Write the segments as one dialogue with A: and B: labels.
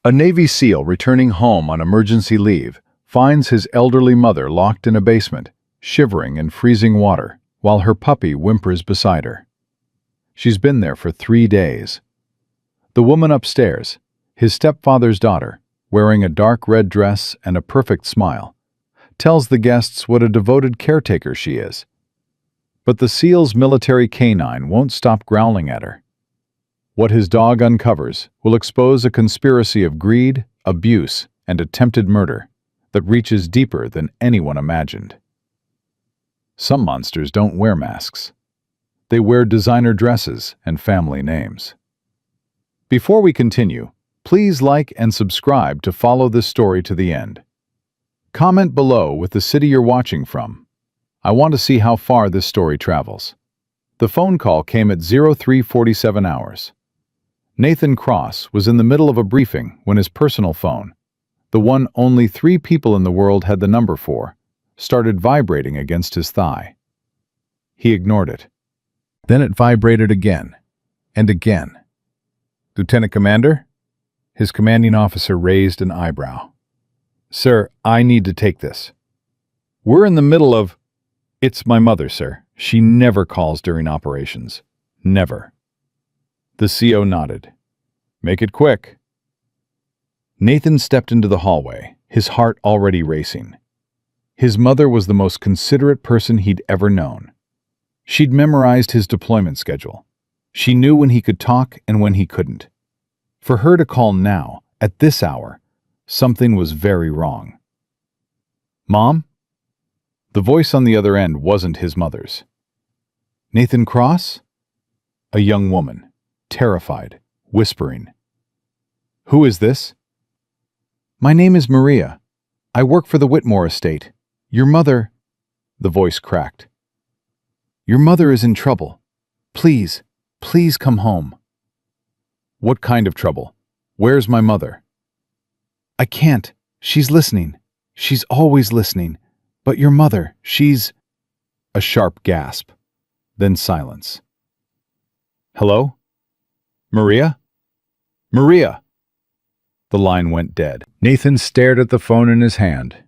A: A Navy SEAL returning home on emergency leave finds his elderly mother locked in a basement, shivering in freezing water, while her puppy whimpers beside her. She's been there for 3 days. The woman upstairs, his stepfather's daughter, wearing a dark red dress and a perfect smile, tells the guests what a devoted caretaker she is. But the SEAL's military canine won't stop growling at her. What his dog uncovers will expose a conspiracy of greed, abuse, and attempted murder that reaches deeper than anyone imagined. Some monsters don't wear masks. They wear designer dresses and family names. Before we continue, please like and subscribe to follow this story to the end. Comment below with the city you're watching from. I want to see how far this story travels. The phone call came at 03:47 hours. Nathan Cross was in the middle of a briefing when his personal phone, the one only 3 people in the world had the number for, started vibrating against his thigh. He ignored it. Then it vibrated again and again. "Lieutenant Commander?" His commanding officer raised an eyebrow. "Sir, I need to take this." "We're in the middle of—" "It's my mother, sir. She never calls during operations. Never." The CO nodded. "Make it quick." Nathan stepped into the hallway, his heart already racing. His mother was the most considerate person he'd ever known. She'd memorized his deployment schedule. She knew when he could talk and when he couldn't. For her to call now, at this hour, something was very wrong. "Mom?" The voice on the other end wasn't his mother's. "Nathan Cross?" A young woman, terrified, whispering. "Who is this?" "My name is Maria. I work for the Whitmore estate. Your mother—" The voice cracked. "Your mother is in trouble. Please, please come home." "What kind of trouble? Where's my mother?" "I can't. She's listening. She's always listening. But your mother, she's—" A sharp gasp. Then silence. "Hello? Maria? Maria!" The line went dead. Nathan stared at the phone in his hand.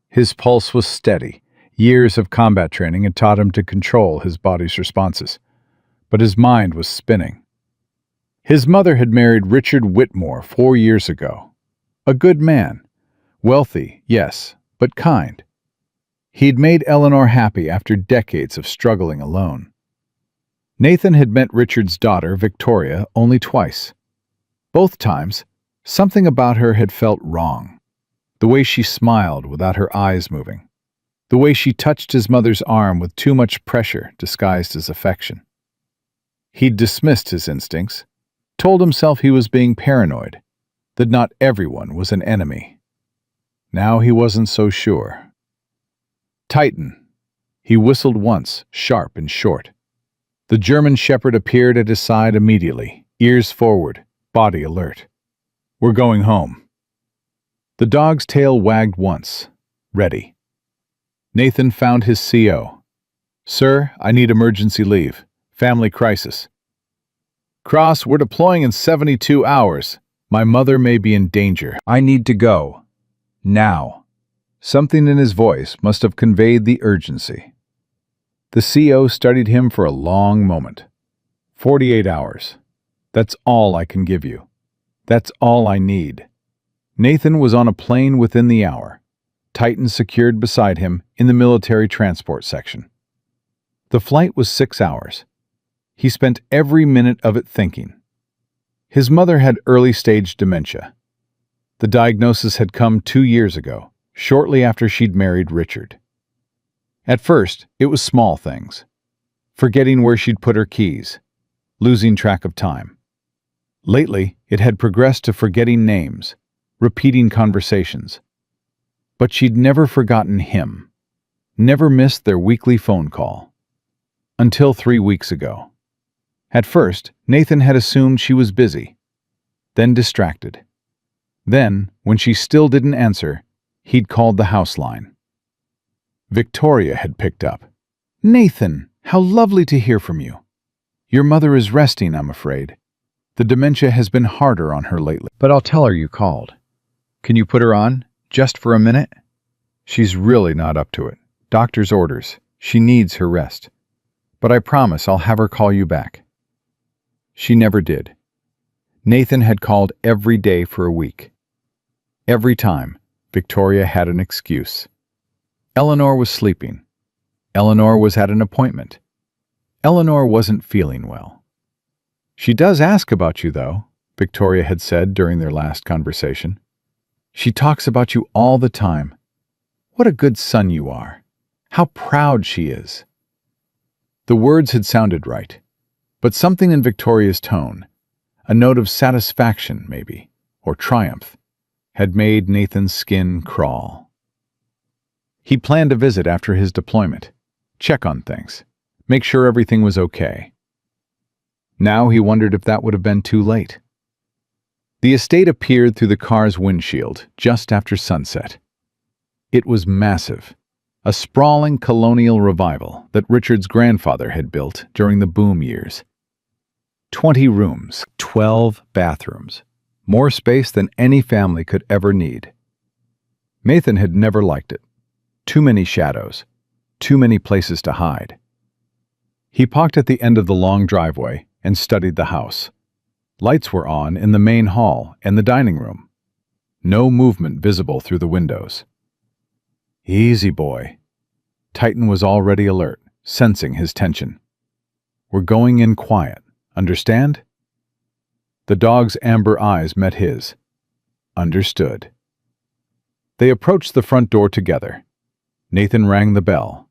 A: His pulse was steady. Years of combat training had taught him to control his body's responses. But his mind was spinning. His mother had married Richard Whitmore 4 years ago. A good man. Wealthy, yes, but kind. He'd made Eleanor happy after decades of struggling alone. Nathan had met Richard's daughter, Victoria, only twice. Both times, something about her had felt wrong. The way she smiled without her eyes moving. The way she touched his mother's arm with too much pressure disguised as affection. He'd dismissed his instincts, told himself he was being paranoid, that not everyone was an enemy. Now he wasn't so sure. "Titan." He whistled once, sharp and short. The German shepherd appeared at his side immediately, ears forward, body alert. "We're going home." The dog's tail wagged once. Ready. Nathan found his CO. "Sir, I need emergency leave. Family crisis." "Cross, we're deploying in 72 hours. My mother may be in danger. I need to go. Now." Something in his voice must have conveyed the urgency. The CO studied him for a long moment. 48 hours. That's all I can give you. That's all I need. Nathan was on a plane within the hour. Titan secured beside him in the military transport section. The flight was 6 hours. He spent every minute of it thinking. His mother had early-stage dementia. The diagnosis had come 2 years ago, shortly after she'd married Richard. At first, it was small things. Forgetting where she'd put her keys, losing track of time. Lately, it had progressed to forgetting names, repeating conversations. But she'd never forgotten him, never missed their weekly phone call. Until 3 weeks ago. At first, Nathan had assumed she was busy, then distracted. Then, when she still didn't answer, he'd called the house line. Victoria had picked up. "Nathan, how lovely to hear from you. Your mother is resting, I'm afraid. The dementia has been harder on her lately. But I'll tell her you called. Can you put her on, just for a minute? She's really not up to it. Doctor's orders. She needs her rest. But I promise I'll have her call you back. She never did. Nathan had called every day for a week. Every time, Victoria had an excuse. Eleanor was sleeping. Eleanor was at an appointment. Eleanor wasn't feeling well. She does ask about you, though, Victoria had said during their last conversation. She talks about you all the time. What a good son you are. How proud she is. The words had sounded right, but something in Victoria's tone, a note of satisfaction maybe, or triumph, had made Nathan's skin crawl. He planned a visit after his deployment, check on things, make sure everything was okay. Now he wondered if that would have been too late. The estate appeared through the car's windshield just after sunset. It was massive, a sprawling colonial revival that Richard's grandfather had built during the boom years. 20 rooms, 12 bathrooms, more space than any family could ever need. Nathan had never liked it. Too many shadows, too many places to hide. He parked at the end of the long driveway and studied the house. Lights were on in the main hall and the dining room. No movement visible through the windows. Easy, boy. Titan was already alert, sensing his tension. We're going in quiet, understand? The dog's amber eyes met his. Understood. They approached the front door together. Nathan rang the bell.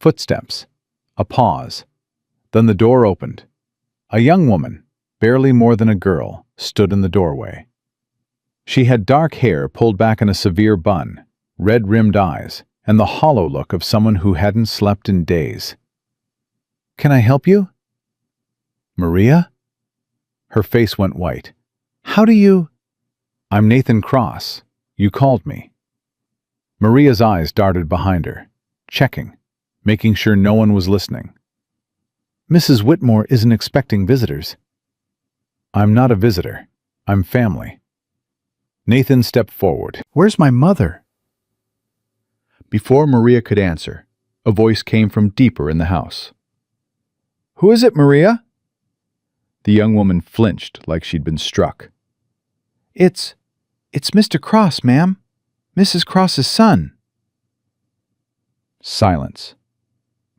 A: Footsteps. A pause. Then the door opened. A young woman, barely more than a girl, stood in the doorway. She had dark hair pulled back in a severe bun, red-rimmed eyes, and the hollow look of someone who hadn't slept in days. "Can I help you?" "Maria?" Her face went white. "How do you—" "I'm Nathan Cross. You called me." Maria's eyes darted behind her, checking, making sure no one was listening. "Mrs. Whitmore isn't expecting visitors." "I'm not a visitor. I'm family." Nathan stepped forward. "Where's my mother?" Before Maria could answer, a voice came from deeper in the house. "Who is it, Maria?" The young woman flinched like she'd been struck. It's Mr. Cross, ma'am. Mrs. Cross's son." Silence.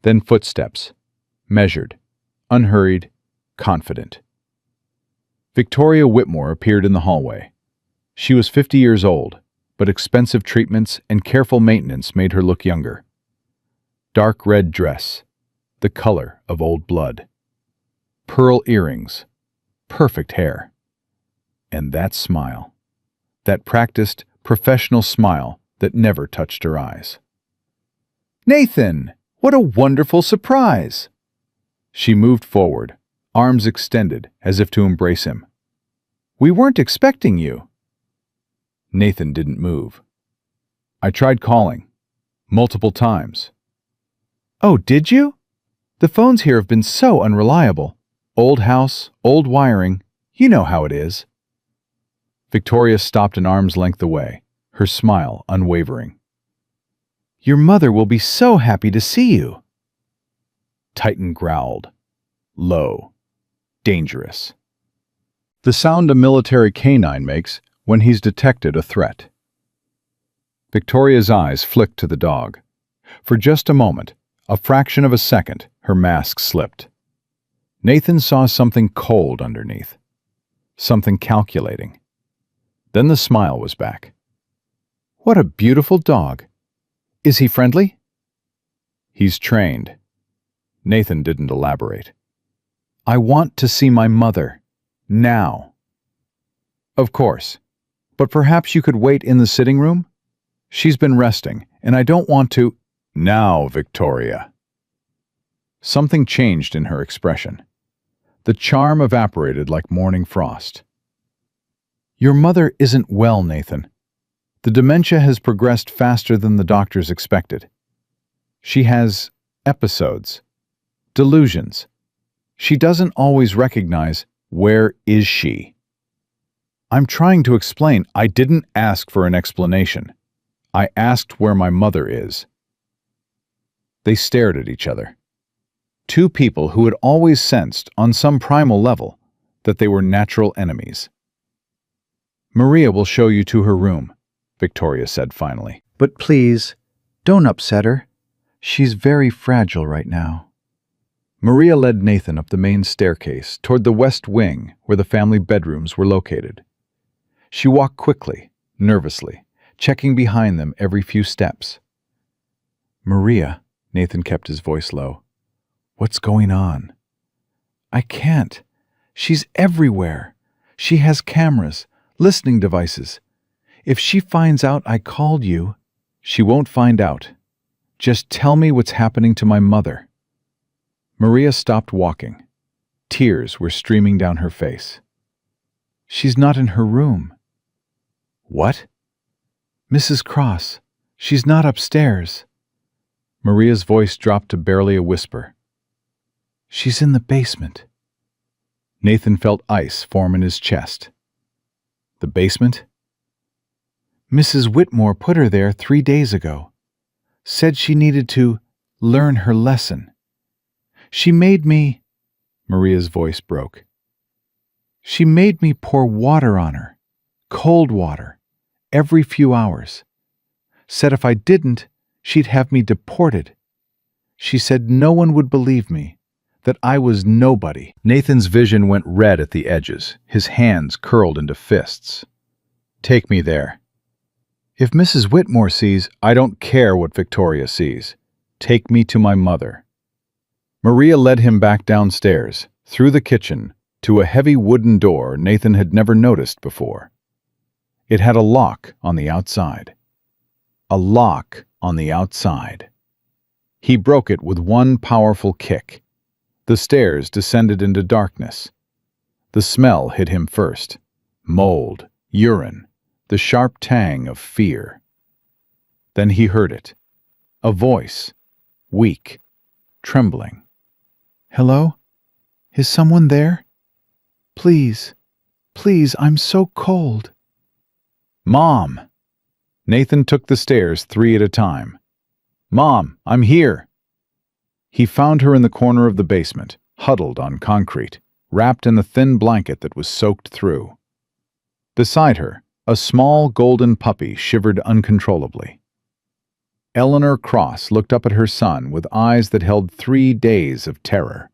A: Then footsteps. Measured, unhurried, confident. Victoria Whitmore appeared in the hallway. She was 50 years old, but expensive treatments and careful maintenance made her look younger. Dark red dress, the color of old blood. Pearl earrings, perfect hair. And that smile, that practiced, professional smile that never touched her eyes. "Nathan, what a wonderful surprise!" She moved forward, arms extended as if to embrace him. "We weren't expecting you." Nathan didn't move. "I tried calling. Multiple times." "Oh, did you? The phones here have been so unreliable. Old house, old wiring. You know how it is." Victoria stopped an arm's length away, her smile unwavering. "Your mother will be so happy to see you." Titan growled. Low. Dangerous. The sound a military canine makes when he's detected a threat. Victoria's eyes flicked to the dog. For just a moment, a fraction of a second, her mask slipped. Nathan saw something cold underneath. Something calculating. Then the smile was back. "What a beautiful dog. Is he friendly?" "He's trained." Nathan didn't elaborate. "I want to see my mother. Now." "Of course. But perhaps you could wait in the sitting room? She's been resting, and I don't want to—" "Now, Victoria." Something changed in her expression. The charm evaporated like morning frost. "Your mother isn't well, Nathan. The dementia has progressed faster than the doctors expected. She has episodes, delusions. She doesn't always recognize—" Where is she? I'm trying to explain. I didn't ask for an explanation. I asked where my mother is. They stared at each other. Two people who had always sensed, on some primal level, that they were natural enemies. Maria will show you to her room, Victoria said finally.
B: But please, don't upset her. She's very fragile right now.
A: Maria led Nathan up the main staircase toward the west wing where the family bedrooms were located. She walked quickly, nervously, checking behind them every few steps. Maria, Nathan kept his voice low. What's going on? I can't. She's everywhere. She has cameras, listening devices. If she finds out I called you, she won't find out. Just tell me what's happening to my mother. Maria stopped walking. Tears were streaming down her face. She's not in her room. What? Mrs. Cross, she's not upstairs. Maria's voice dropped to barely a whisper. She's in the basement. Nathan felt ice form in his chest. The basement? Mrs. Whitmore put her there 3 days ago. Said she needed to learn her lesson. She made me... Maria's voice broke. She made me pour water on her. Cold water. Every few hours. Said if I didn't, she'd have me deported. She said no one would believe me, that I was nobody. Nathan's vision went red at the edges, his hands curled into fists. Take me there. If Mrs. Whitmore sees, I don't care what Victoria sees. Take me to my mother. Maria led him back downstairs, through the kitchen, to a heavy wooden door Nathan had never noticed before. It had a lock on the outside. A lock on the outside. He broke it with one powerful kick. The stairs descended into darkness. The smell hit him first. Mold, urine, the sharp tang of fear. Then he heard it. A voice, weak, trembling. Hello? Is someone there? Please, please, I'm so cold. Mom! Nathan took the stairs 3 at a time. Mom, I'm here! He found her in the corner of the basement, huddled on concrete, wrapped in a thin blanket that was soaked through. Beside her, a small golden puppy shivered uncontrollably. Eleanor Cross looked up at her son with eyes that held 3 days of terror.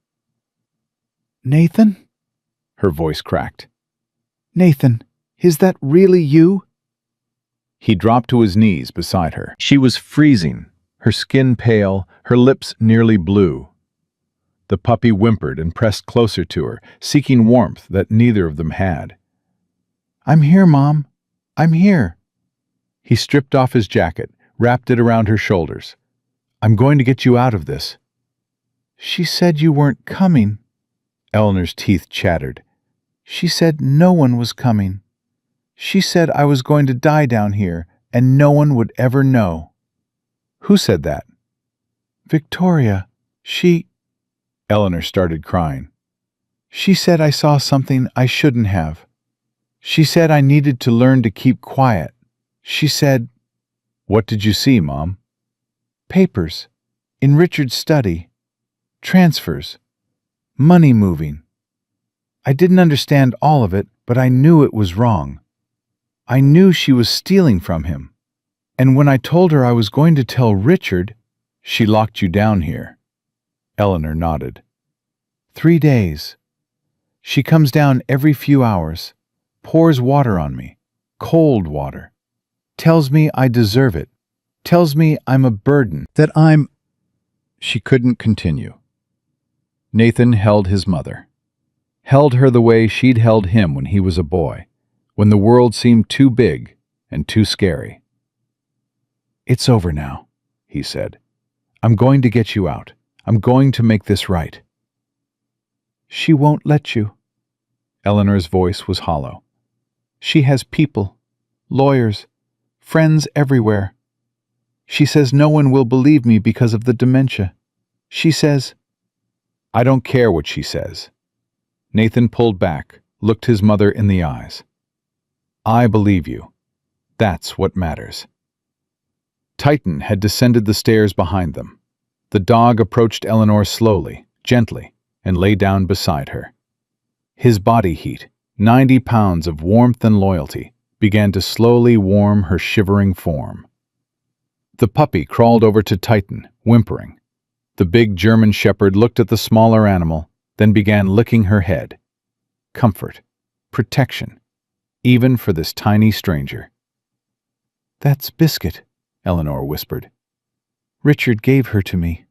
A: Nathan? Her voice cracked. Nathan, is that really you? He dropped to his knees beside her. She was freezing, her skin pale, her lips nearly blue. The puppy whimpered and pressed closer to her, seeking warmth that neither of them had. I'm here, Mom. I'm here. He stripped off his jacket, wrapped it around her shoulders. I'm going to get you out of this. She said you weren't coming. Eleanor's teeth chattered. She said no one was coming. She said I was going to die down here, and no one would ever know. Who said that? Victoria. She... Eleanor started crying. She said I saw something I shouldn't have. She said I needed to learn to keep quiet. She said... What did you see, Mom? Papers. In Richard's study. Transfers. Money moving. I didn't understand all of it, but I knew it was wrong. I knew she was stealing from him. And when I told her I was going to tell Richard, she locked you down here. Eleanor nodded. 3 days. She comes down every few hours, pours water on me, cold water. Tells me I deserve it. Tells me I'm a burden, that I'm... She couldn't continue. Nathan held his mother. Held her the way she'd held him when he was a boy, when the world seemed too big and too scary. It's over now, he said. I'm going to get you out. I'm going to make this right. She won't let you. Eleanor's voice was hollow. She has people, lawyers, friends everywhere. She says no one will believe me because of the dementia. She says... I don't care what she says. Nathan pulled back, looked his mother in the eyes. I believe you. That's what matters. Titan had descended the stairs behind them. The dog approached Eleanor slowly, gently, and lay down beside her. His body heat, 90 pounds of warmth and loyalty, began to slowly warm her shivering form. The puppy crawled over to Titan, whimpering. The big German shepherd looked at the smaller animal, then began licking her head. Comfort, protection, even for this tiny stranger.
B: "That's Biscuit," Eleanor whispered. "Richard gave her to me.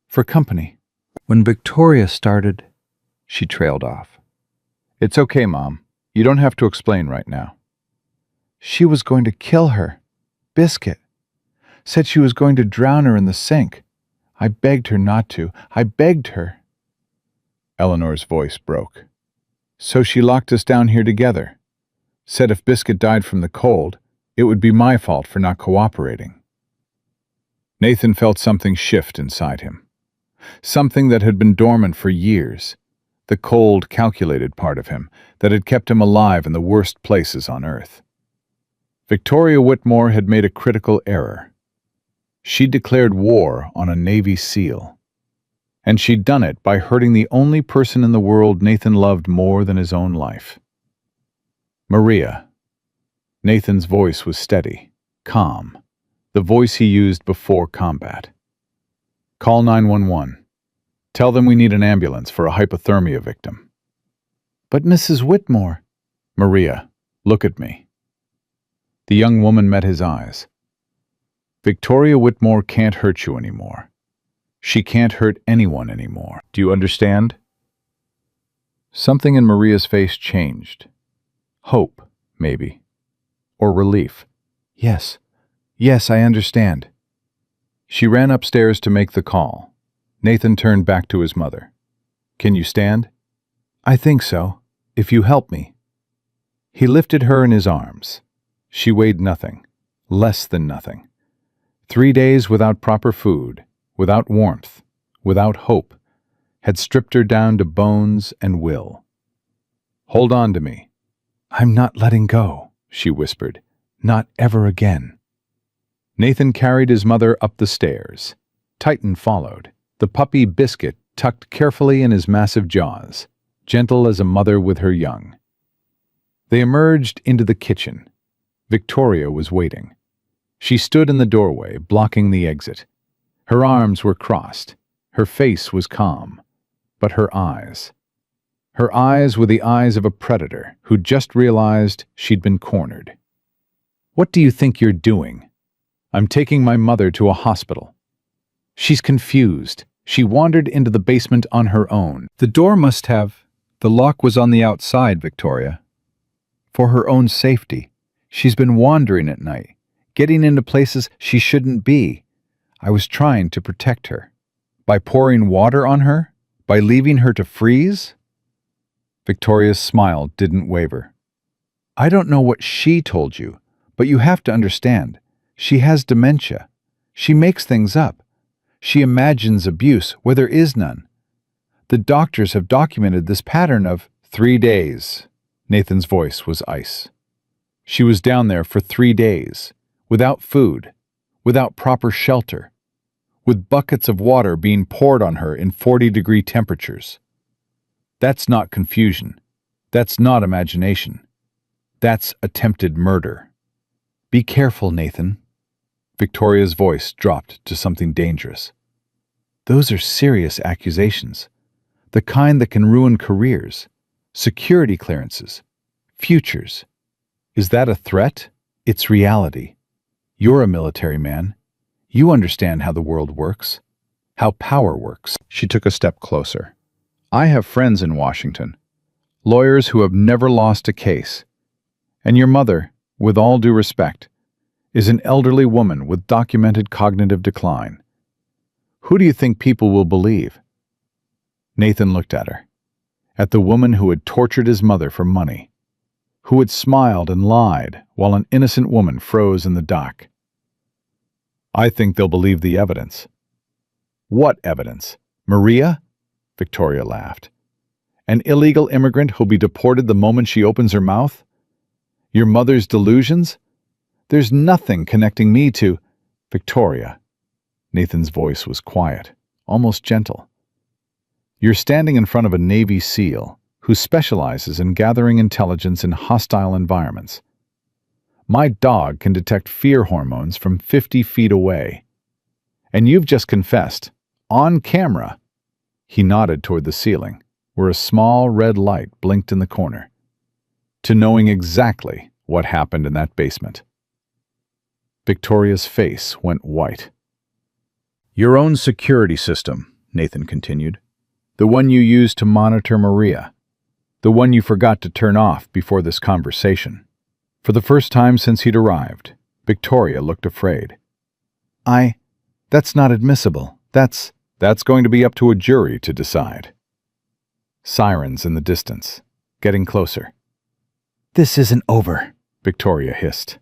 B: For company. When Victoria started," she trailed off.
A: It's okay, Mom. You don't have to explain right now.
B: "She was going to kill her. Biscuit. Said she was going to drown her in the sink. I begged her not to. I begged her."
A: Eleanor's voice broke. So she locked us down here together. Said if Biscuit died from the cold, it would be my fault for not cooperating. Nathan felt something shift inside him. Something that had been dormant for years. The cold, calculated part of him that had kept him alive in the worst places on Earth. Victoria Whitmore had made a critical error. She'd declared war on a Navy SEAL. And she'd done it by hurting the only person in the world Nathan loved more than his own life. Maria. Nathan's voice was steady, calm, the voice he used before combat. Call 911. Tell them we need an ambulance for a hypothermia victim.
B: "But Mrs. Whitmore."
A: Maria, look at me. The young woman met his eyes. Victoria Whitmore can't hurt you anymore. She can't hurt anyone anymore. Do you understand? Something in Maria's face changed. Hope, maybe. Or relief.
B: Yes, I understand."
A: She ran upstairs to make the call. Nathan turned back to his mother. Can you stand?
B: "I think so, if you help me."
A: He lifted her in his arms. She weighed nothing, less than nothing. 3 days without proper food, without warmth, without hope, had stripped her down to bones and will. Hold on to me.
B: "I'm not letting go," she whispered. "Not ever again."
A: Nathan carried his mother up the stairs. Titan followed, the puppy Biscuit tucked carefully in his massive jaws, gentle as a mother with her young. They emerged into the kitchen. Victoria was waiting. She stood in the doorway, blocking the exit. Her arms were crossed. Her face was calm. But her eyes were the eyes of a predator who'd just realized she'd been cornered. What do you think you're doing? I'm taking my mother to a hospital. She's confused. She wandered into the basement on her own.
B: "The door must have. The lock was on the outside, Victoria. For her own safety. She's been wandering at night, getting into places she shouldn't be. I was trying to protect her. By pouring water on her? By leaving her to freeze?"
A: Victoria's smile didn't waver.
B: "I don't know what she told you, but you have to understand. She has dementia. She makes things up. She imagines abuse where there is none. The doctors have documented this pattern of
A: 3 days. Nathan's voice was ice. She was down there for 3 days, without food, without proper shelter, with buckets of water being poured on her in 40-degree temperatures. That's not confusion. That's not imagination. That's attempted murder.
B: Be careful, Nathan."
A: Victoria's voice dropped to something dangerous.
B: "Those are serious accusations. The kind that can ruin careers, security clearances, futures.
A: Is that a threat?
B: It's reality. You're a military man. You understand how the world works, how power works."
A: She took a step closer. I have friends in Washington, lawyers who have never lost a case. And your mother, with all due respect, is an elderly woman with documented cognitive decline. Who do you think people will believe? Nathan looked at her, at the woman who had tortured his mother for money, who had smiled and lied while an innocent woman froze in the dock. I think they'll believe the evidence. What evidence? Maria? Victoria laughed. An illegal immigrant who'll be deported the moment she opens her mouth? Your mother's delusions? There's nothing connecting me to Victoria. Nathan's voice was quiet, almost gentle. You're standing in front of a Navy SEAL who specializes in gathering intelligence in hostile environments. My dog can detect fear hormones from 50 feet away. And you've just confessed, on camera. He nodded toward the ceiling, where a small red light blinked in the corner, to knowing exactly what happened in that basement. Victoria's face went white. Your own security system, Nathan continued. The one you used to monitor Maria. The one you forgot to turn off before this conversation. For the first time since he'd arrived, Victoria looked afraid. That's not admissible. That's going to be up to a jury to decide. Sirens in the distance, getting closer. This isn't over, Victoria hissed.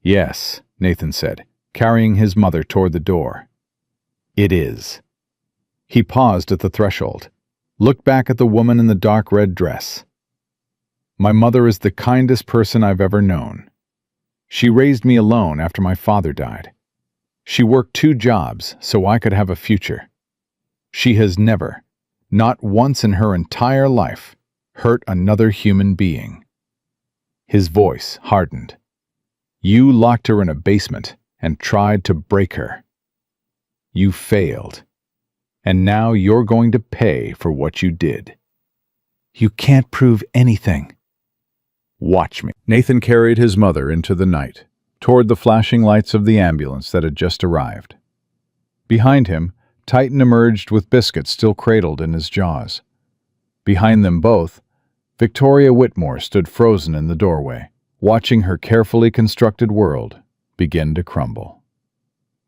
A: Yes, Nathan said, carrying his mother toward the door. It is. He paused at the threshold, looked back at the woman in the dark red dress. My mother is the kindest person I've ever known. She raised me alone after my father died. She worked 2 jobs so I could have a future. She has never, not once in her entire life, hurt another human being. His voice hardened. You locked her in a basement and tried to break her. You failed. And now you're going to pay for what you did. You can't prove anything. Watch me. Nathan carried his mother into the night, toward the flashing lights of the ambulance that had just arrived. Behind him, Titan emerged with biscuits still cradled in his jaws. Behind them both, Victoria Whitmore stood frozen in the doorway, watching her carefully constructed world begin to crumble.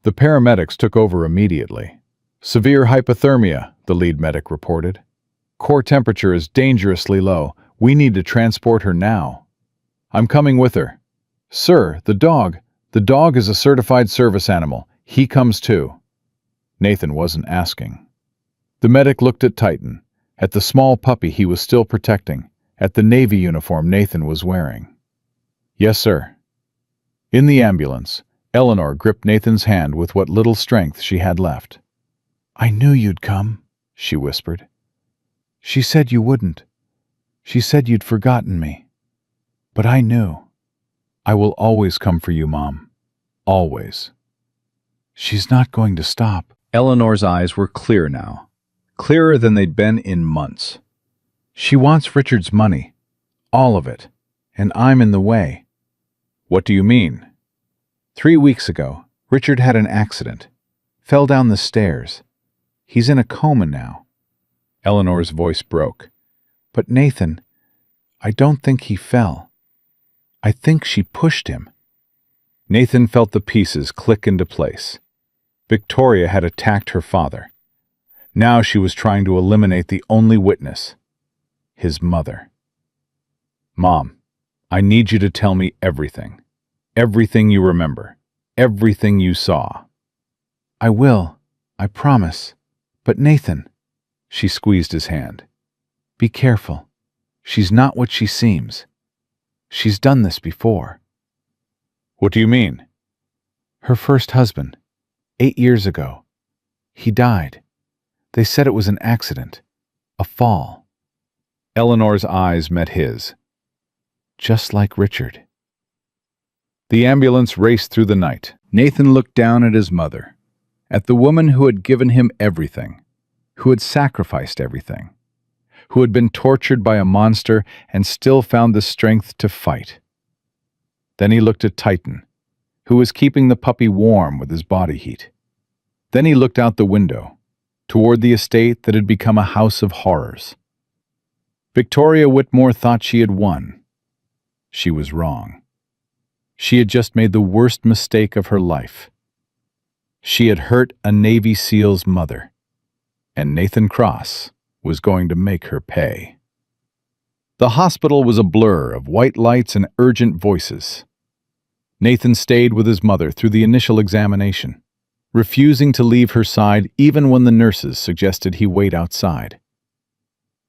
A: The paramedics took over immediately. Severe hypothermia, the lead medic reported. Core temperature is dangerously low. We need to transport her now. I'm coming with her. Sir, the dog. The dog is a certified service animal. He comes too. Nathan wasn't asking. The medic looked at Titan, at the small puppy he was still protecting, at the Navy uniform Nathan was wearing. Yes, sir. In the ambulance, Eleanor gripped Nathan's hand with what little strength she had left. I knew you'd come, she whispered. She said you wouldn't. She said you'd forgotten me. But I knew. I will always come for you, Mom. Always. She's not going to stop. Eleanor's eyes were clear now, clearer than they'd been in months. She wants Richard's money, all of it, and I'm in the way. What do you mean? 3 weeks ago, Richard had an accident, fell down the stairs. He's in a coma now. Eleanor's voice broke. But Nathan, I don't think he fell. I think she pushed him. Nathan felt the pieces click into place. Victoria had attacked her father. Now she was trying to eliminate the only witness, his mother. Mom, I need you to tell me everything. Everything you remember. Everything you saw. I will. I promise. But Nathan, she squeezed his hand. Be careful. She's not what she seems. She's done this before. What do you mean? Her first husband, 8 years ago. He died. They said it was an accident. A fall. Eleanor's eyes met his. Just like Richard. The ambulance raced through the night. Nathan looked down at his mother, at the woman who had given him everything, who had sacrificed everything, who had been tortured by a monster and still found the strength to fight. Then he looked at Titan, who was keeping the puppy warm with his body heat. Then he looked out the window, toward the estate that had become a house of horrors. Victoria Whitmore thought she had won. She was wrong. She had just made the worst mistake of her life. She had hurt a Navy SEAL's mother, and Nathan Cross was going to make her pay. The hospital was a blur of white lights and urgent voices. Nathan stayed with his mother through the initial examination, refusing to leave her side even when the nurses suggested he wait outside.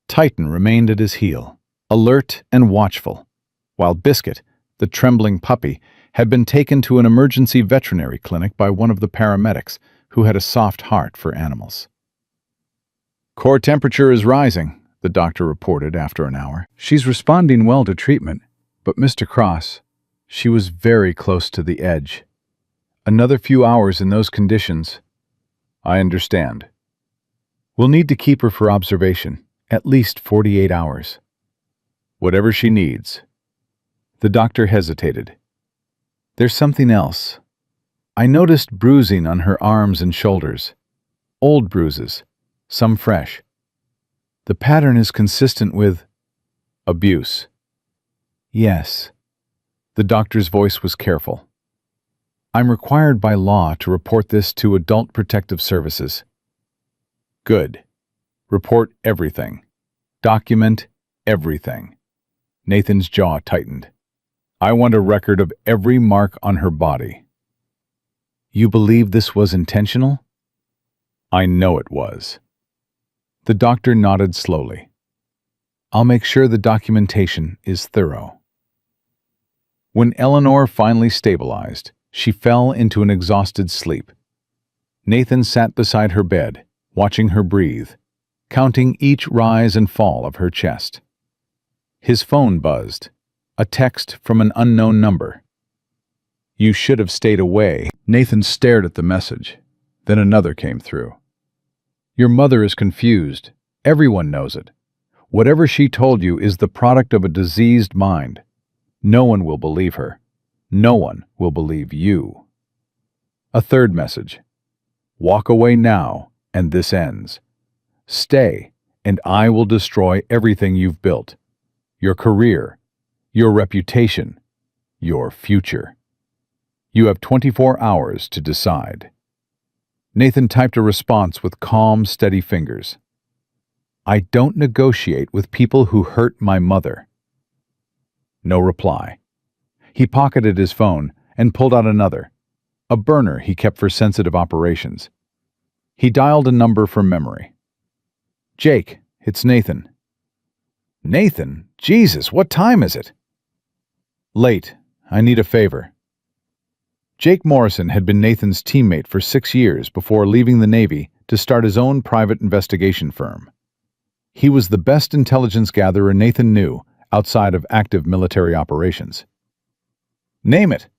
B: Titan remained at his heel, alert and watchful, while Biscuit, the trembling puppy, had been taken to an emergency veterinary clinic by one of the paramedics who had a soft heart for animals. "Core temperature is rising," the doctor reported after an hour. "She's responding well to treatment, but Mr. Cross, she was very close to the edge. Another few hours in those conditions." "I understand. We'll need to keep her for observation, at least 48 hours. Whatever she needs." The doctor hesitated. "There's something else. I noticed bruising on her arms and shoulders. Old bruises, some fresh. The pattern is consistent with abuse." "Yes." The doctor's voice was careful. "I'm required by law to report this to Adult Protective Services." "Good. Report everything. Document everything." Nathan's jaw tightened. "I want a record of every mark on her body." "You believe this was intentional?" "I know it was." The doctor nodded slowly. "I'll make sure the documentation is thorough." When Eleanor finally stabilized, she fell into an exhausted sleep. Nathan sat beside her bed, watching her breathe, counting each rise and fall of her chest. His phone buzzed, a text from an unknown number. "You should have stayed away." Nathan stared at the message. Then another came through. "Your mother is confused. Everyone knows it. Whatever she told you is the product of a diseased mind. No one will believe her. No one will believe you." A third message. "Walk away now, and this ends. Stay, and I will destroy everything you've built. Your career, your reputation, your future. You have 24 hours to decide." Nathan typed a response with calm, steady fingers. "I don't negotiate with people who hurt my mother." No reply. He pocketed his phone and pulled out another, a burner he kept for sensitive operations. He dialed a number from memory. "Jake, it's Nathan." "Nathan? Jesus, what time is it?" "Late. I need a favor." Jake Morrison had been Nathan's teammate for 6 years before leaving the Navy to start his own private investigation firm. He was the best intelligence gatherer Nathan knew outside of active military operations. "Name it."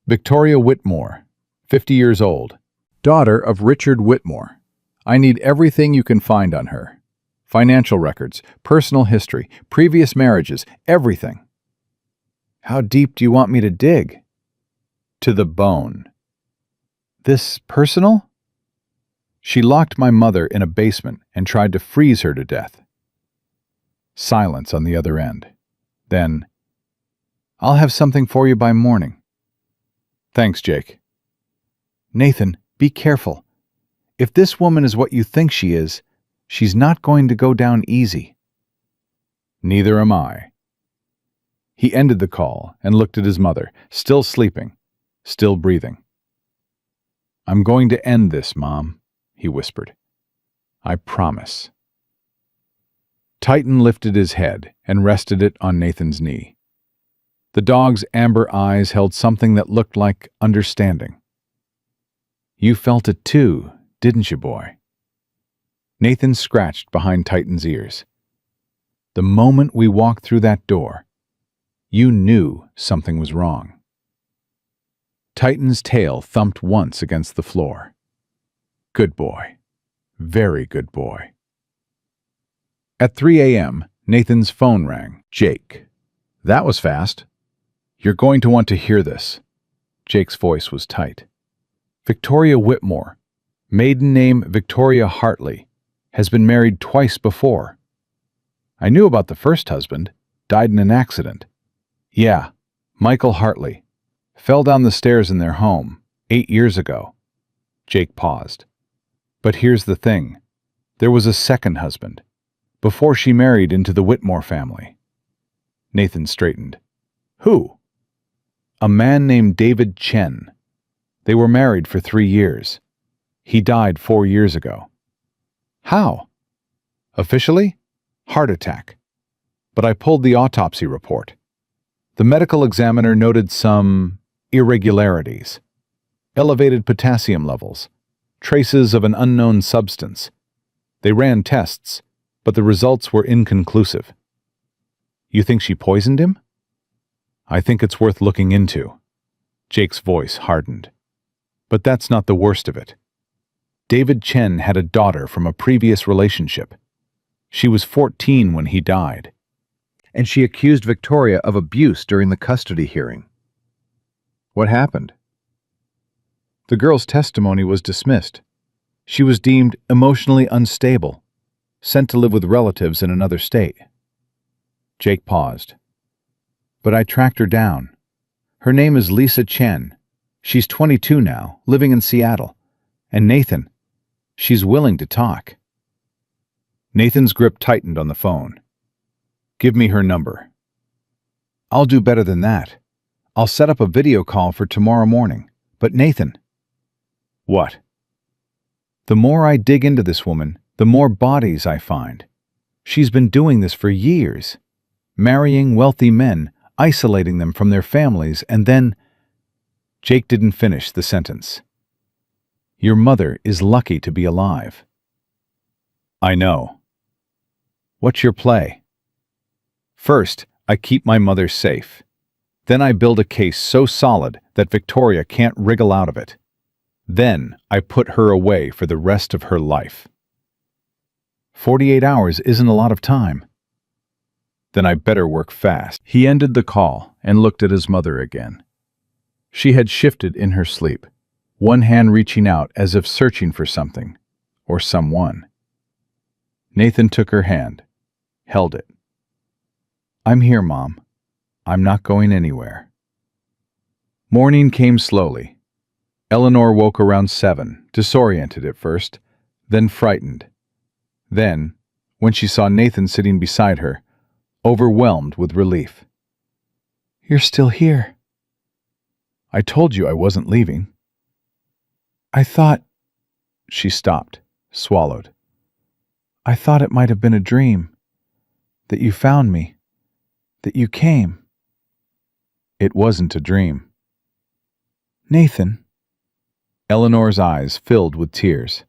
B: "Victoria Whitmore, 50 years old, daughter of Richard Whitmore. I need everything you can find on her. Financial records, personal history, previous marriages, everything." "How deep do you want me to dig?" "To the bone." "This personal?" "She locked my mother in a basement and tried to freeze her to death." Silence on the other end. Then, "I'll have something for you by morning." "Thanks, Jake." "Nathan, be careful. If this woman is what you think she is, she's not going to go down easy." "Neither am I." He ended the call and looked at his mother, still sleeping, still breathing. "I'm going to end this, Mom," he whispered. "I promise." Titan lifted his head and rested it on Nathan's knee. The dog's amber eyes held something that looked like understanding. "You felt it too, didn't you, boy?" Nathan scratched behind Titan's ears. "The moment we walked through that door, you knew something was wrong." Titan's tail thumped once against the floor. "Good boy. Very good boy." At 3 a.m., Nathan's phone rang. "Jake." "That was fast." "You're going to want to hear this." Jake's voice was tight. "Victoria Whitmore, maiden name Victoria Hartley, has been married twice before. I knew about the first husband, died in an accident." "Yeah, Michael Hartley. Fell down the stairs in their home, 8 years ago." Jake paused. "But here's the thing. There was a second husband, before she married into the Whitmore family." Nathan straightened. "Who?" "A man named David Chen. They were married for 3 years. He died 4 years ago." "How?" "Officially,
A: Heart attack. But I pulled the autopsy report. The medical examiner noted some irregularities. Elevated potassium levels. Traces of an unknown substance. They ran tests, but the results were inconclusive. You think she poisoned him? I think it's worth looking into. Jake's voice hardened. But that's not the worst of it. David Chen had a daughter from a previous relationship. She was 14 when he died.
B: And she accused Victoria of abuse during the custody hearing. What happened?
A: The girl's testimony was dismissed. She was deemed emotionally unstable, sent to live with relatives in another state. Jake paused. But I tracked her down. Her name is Lisa Chen. She's 22 now, living in Seattle. And Nathan, she's willing to talk. Nathan's grip tightened on the phone. Give me her number. I'll do better than that. I'll set up a video call for tomorrow morning. But Nathan... What? The more I dig into this woman, the more bodies I find. She's been doing this for years. Marrying wealthy men, isolating them from their families, and then... Jake didn't finish the sentence. Your mother is lucky to be alive. I know. What's your play? First, I keep my mother safe. Then I build a case so solid that Victoria can't wriggle out of it. Then I put her away for the rest of her life. 48 hours isn't a lot of time. Then I better work fast. He ended the call and looked at his mother again. She had shifted in her sleep, one hand reaching out as if searching for something, or someone. Nathan took her hand, held it. I'm here, Mom. I'm not going anywhere. Morning came slowly. Eleanor woke around 7, disoriented at first, then frightened. Then, when she saw Nathan sitting beside her, overwhelmed with relief. You're still here. I told you I wasn't leaving. I thought... She stopped, swallowed. I thought it might have been a dream. That you found me. That you came. It wasn't a dream. Nathan... Eleanor's eyes filled with tears.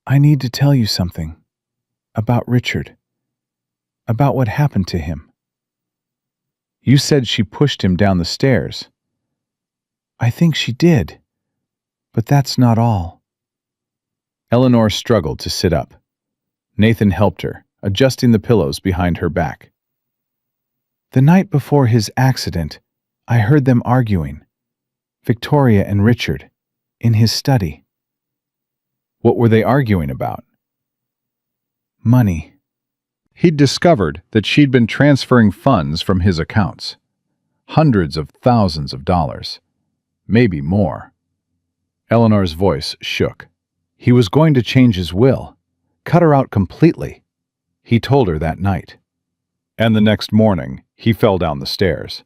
A: I need to tell you something. About Richard. About what happened to him. You said she pushed him down the stairs. I think she did. But that's not all. Eleanor struggled to sit up. Nathan helped her, adjusting the pillows behind her back. The night before his accident, I heard them arguing. Victoria and Richard. In his study. What were they arguing about? Money. He'd discovered that she'd been transferring funds from his accounts. Hundreds of thousands of dollars. Maybe more. Eleanor's voice shook. He was going to change his will. Cut her out completely. He told her that night. And the next morning, he fell down the stairs.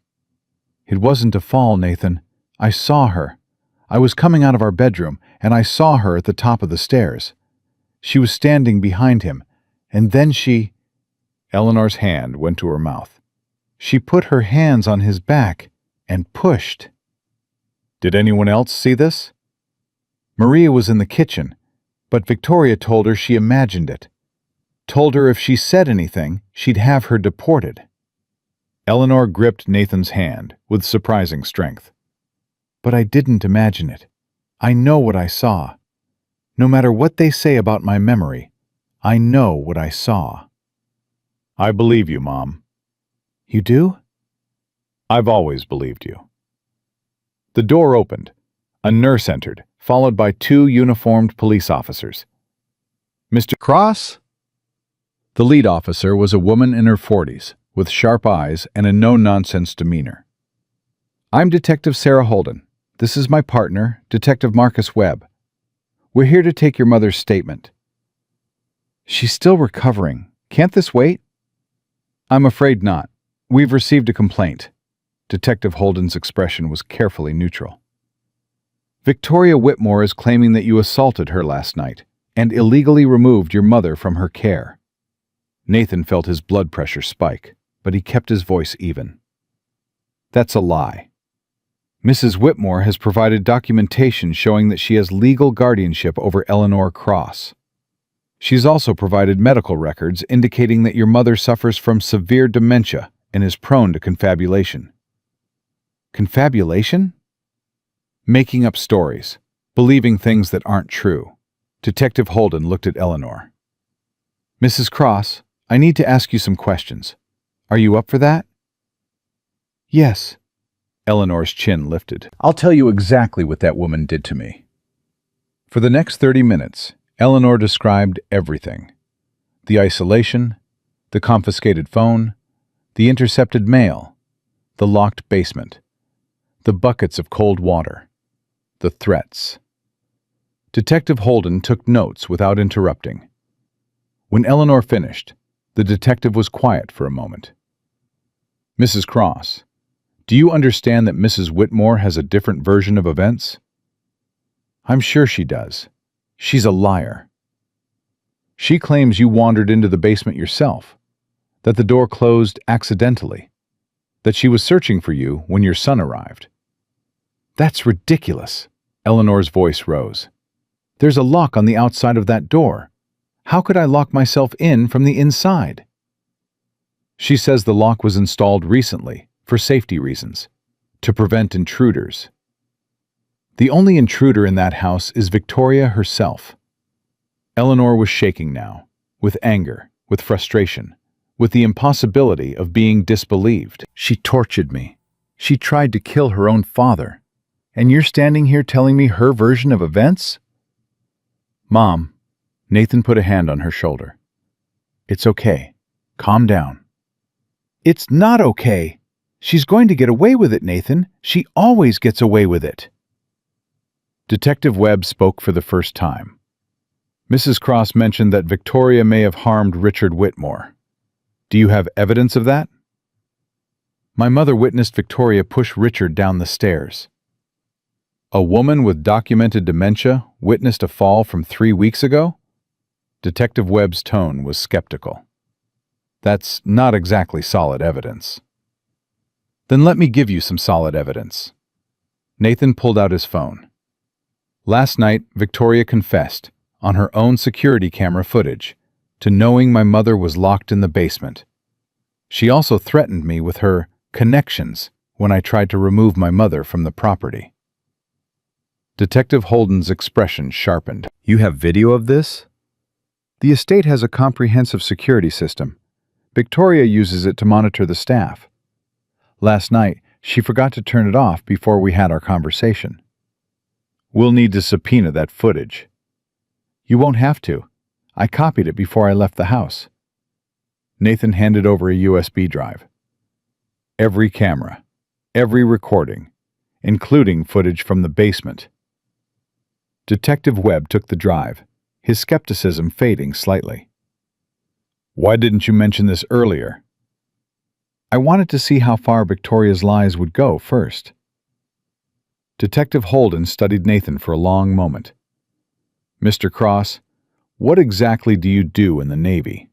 A: It wasn't a fall, Nathan. I saw her. I was coming out of our bedroom, and I saw her at the top of the stairs. She was standing behind him, and then she... Eleanor's hand went to her mouth. She put her hands on his back and pushed. Did anyone else see this? Maria was in the kitchen, but Victoria told her she imagined it. Told her if she said anything, she'd have her deported. Eleanor gripped Nathan's hand with surprising strength. But I didn't imagine it. I know what I saw. No matter what they say about my memory, I know what I saw. I believe you, Mom. You do? I've always believed you. The door opened. A nurse entered, followed by 2 uniformed police officers. Mr. Cross? The lead officer was a woman in her 40s, with sharp eyes and a no-nonsense demeanor. I'm Detective Sarah Holden. This is my partner, Detective Marcus Webb. We're here to take your mother's statement. She's still recovering. Can't this wait? I'm afraid not. We've received a complaint. Detective Holden's expression was carefully neutral. Victoria Whitmore is claiming that you assaulted her last night and illegally removed your mother from her care.
B: Nathan felt his blood pressure spike, but he kept his voice even. That's a lie. Mrs. Whitmore has provided documentation showing that she has legal guardianship over Eleanor Cross. She's also provided medical records indicating that your mother suffers from severe dementia and is prone to confabulation. Confabulation? Making up stories, believing things that aren't true. Detective Holden looked at Eleanor. Mrs. Cross, I need to ask you some questions. Are you up for that? Yes. Eleanor's chin lifted. I'll tell you exactly what that woman did to me. For the next 30 minutes, Eleanor described everything. The isolation, the confiscated phone, the intercepted mail, the locked basement, the buckets of cold water, the threats. Detective Holden took notes without interrupting. When Eleanor finished, the detective was quiet for a moment. Mrs. Cross, do you understand that Mrs. Whitmore has a different version of events? I'm sure she does. She's a liar. She claims you wandered into the basement yourself, that the door closed accidentally, that she was searching for you when your son arrived. That's ridiculous. Eleanor's voice rose. There's a lock on the outside of that door. How could I lock myself in from the inside? She says the lock was installed recently, for safety reasons, to prevent intruders. The only intruder in that house is Victoria herself. Eleanor was shaking now, with anger, with frustration, with the impossibility of being disbelieved. She tortured me. She tried to kill her own father. And you're standing here telling me her version of events? Mom, Nathan put a hand on her shoulder. It's okay. Calm down. It's not okay. She's going to get away with it, Nathan. She always gets away with it. Detective Webb spoke for the first time. Mrs. Cross mentioned that Victoria may have harmed Richard Whitmore. Do you have evidence of that? My mother witnessed Victoria push Richard down the stairs. A woman with documented dementia witnessed a fall from 3 weeks ago? Detective Webb's tone was skeptical. That's not exactly solid evidence. Then let me give you some solid evidence. Nathan pulled out his phone. Last night, Victoria confessed, on her own security camera footage, to knowing my mother was locked in the basement. She also threatened me with her connections when I tried to remove my mother from the property. Detective Holden's expression sharpened. You have video of this? The estate has a comprehensive security system. Victoria uses it to monitor the staff. Last night, she forgot to turn it off before we had our conversation. We'll need to subpoena that footage. You won't have to. I copied it before I left the house. Nathan handed over a USB drive. Every camera, every recording, including footage from the basement. Detective Webb took the drive, his skepticism fading slightly. Why didn't you mention this earlier? I wanted to see how far Victoria's lies would go first. Detective Holden studied Nathan for a long moment. Mr. Cross, what exactly do you do in the Navy?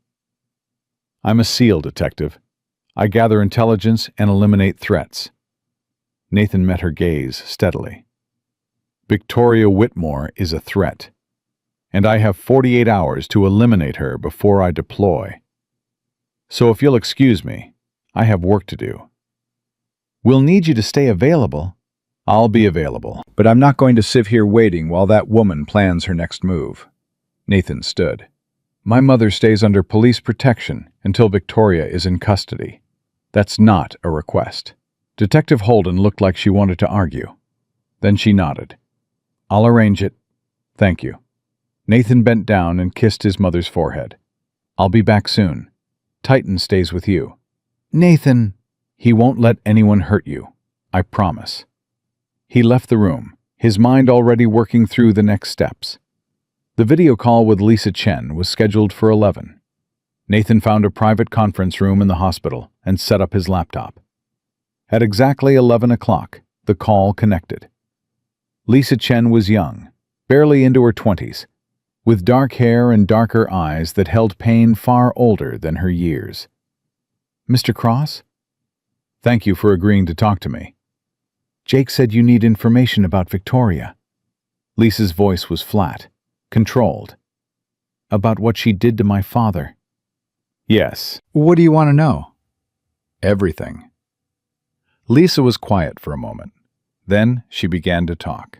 B: I'm a SEAL detective. I gather intelligence and eliminate threats. Nathan met her gaze steadily. Victoria Whitmore is a threat, and I have 48 hours to eliminate her before I deploy. So if you'll excuse me, I have work to do. We'll need you to stay available. I'll be available, but I'm not going to sit here waiting while that woman plans her next move. Nathan stood. My mother stays under police protection until Victoria is in custody. That's not a request. Detective Holden looked like she wanted to argue. Then she nodded. I'll arrange it. Thank you. Nathan bent down and kissed his mother's forehead. I'll be back soon. Titan stays with you. Nathan, he won't let anyone hurt you. I promise. He left the room, his mind already working through the next steps. The video call with Lisa Chen was scheduled for 11. Nathan found a private conference room in the hospital and set up his laptop. At exactly 11 o'clock, the call connected. Lisa Chen was young, barely into her 20s,
A: with dark hair and darker eyes that held pain far older than her years. "Mr. Cross? Thank you for agreeing to talk to me. Jake said you need information about Victoria." Lisa's voice was flat, controlled. "About what she did to my father." "Yes."
B: What do you want to know?
A: "Everything." Lisa was quiet for a moment. Then she began to talk.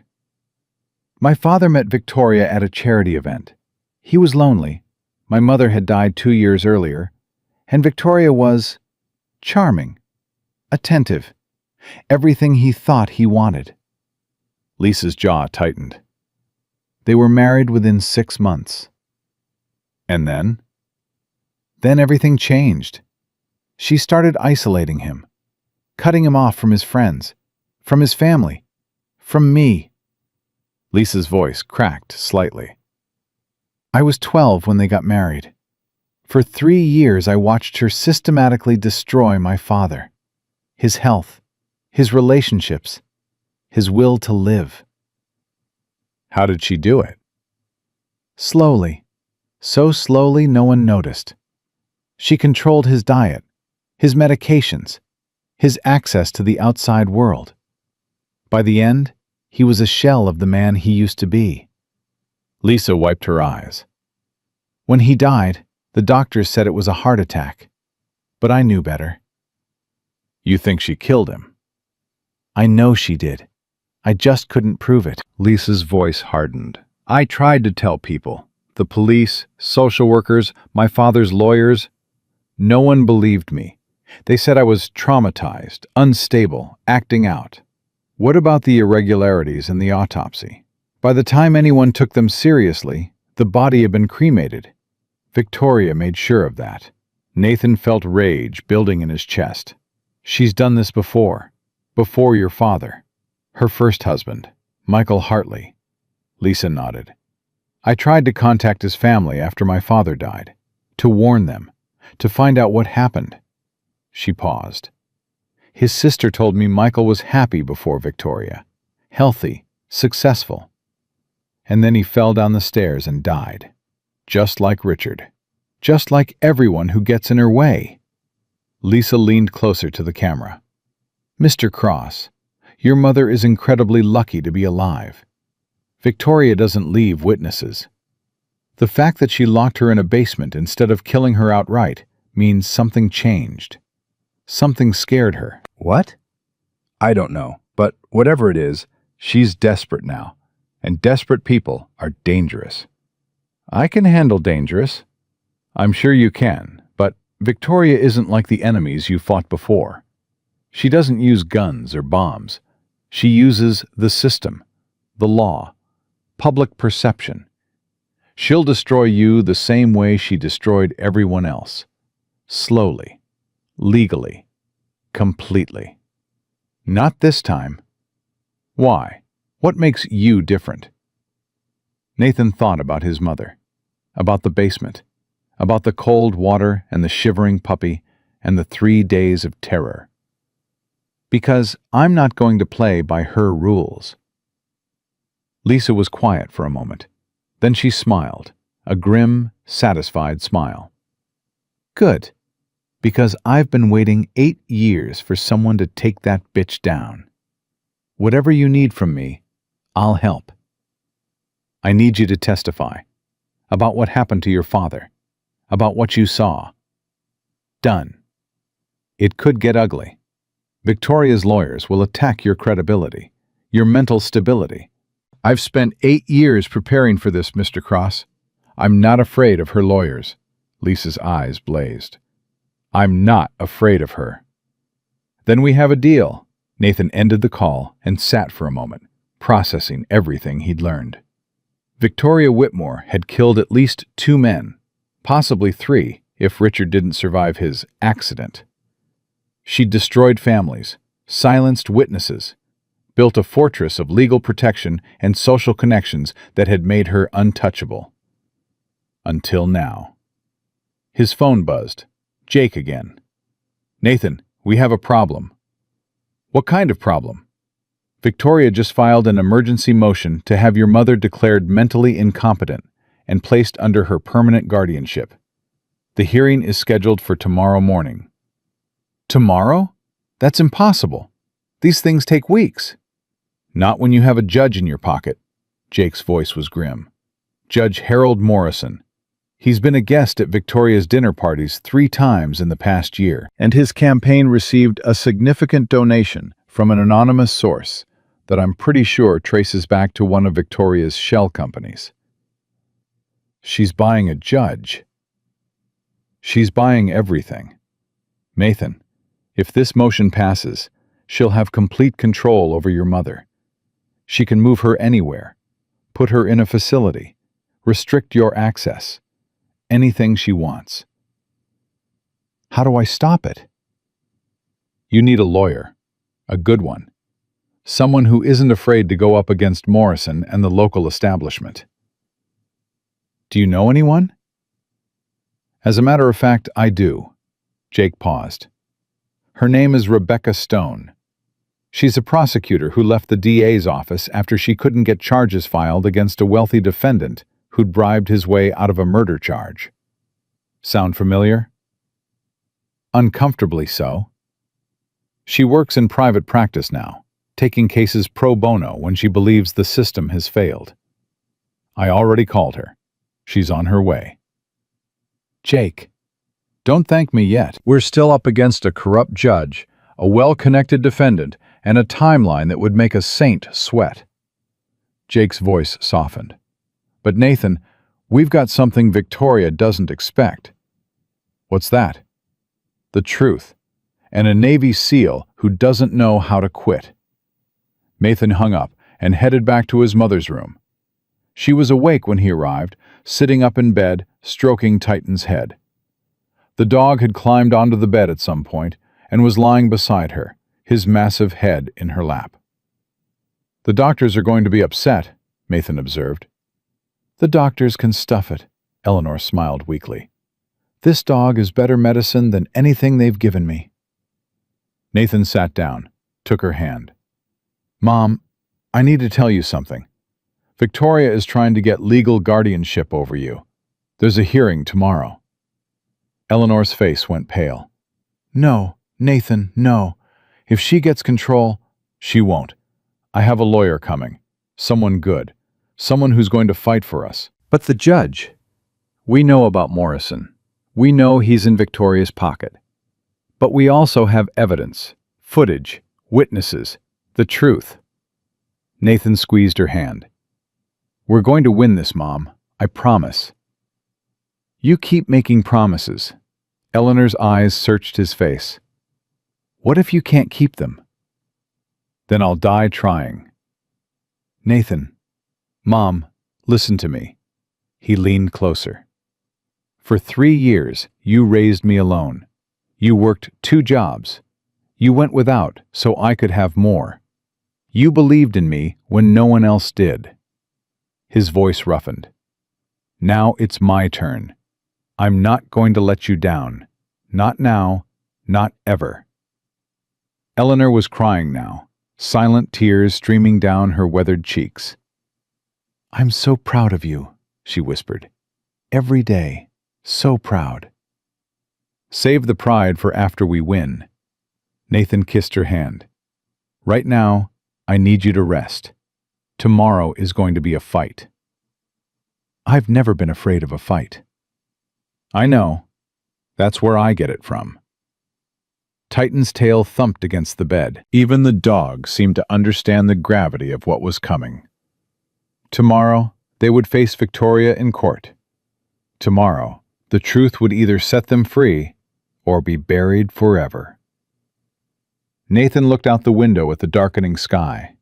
A: "My father met Victoria at a charity event. He was lonely. My mother had died 2 years earlier, and Victoria was charming, attentive, everything he thought he wanted." Lisa's jaw tightened. "They were married within 6 months. And then?" "Then everything changed. She started isolating him, cutting him off from his friends, from his family, from me." Lisa's voice cracked slightly. "I was 12 when they got married. For 3 years I watched her systematically destroy my father, his health, his relationships, his will to live." "How did she do it?" "Slowly. So slowly no one noticed. She controlled his diet, his medications, his access to the outside world. By the end, he was a shell of the man he used to be." Lisa wiped her eyes. "When he died, the doctors said it was a heart attack. But I knew better." "You think she killed him?" "I know she did. I just couldn't prove it." Lisa's voice hardened. "I tried to tell people. The police, social workers, my father's lawyers. No one believed me. They said I was traumatized, unstable, acting out. What about the irregularities in the autopsy? By the time anyone took them seriously, the body had been cremated. Victoria made sure of that." Nathan felt rage building in his chest. "She's done this before your father. Her first husband, Michael Hartley." Lisa nodded. "I tried to contact his family after my father died, to warn them, to find out what happened." She paused. "His sister told me Michael was happy before Victoria, healthy, successful. And then he fell down the stairs and died. Just like Richard. Just like everyone who gets in her way." Lisa leaned closer to the camera. "Mr. Cross, your mother is incredibly lucky to be alive. Victoria doesn't leave witnesses. The fact that she locked her in a basement instead of killing her outright means something changed. Something scared her."
B: What?
A: "I don't know, but whatever it is, she's desperate now, and desperate people are dangerous." "I can handle dangerous." "I'm sure you can, but Victoria isn't like the enemies you fought before. She doesn't use guns or bombs. She uses the system, the law, public perception. She'll destroy you the same way she destroyed everyone else. Slowly, legally, completely. Not this time." "Why? What makes you different?" Nathan thought about his mother, about the basement, about the cold water and the shivering puppy and the 3 days of terror. "Because I'm not going to play by her rules." Lisa was quiet for a moment. Then she smiled, a grim, satisfied smile. "Good. Because I've been waiting 8 years for someone to take that bitch down. Whatever you need from me, I'll help. I need you to testify. About what happened to your father. About what you saw. Done. It could get ugly. Victoria's lawyers will attack your credibility, your mental stability. I've spent 8 years preparing for this, Mr. Cross. I'm not afraid of her lawyers." Lisa's eyes blazed. "I'm not afraid of her." "Then we have a deal." Nathan ended the call and sat for a moment, processing everything he'd learned. Victoria Whitmore had killed at least 2 men, possibly 3 if Richard didn't survive his accident. She'd destroyed families, silenced witnesses, built a fortress of legal protection and social connections that had made her untouchable. Until now. His phone buzzed. Jake again. "Nathan, we have a problem." "What kind of problem?" "Victoria just filed an emergency motion to have your mother declared mentally incompetent and placed under her permanent guardianship. The hearing is scheduled for tomorrow morning. Tomorrow? That's impossible. These things take weeks. Not when you have a judge in your pocket. Jake's voice was grim. Judge Harold Morrison. He's been a guest at Victoria's dinner parties 3 times in the past year, and his campaign received a significant donation from an anonymous source that I'm pretty sure traces back to one of Victoria's shell companies. She's buying a judge. She's buying everything. Nathan, if this motion passes, she'll have complete control over your mother. She can move her anywhere, put her in a facility, restrict your access, anything she wants. How do I stop it? You need a lawyer, a good one. Someone who isn't afraid to go up against Morrison and the local establishment. Do you know anyone? As a matter of fact, I do. Jake paused. Her name is Rebecca Stone. She's a prosecutor who left the DA's office after she couldn't get charges filed against a wealthy defendant who'd bribed his way out of a murder charge. Sound familiar? Uncomfortably so. She works in private practice now, taking cases pro bono when she believes the system has failed. I already called her. She's on her way. Jake, don't thank me yet. We're still up against a corrupt judge, a well-connected defendant, and a timeline that would make a saint sweat. Jake's voice softened. But Nathan, we've got something Victoria doesn't expect. What's that? The truth, and a Navy SEAL who doesn't know how to quit. Nathan hung up and headed back to his mother's room. She was awake when he arrived, sitting up in bed, stroking Titan's head. The dog had climbed onto the bed at some point and was lying beside her, his massive head in her lap. The doctors are going to be upset, Nathan observed. The doctors can stuff it, Eleanor smiled weakly. This dog is better medicine than anything they've given me. Nathan sat down, took her hand. Mom, I need to tell you something. Victoria is trying to get legal guardianship over you. There's a hearing tomorrow. Eleanor's face went pale. No, Nathan, no. If she gets control, she won't. I have a lawyer coming. Someone good. Someone who's going to fight for us. But the judge. We know about Morrison. We know he's in Victoria's pocket. But we also have evidence, footage, witnesses, the truth. Nathan squeezed her hand. We're going to win this, Mom. I promise. You keep making promises. Eleanor's eyes searched his face. What if you can't keep them? Then I'll die trying. Nathan. Mom, listen to me. He leaned closer. For 3 years, you raised me alone. You worked 2 jobs. You went without so I could have more. You believed in me when no one else did. His voice roughened. Now it's my turn. I'm not going to let you down. Not now, not ever. Eleanor was crying now, silent tears streaming down her weathered cheeks. I'm so proud of you, she whispered. Every day, so proud. Save the pride for after we win. Nathan kissed her hand. Right now, I need you to rest. Tomorrow is going to be a fight. I've never been afraid of a fight. I know. That's where I get it from. Titan's tail thumped against the bed. Even the dog seemed to understand the gravity of what was coming. Tomorrow, they would face Victoria in court. Tomorrow, the truth would either set them free or be buried forever. Nathan looked out the window at the darkening sky.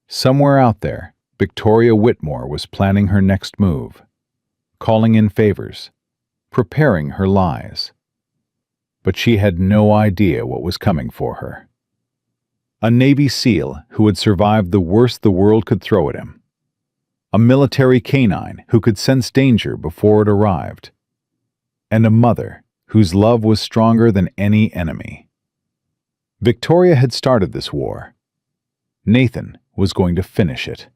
A: Somewhere out there, Victoria Whitmore was planning her next move, calling in favors, preparing her lies. But she had no idea what was coming for her. A Navy SEAL who had survived the worst the world could throw at him. A military canine who could sense danger before it arrived. And a mother whose love was stronger than any enemy. Victoria had started this war. Nathan was going to finish it.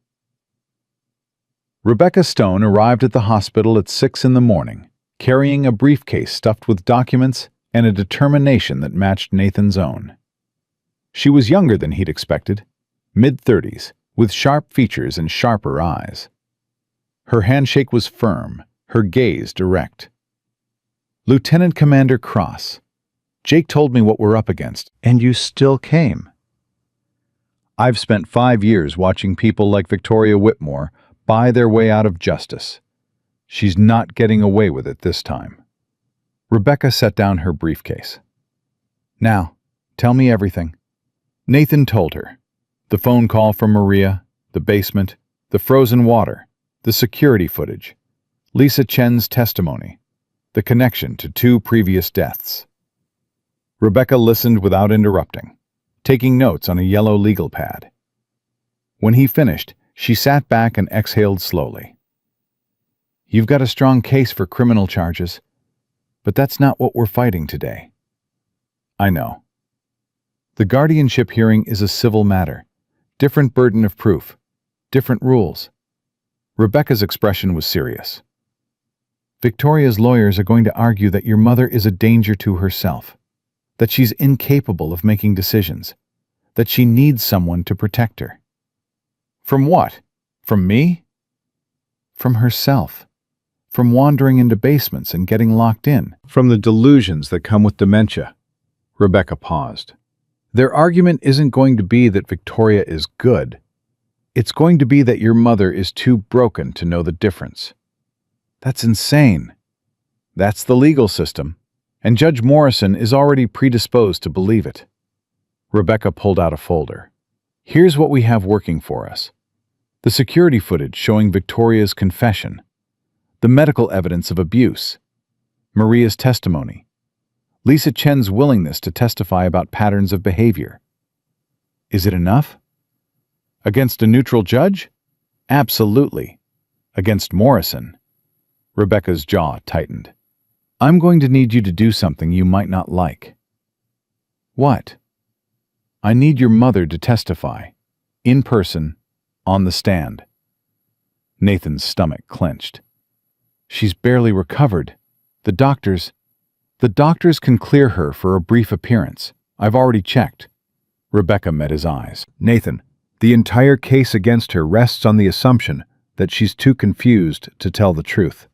A: Rebecca Stone arrived at the hospital at 6 in the morning, carrying a briefcase stuffed with documents and a determination that matched Nathan's own. She was younger than he'd expected, mid-30s, with sharp features and sharper eyes. Her handshake was firm, her gaze direct. "Lieutenant Commander Cross, Jake told me what we're up against, and you still came." "I've spent 5 years watching people like Victoria Whitmore buy their way out of justice. She's not getting away with it this time." Rebecca set down her briefcase. "Now, tell me everything." Nathan told her. The phone call from Maria, the basement, the frozen water, the security footage, Lisa Chen's testimony, the connection to 2 previous deaths. Rebecca listened without interrupting, taking notes on a yellow legal pad. When he finished, she sat back and exhaled slowly. "You've got a strong case for criminal charges, but that's not what we're fighting today." "I know. The guardianship hearing is a civil matter. Different burden of proof, different rules." Rebecca's expression was serious. "Victoria's lawyers are going to argue that your mother is a danger to herself, that she's incapable of making decisions, that she needs someone to protect her." "From what? From me?" "From herself. From wandering into basements and getting locked in. From the delusions that come with dementia." Rebecca paused. "Their argument isn't going to be that Victoria is good. It's going to be that your mother is too broken to know the difference." "That's insane." "That's the legal system, and Judge Morrison is already predisposed to believe it." Rebecca pulled out a folder. "Here's what we have working for us. The security footage showing Victoria's confession, the medical evidence of abuse, Maria's testimony, Lisa Chen's willingness to testify about patterns of behavior. Is it enough? Against a neutral judge? Absolutely. Against Morrison." Rebecca's jaw tightened. "I'm going to need you to do something you might not like." "What?" "I need your mother to testify, in person, on the stand." Nathan's stomach clenched. "She's barely recovered. The doctors can clear her for a brief appearance. I've already checked." Rebecca met his eyes. "Nathan, the entire case against her rests on the assumption that she's too confused to tell the truth.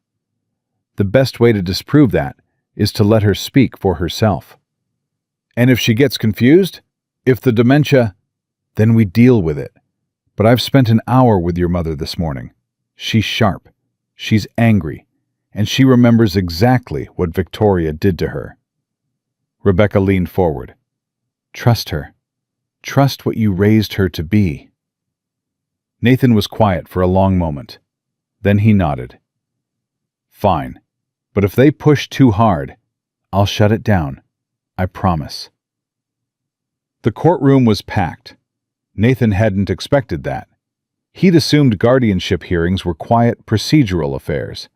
A: The best way to disprove that is to let her speak for herself." "And if she gets confused? If the dementia—" "Then we deal with it. But I've spent an hour with your mother this morning. She's sharp. She's angry. And she remembers exactly what Victoria did to her." Rebecca leaned forward. "Trust her. Trust what you raised her to be." Nathan was quiet for a long moment. Then he nodded. "Fine. But if they push too hard, I'll shut it down. I promise." The courtroom was packed. Nathan hadn't expected that. He'd assumed guardianship hearings were quiet, procedural affairs.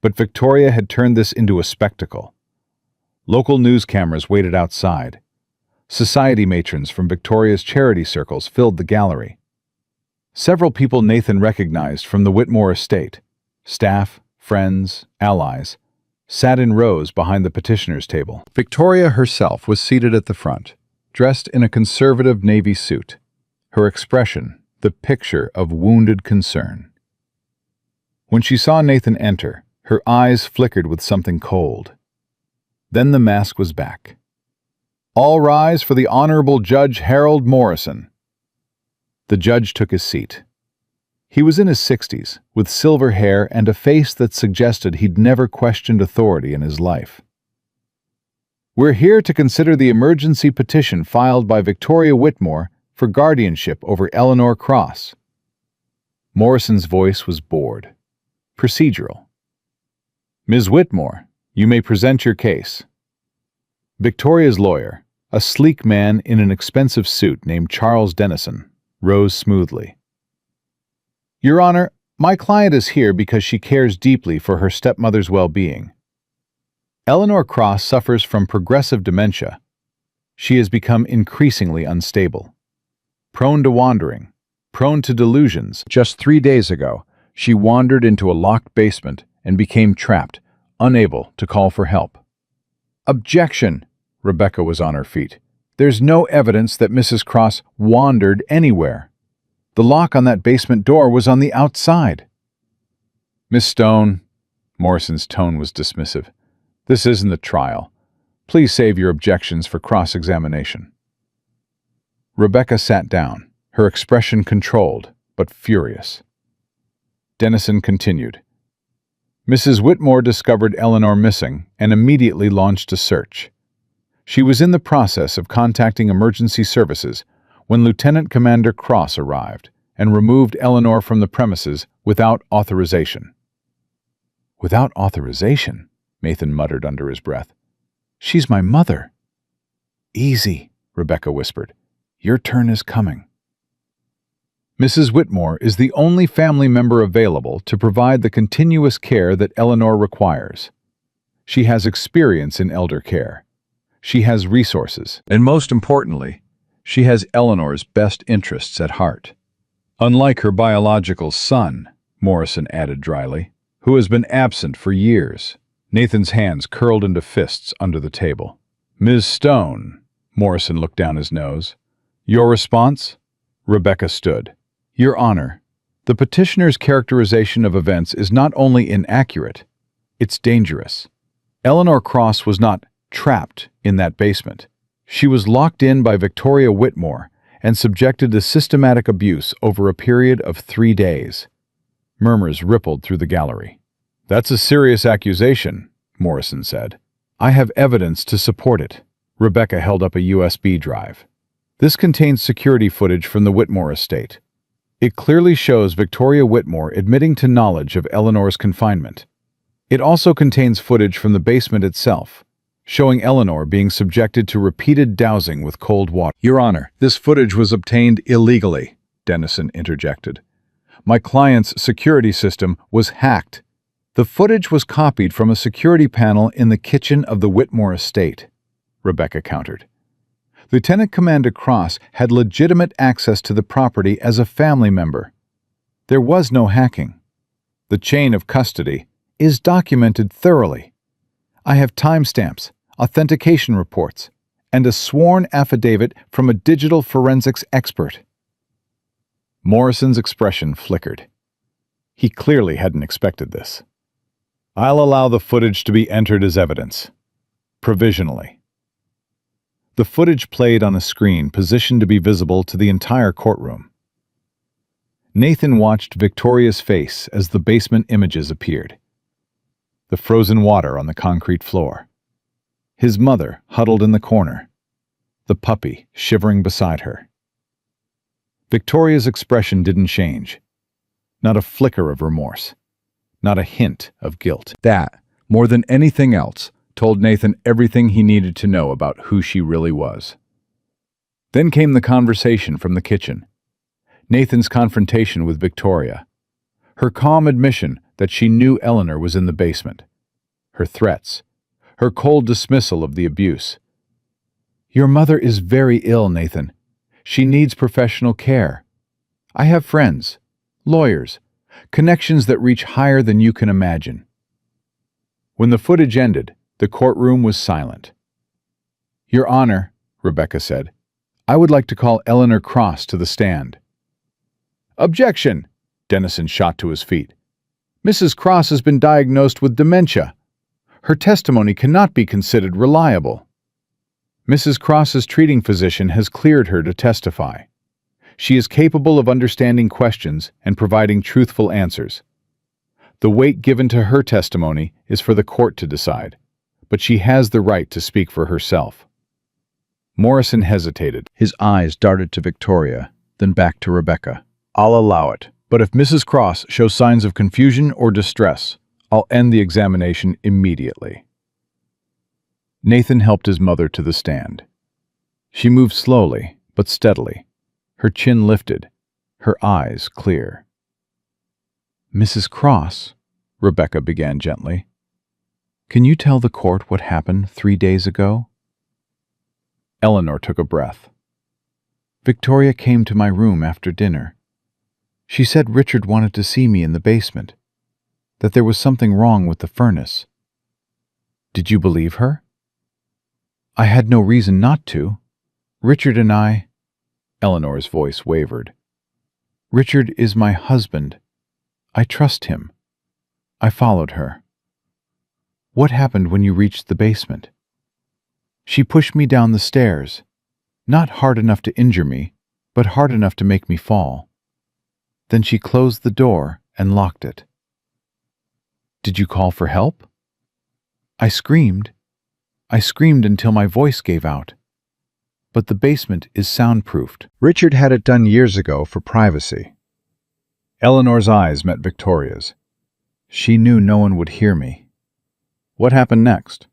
A: But Victoria had turned this into a spectacle. Local news cameras waited outside. Society matrons from Victoria's charity circles filled the gallery. Several people Nathan recognized from the Whitmore estate, staff, friends, allies, sat in rows behind the petitioner's table. Victoria herself was seated at the front, dressed in a conservative navy suit, her expression the picture of wounded concern. When she saw Nathan enter, her eyes flickered with something cold. Then the mask was back. "All rise for the Honorable Judge Harold Morrison." The judge took his seat. He was in his 60s, with silver hair and a face that suggested he'd never questioned authority in his life. "We're here to consider the emergency petition filed by Victoria Whitmore for guardianship over Eleanor Cross." Morrison's voice was bored, procedural. "Ms. Whitmore, you may present your case." Victoria's lawyer, a sleek man in an expensive suit named Charles Dennison, rose smoothly. "Your Honor, my client is here because she cares deeply for her stepmother's well-being. Eleanor Cross suffers from progressive dementia. She has become increasingly unstable, prone to wandering, prone to delusions. Just 3 days ago, She wandered into a locked basement and became trapped, unable to call for help. Objection! Rebecca was on her feet. There's no evidence that Mrs. Cross wandered anywhere. The lock on that basement door was on the outside. Miss Stone, Morrison's tone was dismissive. This isn't the trial. Please save your objections for cross-examination. Rebecca sat down, her expression controlled, but furious. Dennison continued. Mrs. Whitmore discovered Eleanor missing and immediately launched a search. She was in the process of contacting emergency services when Lieutenant Commander Cross arrived and removed Eleanor from the premises without authorization. Without authorization? Nathan muttered under his breath. She's my mother. Easy, Rebecca whispered. Your turn is coming. Mrs. Whitmore is the only family member available to provide the continuous care that Eleanor requires. She has experience in elder care. She has resources, and most importantly, she has Eleanor's best interests at heart. Unlike her biological son, Morrison added dryly, who has been absent for years. Nathan's hands curled into fists under the table. Ms. Stone, Morrison looked down his nose. Your response? Rebecca stood. Your Honor, the petitioner's characterization of events is not only inaccurate, it's dangerous. Eleanor Cross was not trapped in that basement. She was locked in by Victoria Whitmore and subjected to systematic abuse over a period of 3 days. Murmurs rippled through the gallery. That's a serious accusation, Morrison said. I have evidence to support it. Rebecca held up a USB drive. This contains security footage from the Whitmore estate. It clearly shows Victoria Whitmore admitting to knowledge of Eleanor's confinement. It also contains footage from the basement itself, showing Eleanor being subjected to repeated dousing with cold water. Your Honor, this footage was obtained illegally, Dennison interjected. My client's security system was hacked. The footage was copied from a security panel in the kitchen of the Whitmore estate, Rebecca countered. Lieutenant Commander Cross had legitimate access to the property as a family member. There was no hacking. The chain of custody is documented thoroughly. I have timestamps, authentication reports, and a sworn affidavit from a digital forensics expert. Morrison's expression flickered. He clearly hadn't expected this. I'll allow the footage to be entered as evidence. Provisionally. The footage played on a screen positioned to be visible to the entire courtroom. Nathan watched Victoria's face as the basement images appeared. The frozen water on the concrete floor. His mother huddled in the corner. The puppy shivering beside her. Victoria's expression didn't change. Not a flicker of remorse. Not a hint of guilt. That, more than anything else, told Nathan everything he needed to know about who she really was. Then came the conversation from the kitchen. Nathan's confrontation with Victoria. Her calm admission that she knew Eleanor was in the basement. Her threats. Her cold dismissal of the abuse. Your mother is very ill, Nathan. She needs professional care. I have friends, lawyers, connections that reach higher than you can imagine. When the footage ended, the courtroom was silent. Your Honor, Rebecca said, I would like to call Eleanor Cross to the stand. Objection! Dennison shot to his feet. Mrs. Cross has been diagnosed with dementia. Her testimony cannot be considered reliable. Mrs. Cross's treating physician has cleared her to testify. She is capable of understanding questions and providing truthful answers. The weight given to her testimony is for the court to decide, but she has the right to speak for herself. Morrison hesitated. His eyes darted to Victoria, then back to Rebecca. I'll allow it, but if Mrs. Cross shows signs of confusion or distress, I'll end the examination immediately. Nathan helped his mother to the stand. She moved slowly, but steadily, her chin lifted, her eyes clear. Mrs. Cross, Rebecca began gently, can you tell the court what happened 3 days ago? Eleanor took a breath. Victoria came to my room after dinner.
B: She said Richard wanted to see me in the basement, that there was something wrong with the furnace. Did you believe her? I had no reason not to. Richard and I— Eleanor's voice wavered. Richard is my husband. I trust him. I followed her. What happened when you reached the basement? She pushed me down the stairs, not hard enough to injure me, but hard enough to make me fall. Then she closed the door and locked it. Did you call for help? I screamed. I screamed until my voice gave out. But the basement is soundproofed. Richard had it done years ago for privacy. Eleanor's eyes met Victoria's. She knew no one would hear me. What happened next?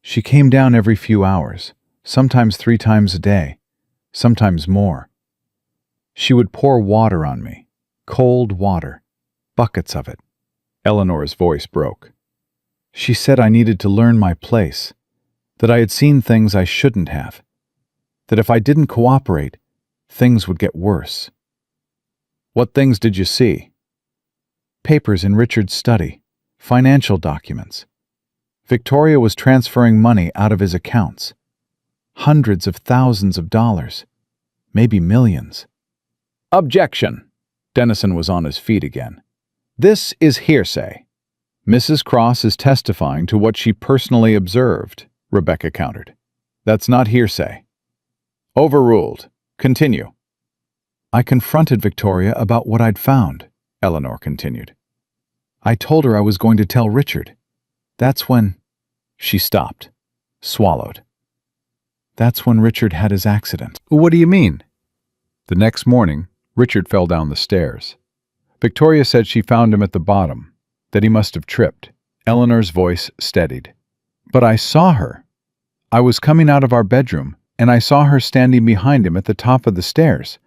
B: She came down every few hours, sometimes 3 times a day, sometimes more. She would pour water on me, cold water, buckets of it. Eleanor's voice broke. She said I needed to learn my place, that I had seen things I shouldn't have, that if I didn't cooperate, things would get worse. What things did you see? Papers in Richard's study, financial documents. Victoria was transferring money out of his accounts. Hundreds of thousands of dollars, maybe millions. Objection! Dennison was on his feet again. This is hearsay. Mrs. Cross is testifying to what she personally observed, Rebecca countered. That's not hearsay. Overruled. Continue. I confronted Victoria about what I'd found, Eleanor continued. I told her I was going to tell Richard. That's when— She stopped, swallowed. That's when Richard had his accident. What do you mean? The next morning, Richard fell down the stairs. Victoria said she found him at the bottom, that he must have tripped. Eleanor's voice steadied. But I saw her. I was coming out of our bedroom, and I saw her standing behind him at the top of the stairs.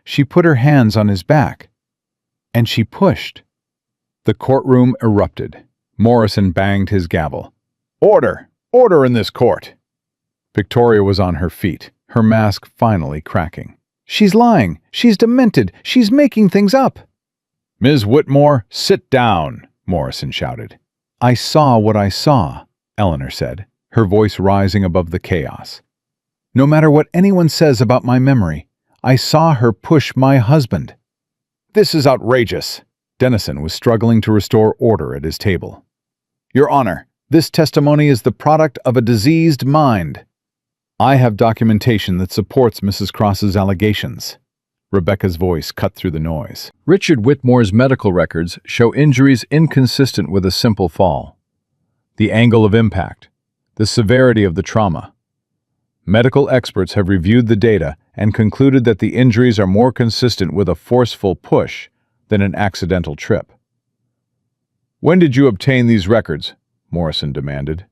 B: She put her hands on his back, and she pushed. The courtroom erupted. Morrison banged his gavel. Order! Order in this court! Victoria was on her feet, her mask finally cracking. She's lying! She's demented! She's making things up! Ms. Whitmore, sit down! Morrison shouted. I saw what I saw, Eleanor said, her voice rising above the chaos. No matter what anyone says about my memory, I saw her push my husband. This is outrageous. Dennison was struggling to restore order at his table. Your Honor, this testimony is the product of a diseased mind. I have documentation that supports Mrs. Cross's allegations. Rebecca's voice cut through the noise. Richard Whitmore's medical records show injuries inconsistent with a simple fall. The angle of impact, the severity of the trauma. Medical experts have reviewed the data and concluded that the injuries are more consistent with a forceful push than an accidental trip. When did you obtain these records? Morrison demanded.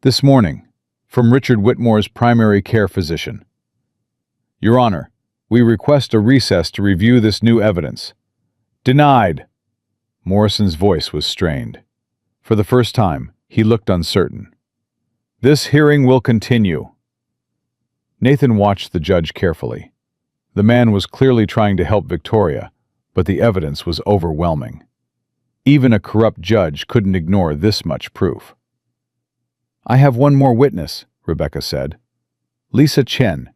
B: This morning, from Richard Whitmore's primary care physician. Your Honor, we request a recess to review this new evidence. Denied! Morrison's voice was strained. For the first time, he looked uncertain. This hearing will continue. Nathan watched the judge carefully. The man was clearly trying to help Victoria, but the evidence was overwhelming. Even a corrupt judge couldn't ignore this much proof. I have one more witness, Rebecca said. Lisa Chen.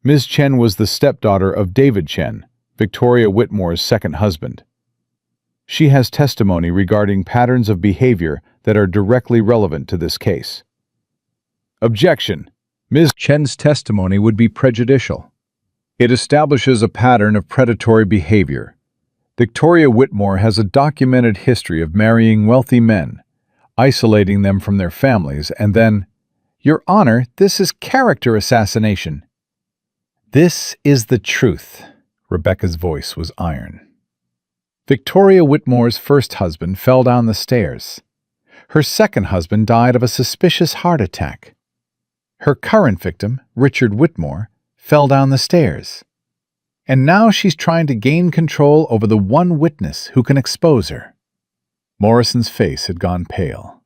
B: Ms. Chen was the stepdaughter of David Chen, Victoria Whitmore's second husband. She has testimony regarding patterns of behavior that are directly relevant to this case. Objection! Ms. Chen's testimony would be prejudicial. It establishes a pattern of predatory behavior. Victoria Whitmore has a documented history of marrying wealthy men, isolating them from their families, and then— Your Honor, this is character assassination. This is the truth. Rebecca's voice was iron. Victoria Whitmore's first husband fell down the stairs. Her second husband died of a suspicious heart attack. Her current victim, Richard Whitmore, fell down the stairs. And now she's trying to gain control over the one witness who can expose her. Morrison's face had gone pale.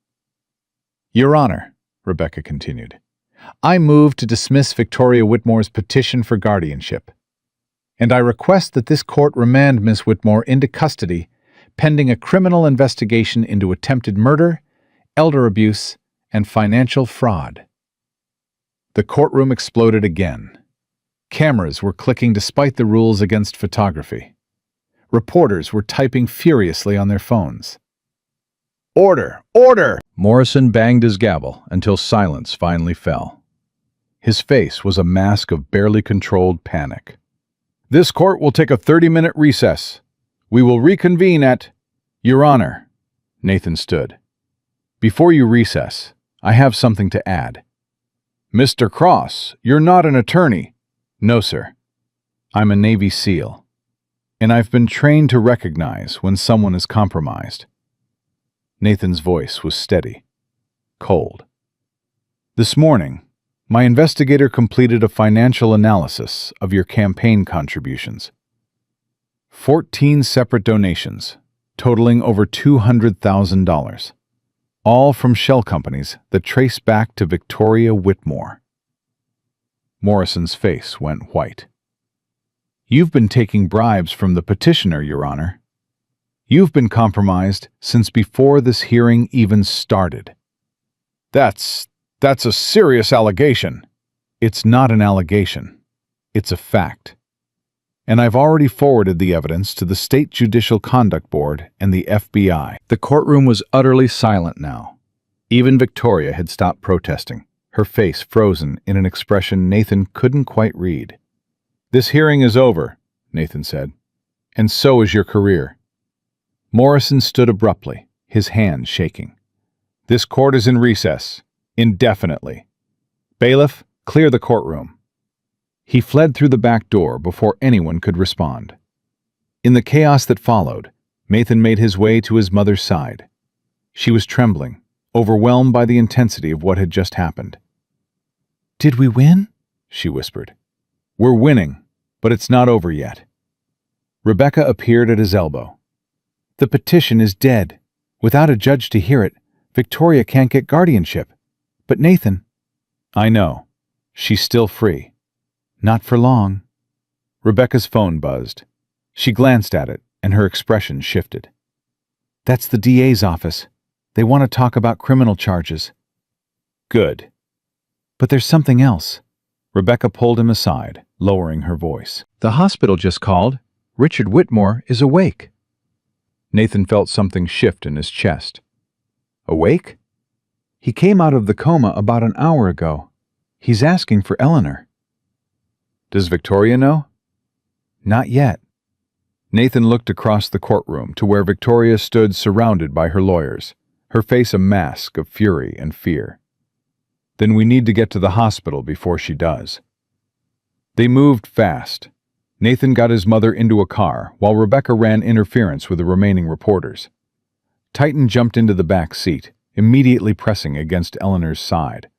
B: Your Honor, Rebecca continued, I move to dismiss Victoria Whitmore's petition for guardianship.
A: and I request that this court remand Miss Whitmore into custody, pending a criminal investigation into attempted murder, elder abuse, and financial fraud." The courtroom exploded again. Cameras were clicking despite the rules against photography. Reporters were typing furiously on their phones. "Order! Order!" Morrison banged his gavel until silence finally fell. His face was a mask of barely controlled panic. "This court will take a 30-minute recess. We will reconvene at—" "Your Honor," Nathan stood. "Before you recess, I have something to add." "Mr. Cross, you're not an attorney." "No, sir. I'm a Navy SEAL, and I've been trained to recognize when someone is compromised." Nathan's voice was steady, cold. "This morning, my investigator completed a financial analysis of your campaign contributions. 14 separate donations, totaling over $200,000, all from shell companies that trace back to Victoria Whitmore." Morrison's face went white. "You've been taking bribes from the petitioner, Your Honor. You've been compromised since before this hearing even started." That's a serious allegation." "It's not an allegation. It's a fact. And I've already forwarded the evidence to the State Judicial Conduct Board and the FBI." The courtroom was utterly silent now. Even Victoria had stopped protesting, her face frozen in an expression Nathan couldn't quite read. "This hearing is over," Nathan said, "and so is your career." Morrison stood abruptly, his hands shaking. "This court is in recess, indefinitely. Bailiff, clear the courtroom." He fled through the back door before anyone could respond. In the chaos that followed, Nathan made his way to his mother's side. She was trembling, overwhelmed by the intensity of what had just happened. "Did we win?" she whispered. "We're winning, but it's not over yet." Rebecca appeared at his elbow. "The petition is dead. Without a judge to hear it, Victoria can't get guardianship. But Nathan—" "I know. She's still free." "Not for long." Rebecca's phone buzzed. She glanced at it, and her expression shifted. "That's the DA's office. They want to talk about criminal charges." "Good." "But there's something else." Rebecca pulled him aside, lowering her voice. "The hospital just called. Richard Whitmore is awake." Nathan felt something shift in his chest. "Awake?" "He came out of the coma about an hour ago. He's asking for Eleanor." "Does Victoria know?" "Not yet." Nathan looked across the courtroom to where Victoria stood surrounded by her lawyers, her face a mask of fury and fear. "Then we need to get to the hospital before she does." They moved fast. Nathan got his mother into a car while Rebecca ran interference with the remaining reporters. Titan jumped into the back seat, immediately pressing against Eleanor's side.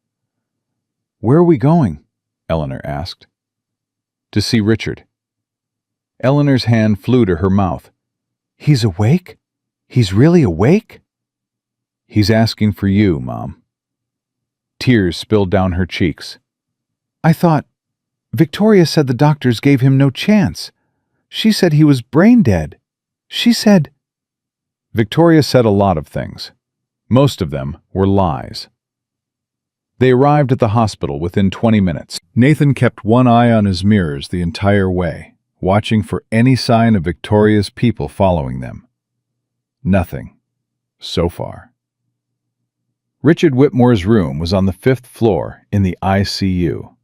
A: "Where are we going?" Eleanor asked. "To see Richard." Eleanor's hand flew to her mouth. "He's awake? He's really awake?" "He's asking for you, Mom." Tears spilled down her cheeks. "I thought Victoria said the doctors gave him no chance. She said he was brain dead. She said—" Victoria said a lot of things. Most of them were lies. They arrived at the hospital within 20 minutes. Nathan kept one eye on his mirrors the entire way, watching for any sign of Victoria's people following them. Nothing. So far. Richard Whitmore's room was on the 5th floor in the ICU.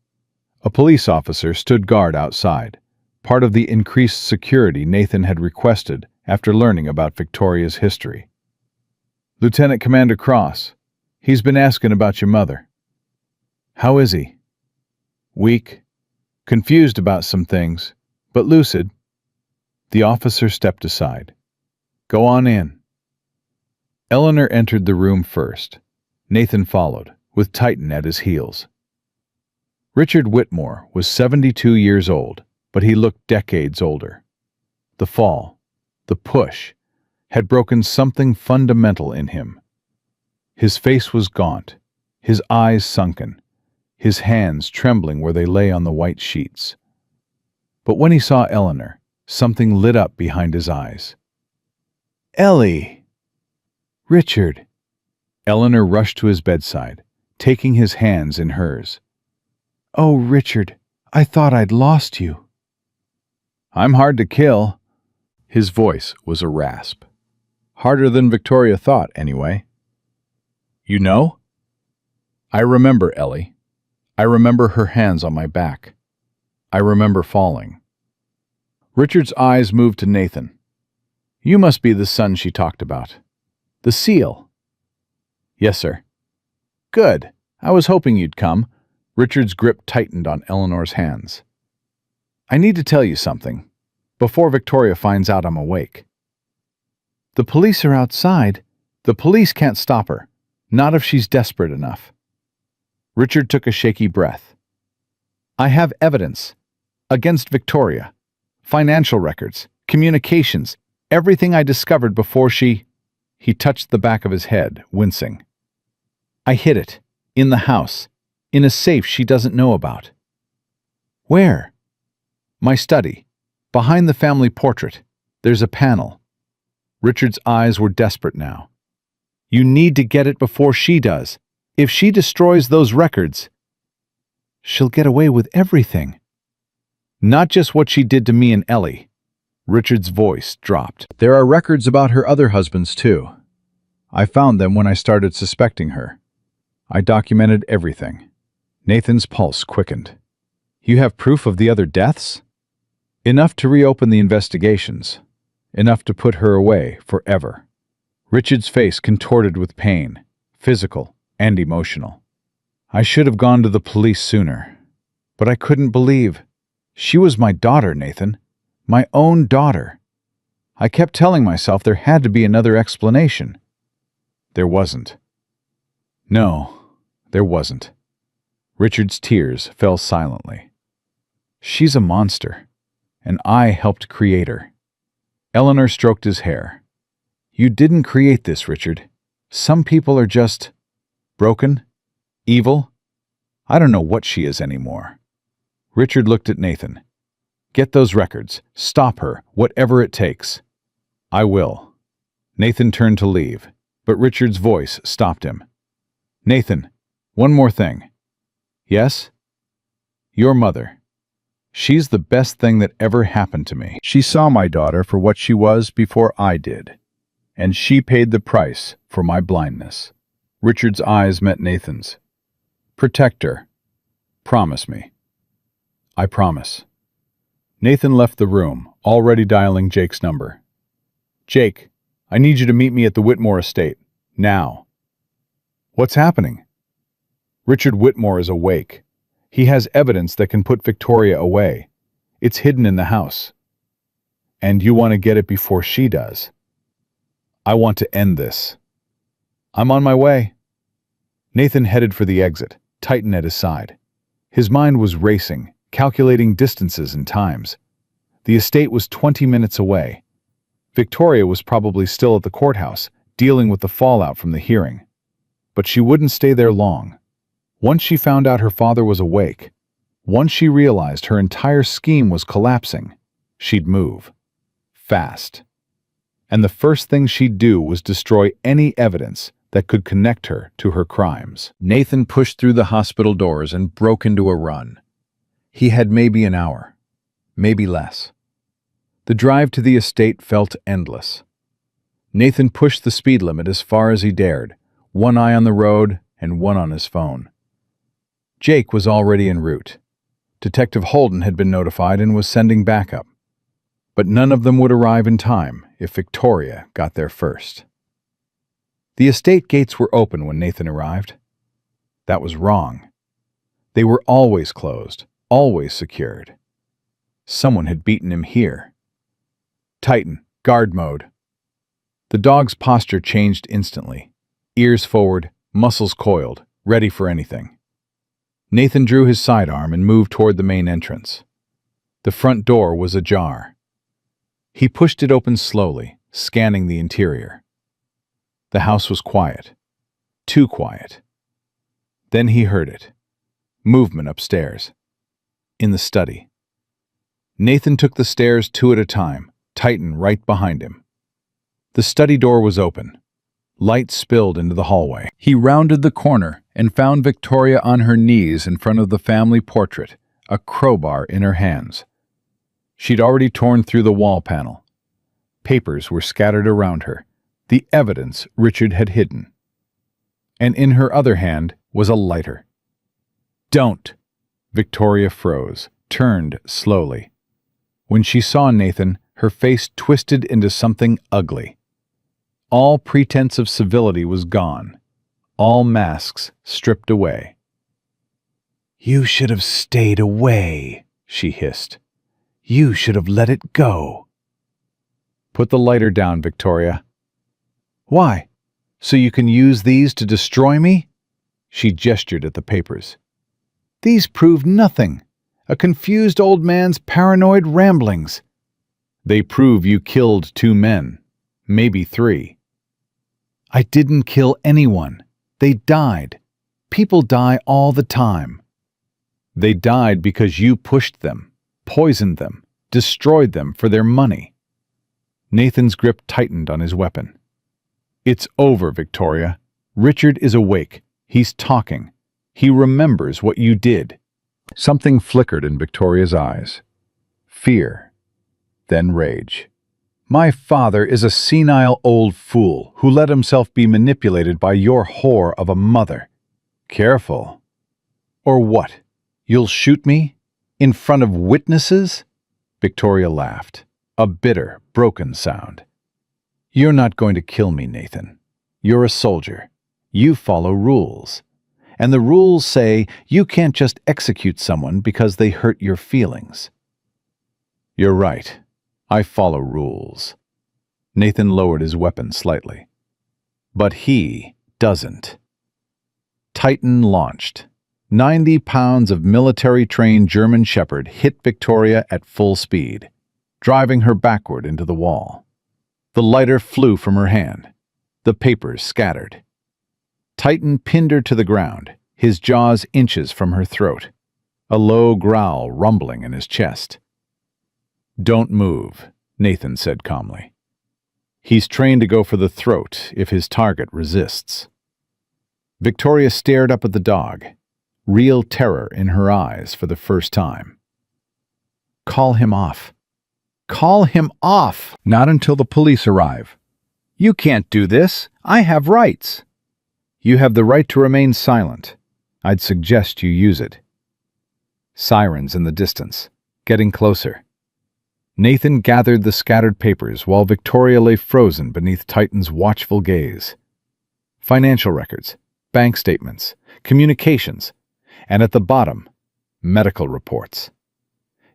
A: A police officer stood guard outside, part of the increased security Nathan had requested after learning about Victoria's history. "Lieutenant Commander Cross, he's been asking about your mother." "How is he?" "Weak, confused about some things, but lucid." The officer stepped aside. "Go on in." Eleanor entered the room first. Nathan followed, with Titan at his heels. Richard Whitmore was 72 years old, but he looked decades older. The fall, the push, had broken something fundamental in him. His face was gaunt, his eyes sunken, his hands trembling where they lay on the white sheets. But when he saw Eleanor, something lit up behind his eyes. "Ellie!" "Richard!" Eleanor rushed to his bedside, taking his hands in hers. "Oh, Richard, I thought I'd lost you." "I'm hard to kill." His voice was a rasp. Harder than Victoria thought, anyway. "You know?" "I remember Ellie. I remember her hands on my back. I remember falling." Richard's eyes moved to Nathan. "You must be the son she talked about. The seal." "Yes, sir." "Good. I was hoping you'd come." Richard's grip tightened on Eleanor's hands. "I need to tell you something, before Victoria finds out I'm awake." "The police are outside." "The police can't stop her, not if she's desperate enough." Richard took a shaky breath. "I have evidence. Against Victoria. Financial records, communications, everything I discovered before she—" He touched the back of his head, wincing. "I hid it. In the house. In a safe she doesn't know about." "Where?" "My study. Behind the family portrait. There's a panel." Richard's eyes were desperate now. "You need to get it before she does. If she destroys those records, she'll get away with everything." "Not just what she did to me and Ellie." Richard's voice dropped. "There are records about her other husbands, too. I found them when I started suspecting her. I documented everything." Nathan's pulse quickened. "You have proof of the other deaths?" "Enough to reopen the investigations. Enough to put her away forever." Richard's face contorted with pain, physical and emotional. "I should have gone to the police sooner. But I couldn't believe. She was my daughter, Nathan. My own daughter. I kept telling myself there had to be another explanation. There wasn't. No, there wasn't." Richard's tears fell silently. "She's a monster, and I helped create her." Eleanor stroked his hair. "You didn't create this, Richard. Some people are just broken, evil. I don't know what she is anymore." Richard looked at Nathan. "Get those records. Stop her, whatever it takes." "I will." Nathan turned to leave, but Richard's voice stopped him. "Nathan, one more thing." "Yes?" "Your mother. She's the best thing that ever happened to me. She saw my daughter for what she was before I did, and she paid the price for my blindness." Richard's eyes met Nathan's. "Protect her. Promise me." "I promise." Nathan left the room, already dialing Jake's number. "Jake, I need you to meet me at the Whitmore estate. Now." "What's happening?" "Richard Whitmore is awake. He has evidence that can put Victoria away. It's hidden in the house. And you want to get it before she does. I want to end this." "I'm on my way." Nathan headed for the exit, Titan at his side. His mind was racing, calculating distances and times. The estate was 20 minutes away. Victoria was probably still at the courthouse, dealing with the fallout from the hearing. But she wouldn't stay there long. Once she found out her father was awake, once she realized her entire scheme was collapsing, she'd move. Fast. And the first thing she'd do was destroy any evidence that could connect her to her crimes. Nathan pushed through the hospital doors and broke into a run. He had maybe an hour, maybe less. The drive to the estate felt endless. Nathan pushed the speed limit as far as he dared, one eye on the road and one on his phone. Jake was already en route. Detective Holden had been notified and was sending backup. But none of them would arrive in time if Victoria got there first. The estate gates were open when Nathan arrived. That was wrong. They were always closed, always secured. Someone had beaten him here. Titan, guard mode. The dog's posture changed instantly. Ears forward, muscles coiled, ready for anything. Nathan drew his sidearm and moved toward the main entrance. The front door was ajar. He pushed it open slowly, scanning the interior. The house was quiet. Too quiet. Then he heard it. Movement upstairs. In the study. Nathan took the stairs 2 at a time, Titan right behind him. The study door was open. Light spilled into the hallway. He rounded the corner and found Victoria on her knees in front of the family portrait, a crowbar in her hands. She'd already torn through the wall panel. Papers were scattered around her, the evidence Richard had hidden. And in her other hand was a lighter. "Don't!" Victoria froze, turned slowly. When she saw Nathan, her face twisted into something ugly. All pretense of civility was gone, all masks stripped away. "You should have stayed away," she hissed. "You should have let it go." "Put the lighter down, Victoria." "Why? So you can use these to destroy me?" She gestured at the papers. "These prove nothing. A confused old man's paranoid ramblings." "They prove you killed 2 men, maybe 3. "I didn't kill anyone. They died. People die all the time." "They died because you pushed them, poisoned them, destroyed them for their money." Nathan's grip tightened on his weapon. "It's over, Victoria. Richard is awake. He's talking. He remembers what you did." Something flickered in Victoria's eyes. Fear, then rage. "My father is a senile old fool who let himself be manipulated by your whore of a mother. Careful. Or what? You'll shoot me? In front of witnesses?" Victoria laughed, a bitter, broken sound. "You're not going to kill me, Nathan. You're a soldier. You follow rules. And the rules say you can't just execute someone because they hurt your feelings." "You're right. I follow rules." Nathan lowered his weapon slightly. "But he doesn't." Titan launched. 90 pounds of military-trained German Shepherd hit Victoria at full speed, driving her backward into the wall. The lighter flew from her hand. The papers scattered. Titan pinned her to the ground, his jaws inches from her throat, a low growl rumbling in his chest. "Don't move," Nathan said calmly. "He's trained to go for the throat if his target resists." Victoria stared up at the dog, real terror in her eyes for the first time. "Call him off. Call him off!" "Not until the police arrive." "You can't do this. I have rights." "You have the right to remain silent. I'd suggest you use it." Sirens in the distance, getting closer. Nathan gathered the scattered papers while Victoria lay frozen beneath Titan's watchful gaze. Financial records, bank statements, communications, and at the bottom, medical reports.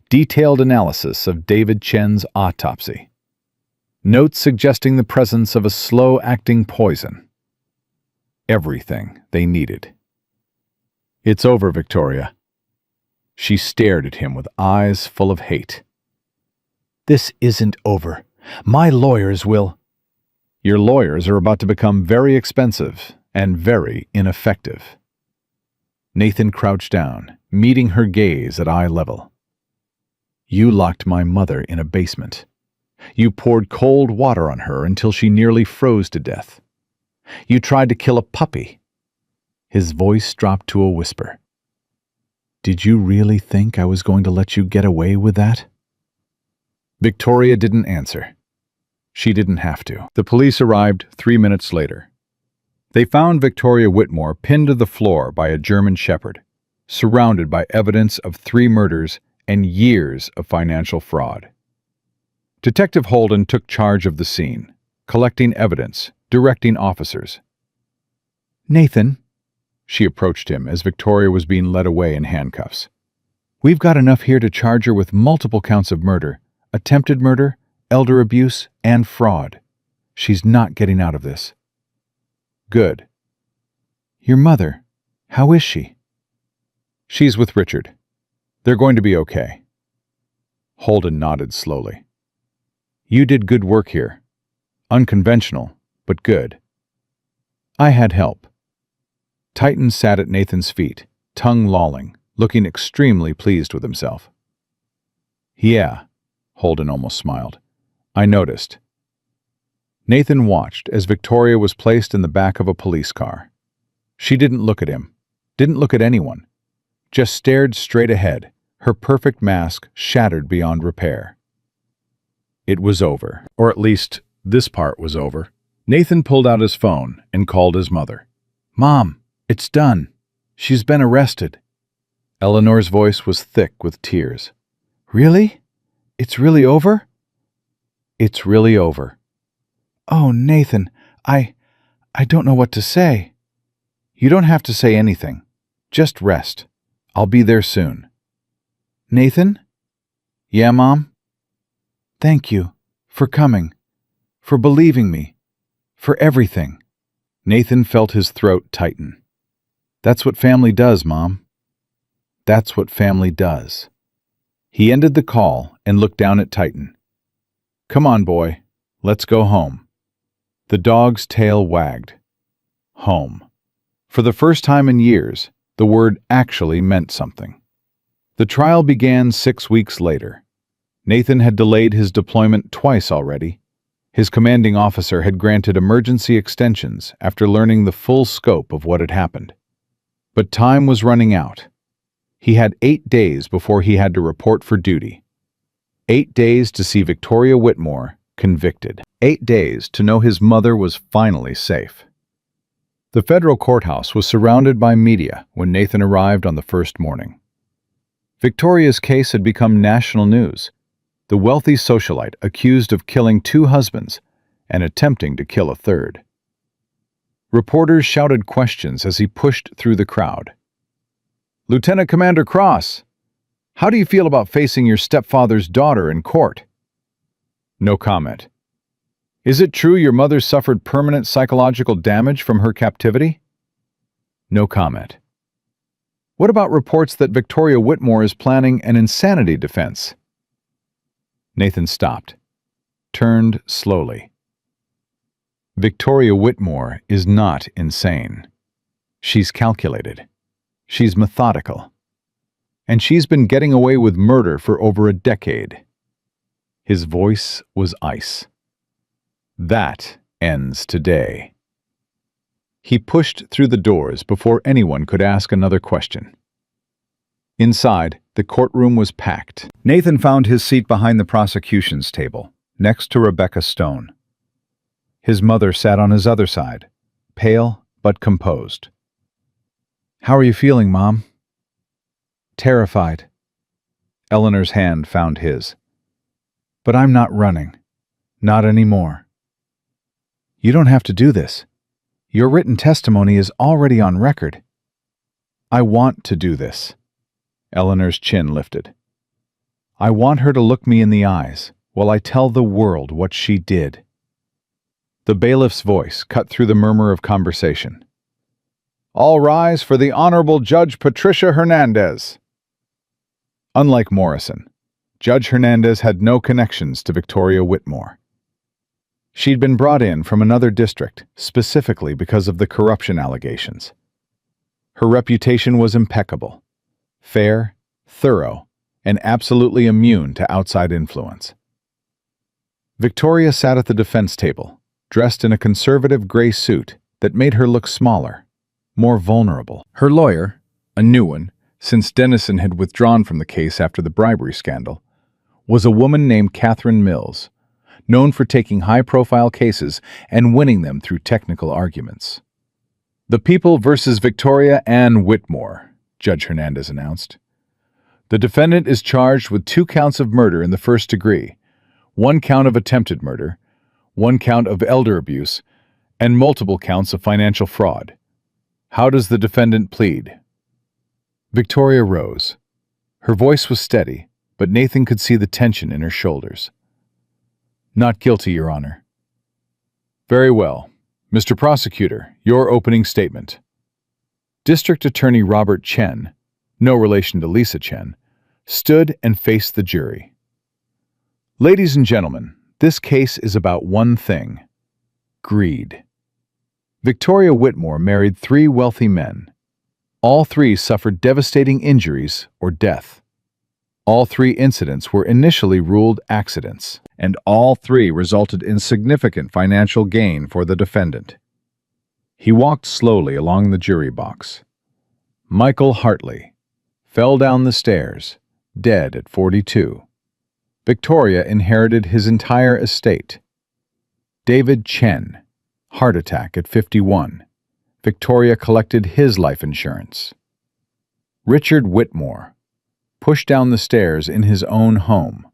A: Detailed analysis of David Chen's autopsy. Notes suggesting the presence of a slow-acting poison. Everything they needed. "It's over, Victoria." She stared at him with eyes full of hate. "This isn't over. My lawyers will—" "Your lawyers are about to become very expensive and very ineffective." Nathan crouched down, meeting her gaze at eye level. "You locked my mother in a basement. You poured cold water on her until she nearly froze to death. You tried to kill a puppy." His voice dropped to a whisper. "Did you really think I was going to let you get away with that?" Victoria didn't answer. She didn't have to. The police arrived 3 minutes later. They found Victoria Whitmore pinned to the floor by a German Shepherd, surrounded by evidence of 3 murders and years of financial fraud. Detective Holden took charge of the scene, collecting evidence, directing officers. "Nathan," she approached him as Victoria was being led away in handcuffs. "We've got enough here to charge her with multiple counts of murder, attempted murder, elder abuse, and fraud. She's not getting out of this." "Good." "Your mother, how is she?" "She's with Richard. They're going to be okay." Holden nodded slowly. "You did good work here. Unconventional, but good." "I had help." Titan sat at Nathan's feet, tongue lolling, looking extremely pleased with himself. Yeah, Holden almost smiled. I noticed. Nathan watched as Victoria was placed in the back of a police car. She didn't look at him, didn't look at anyone, just stared straight ahead, her perfect mask shattered beyond repair. It was over, or at least this part was over. Nathan pulled out his phone and called his mother. "Mom, it's done. She's been arrested." Eleanor's voice was thick with tears. "Really? It's really over?" "It's really over." "Oh, Nathan, I don't know what to say." "You don't have to say anything. Just rest. I'll be there soon." "Nathan?" "Yeah, Mom?" "Thank you for coming, for believing me, for everything." Nathan felt his throat tighten. "That's what family does, Mom. That's what family does." He ended the call and looked down at Titan. "Come on, boy. Let's go home." The dog's tail wagged. Home. For the first time in years, the word actually meant something. The trial began 6 weeks later. Nathan had delayed his deployment twice already. His commanding officer had granted emergency extensions after learning the full scope of what had happened. But time was running out. He had 8 days before he had to report for duty. 8 days to see Victoria Whitmore convicted. 8 days to know his mother was finally safe. The federal courthouse was surrounded by media when Nathan arrived on the first morning. Victoria's case had become national news. The wealthy socialite accused of killing 2 husbands and attempting to kill a third. Reporters shouted questions as he pushed through the crowd. "Lieutenant Commander Cross, how do you feel about facing your stepfather's daughter in court?" No comment. "Is it true your mother suffered permanent psychological damage from her captivity?" No comment. "What about reports that Victoria Whitmore is planning an insanity defense?" Nathan stopped, turned slowly. Victoria Whitmore is not insane. She's calculated. She's methodical. And she's been getting away with murder for over a decade. His voice was ice. That ends today. He pushed through the doors before anyone could ask another question. Inside, the courtroom was packed. Nathan found his seat behind the prosecution's table, next to Rebecca Stone. His mother sat on his other side, pale but composed. "How are you feeling, Mom?" "Terrified." Eleanor's hand found his. "But I'm not running. Not anymore." "You don't have to do this. Your written testimony is already on record." "I want to do this." Eleanor's chin lifted. "I want her to look me in the eyes while I tell the world what she did." The bailiff's voice cut through the murmur of conversation. "All rise for the Honorable Judge Patricia Hernandez." Unlike Morrison, Judge Hernandez had no connections to Victoria Whitmore. She'd been brought in from another district specifically because of the corruption allegations. Her reputation was impeccable, fair, thorough, and absolutely immune to outside influence. Victoria sat at the defense table, dressed in a conservative gray suit that made her look smaller, more vulnerable. Her lawyer, a new one, since Dennison had withdrawn from the case after the bribery scandal, was a woman named Catherine Mills, known for taking high-profile cases and winning them through technical arguments. "The people versus Victoria Ann Whitmore," Judge Hernandez announced. "The defendant is charged with 2 counts of murder in the first degree, 1 count of attempted murder, 1 count of elder abuse, and multiple counts of financial fraud. How does the defendant plead?" Victoria rose. Her voice was steady, but Nathan could see the tension in her shoulders. "Not guilty, Your Honor." "Very well. Mr. Prosecutor, your opening statement." District Attorney Robert Chen, no relation to Lisa Chen, stood and faced the jury. "Ladies and gentlemen, this case is about one thing: greed. Victoria Whitmore married 3 wealthy men. All 3 suffered devastating injuries or death. All three incidents were initially ruled accidents, and all three resulted in significant financial gain for the defendant. He walked slowly along the jury box. Michael Hartley fell down the stairs, dead at 42. Victoria inherited his entire estate. David Chen, heart attack at 51. Victoria collected his life insurance. Richard Whitmore pushed down the stairs in his own home,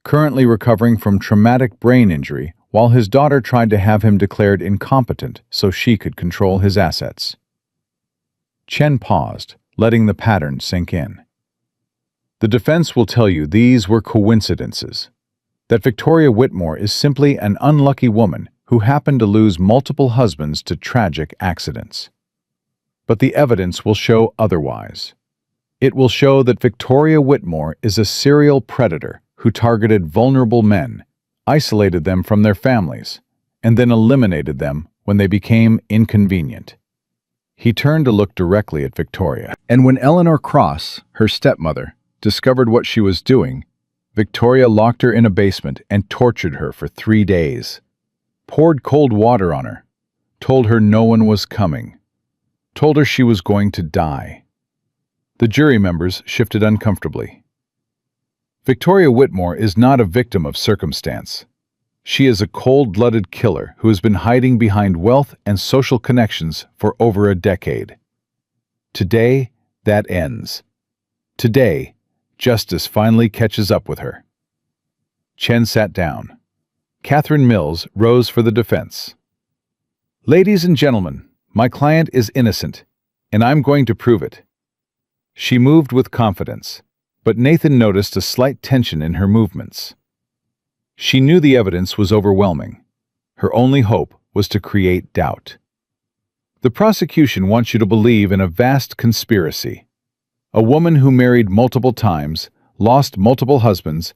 A: currently recovering from traumatic brain injury while his daughter tried to have him declared incompetent so she could control his assets. Chen paused, letting the pattern sink in. The defense will tell you these were coincidences, that Victoria Whitmore is simply an unlucky woman who happened to lose multiple husbands to tragic accidents. But the evidence will show otherwise. It will show that Victoria Whitmore is a serial predator who targeted vulnerable men, isolated them from their families, and then eliminated them when they became inconvenient. He turned to look directly at Victoria, and when Eleanor Cross, her stepmother, discovered what she was doing, Victoria locked her in a basement and tortured her for 3 days. Poured cold water on her, told her no one was coming, told her she was going to die. The jury members shifted uncomfortably. Victoria Whitmore is not a victim of circumstance. She is a cold-blooded killer who has been hiding behind wealth and social connections for over a decade. Today, that ends. Today, justice finally catches up with her. Chen sat down. Catherine Mills rose for the defense. Ladies and gentlemen, my client is innocent, and I'm going to prove it. She moved with confidence, but Nathan noticed a slight tension in her movements. She knew the evidence was overwhelming. Her only hope was to create doubt. The prosecution wants you to believe in a vast conspiracy. A woman who married multiple times, lost multiple husbands,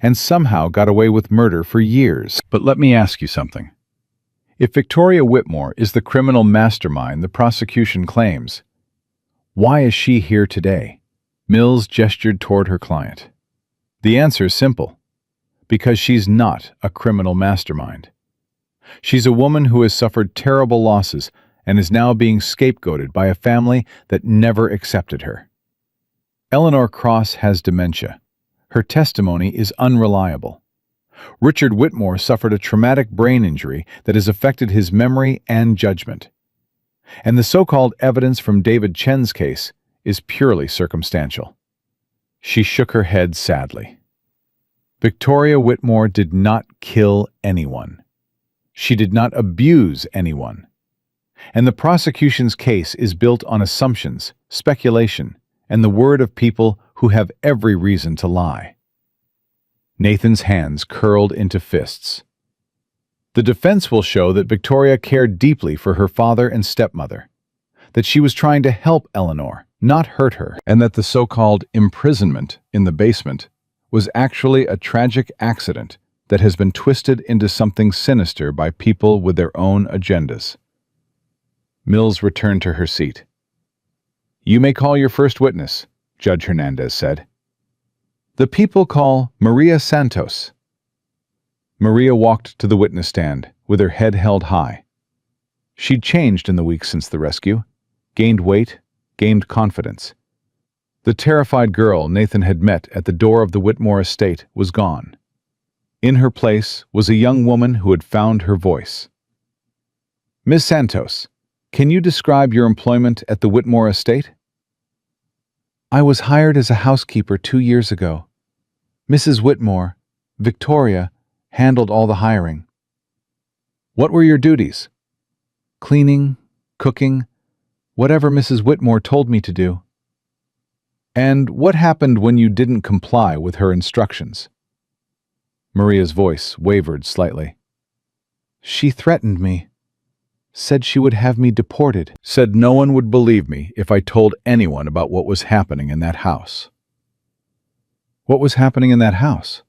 A: and somehow got away with murder for years. But let me ask you something. If Victoria Whitmore is the criminal mastermind the prosecution claims, why is she here today? Mills gestured toward her client. The answer is simple. Because she's not a criminal mastermind. She's a woman who has suffered terrible losses and is now being scapegoated by a family that never accepted her. Eleanor Cross has dementia. Her testimony is unreliable. Richard Whitmore suffered a traumatic brain injury that has affected his memory and judgment. And the so-called evidence from David Chen's case is purely circumstantial. She shook her head sadly. Victoria Whitmore did not kill anyone. She did not abuse anyone. And the prosecution's case is built on assumptions, speculation, and the word of people who have every reason to lie. Nathan's hands curled into fists. The defense will show that Victoria cared deeply for her father and stepmother, that she was trying to help Eleanor, not hurt her, and that the so-called imprisonment in the basement was actually a tragic accident that has been twisted into something sinister by people with their own agendas. Mills returned to her seat. You may call your first witness, Judge Hernandez said. The people call Maria Santos. Maria walked to the witness stand, with her head held high. She'd changed in the weeks since the rescue, gained weight, gained confidence. The terrified girl Nathan had met at the door of the Whitmore estate was gone. In her place was a young woman who had found her voice. Miss Santos, can you describe your employment at the Whitmore estate? I was hired as a housekeeper 2 years ago. Mrs. Whitmore, Victoria, handled all the hiring. What were your duties? Cleaning, cooking, whatever Mrs. Whitmore told me to do. And what happened when you didn't comply with her instructions? Maria's voice wavered slightly. She threatened me. Said she would have me deported. Said no one would believe me if I told anyone about what was happening in that house. What was happening in that house?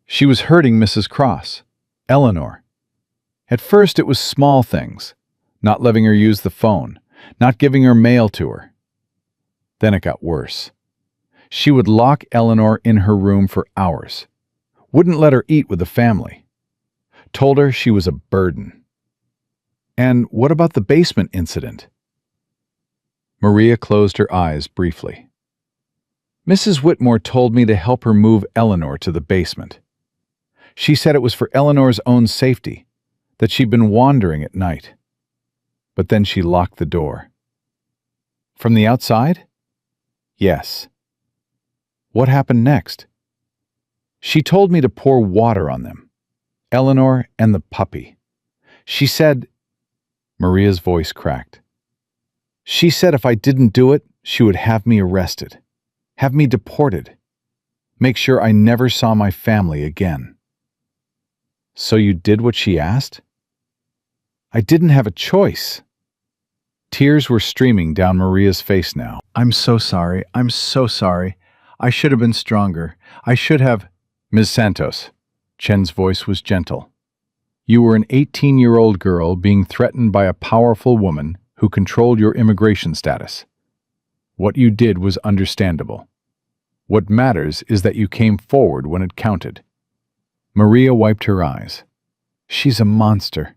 A: She was hurting Mrs. Cross, Eleanor. At first it was small things, not letting her use the phone, not giving her mail to her. Then it got worse. She would lock Eleanor in her room for hours, wouldn't let her eat with the family, told her she was a burden. And what about the basement incident? Maria closed her eyes briefly. Mrs. Whitmore told me to help her move Eleanor to the basement. She said it was for Eleanor's own safety, that she'd been wandering at night. But then she locked the door. From the outside? Yes. What happened next? She told me to pour water on them, Eleanor and the puppy. She said... Maria's voice cracked. She said if I didn't do it, she would have me arrested, have me deported, make sure I never saw my family again. So you did what she asked? I didn't have a choice. Tears were streaming down Maria's face now. I'm so sorry. I'm so sorry. I should have been stronger. I should have... Ms. Santos, Chen's voice was gentle. You were an 18-year-old girl being threatened by a powerful woman who controlled your immigration status. What you did was understandable. What matters is that you came forward when it counted. Maria wiped her eyes. She's a monster.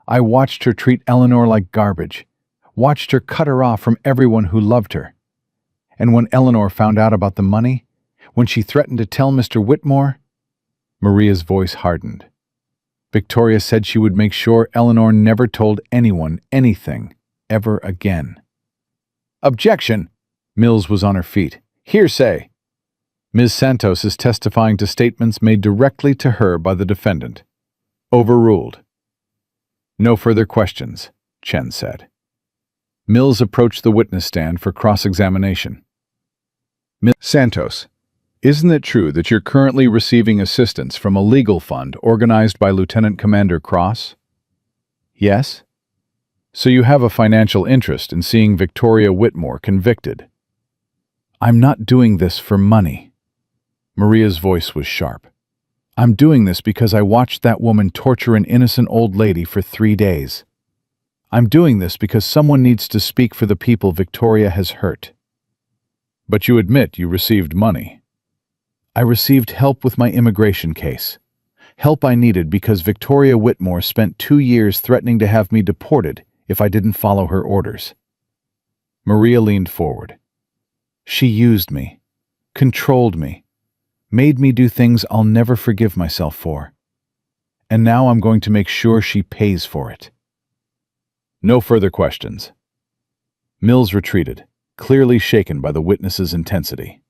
A: I watched her treat Eleanor like garbage, watched her cut her off from everyone who loved her. And when Eleanor found out about the money, when she threatened to tell Mr. Whitmore, Maria's voice hardened. Victoria said she would make sure Eleanor never told anyone anything ever again. Objection! Mills was on her feet. Hearsay! Ms. Santos is testifying to statements made directly to her by the defendant. Overruled. No further questions, Chen said. Mills approached the witness stand for cross-examination. Ms. Santos, isn't it true that you're currently receiving assistance from a legal fund organized by Lieutenant Commander Cross? Yes? So you have a financial interest in seeing Victoria Whitmore convicted. I'm not doing this for money. Maria's voice was sharp. I'm doing this because I watched that woman torture an innocent old lady for 3 days. I'm doing this because someone needs to speak for the people Victoria has hurt. But you admit you received money. I received help with my immigration case. Help I needed because Victoria Whitmore spent 2 years threatening to have me deported if I didn't follow her orders. Maria leaned forward. She used me, controlled me, made me do things I'll never forgive myself for. And now I'm going to make sure she pays for it. No further questions. Mills retreated, clearly shaken by the witness's intensity.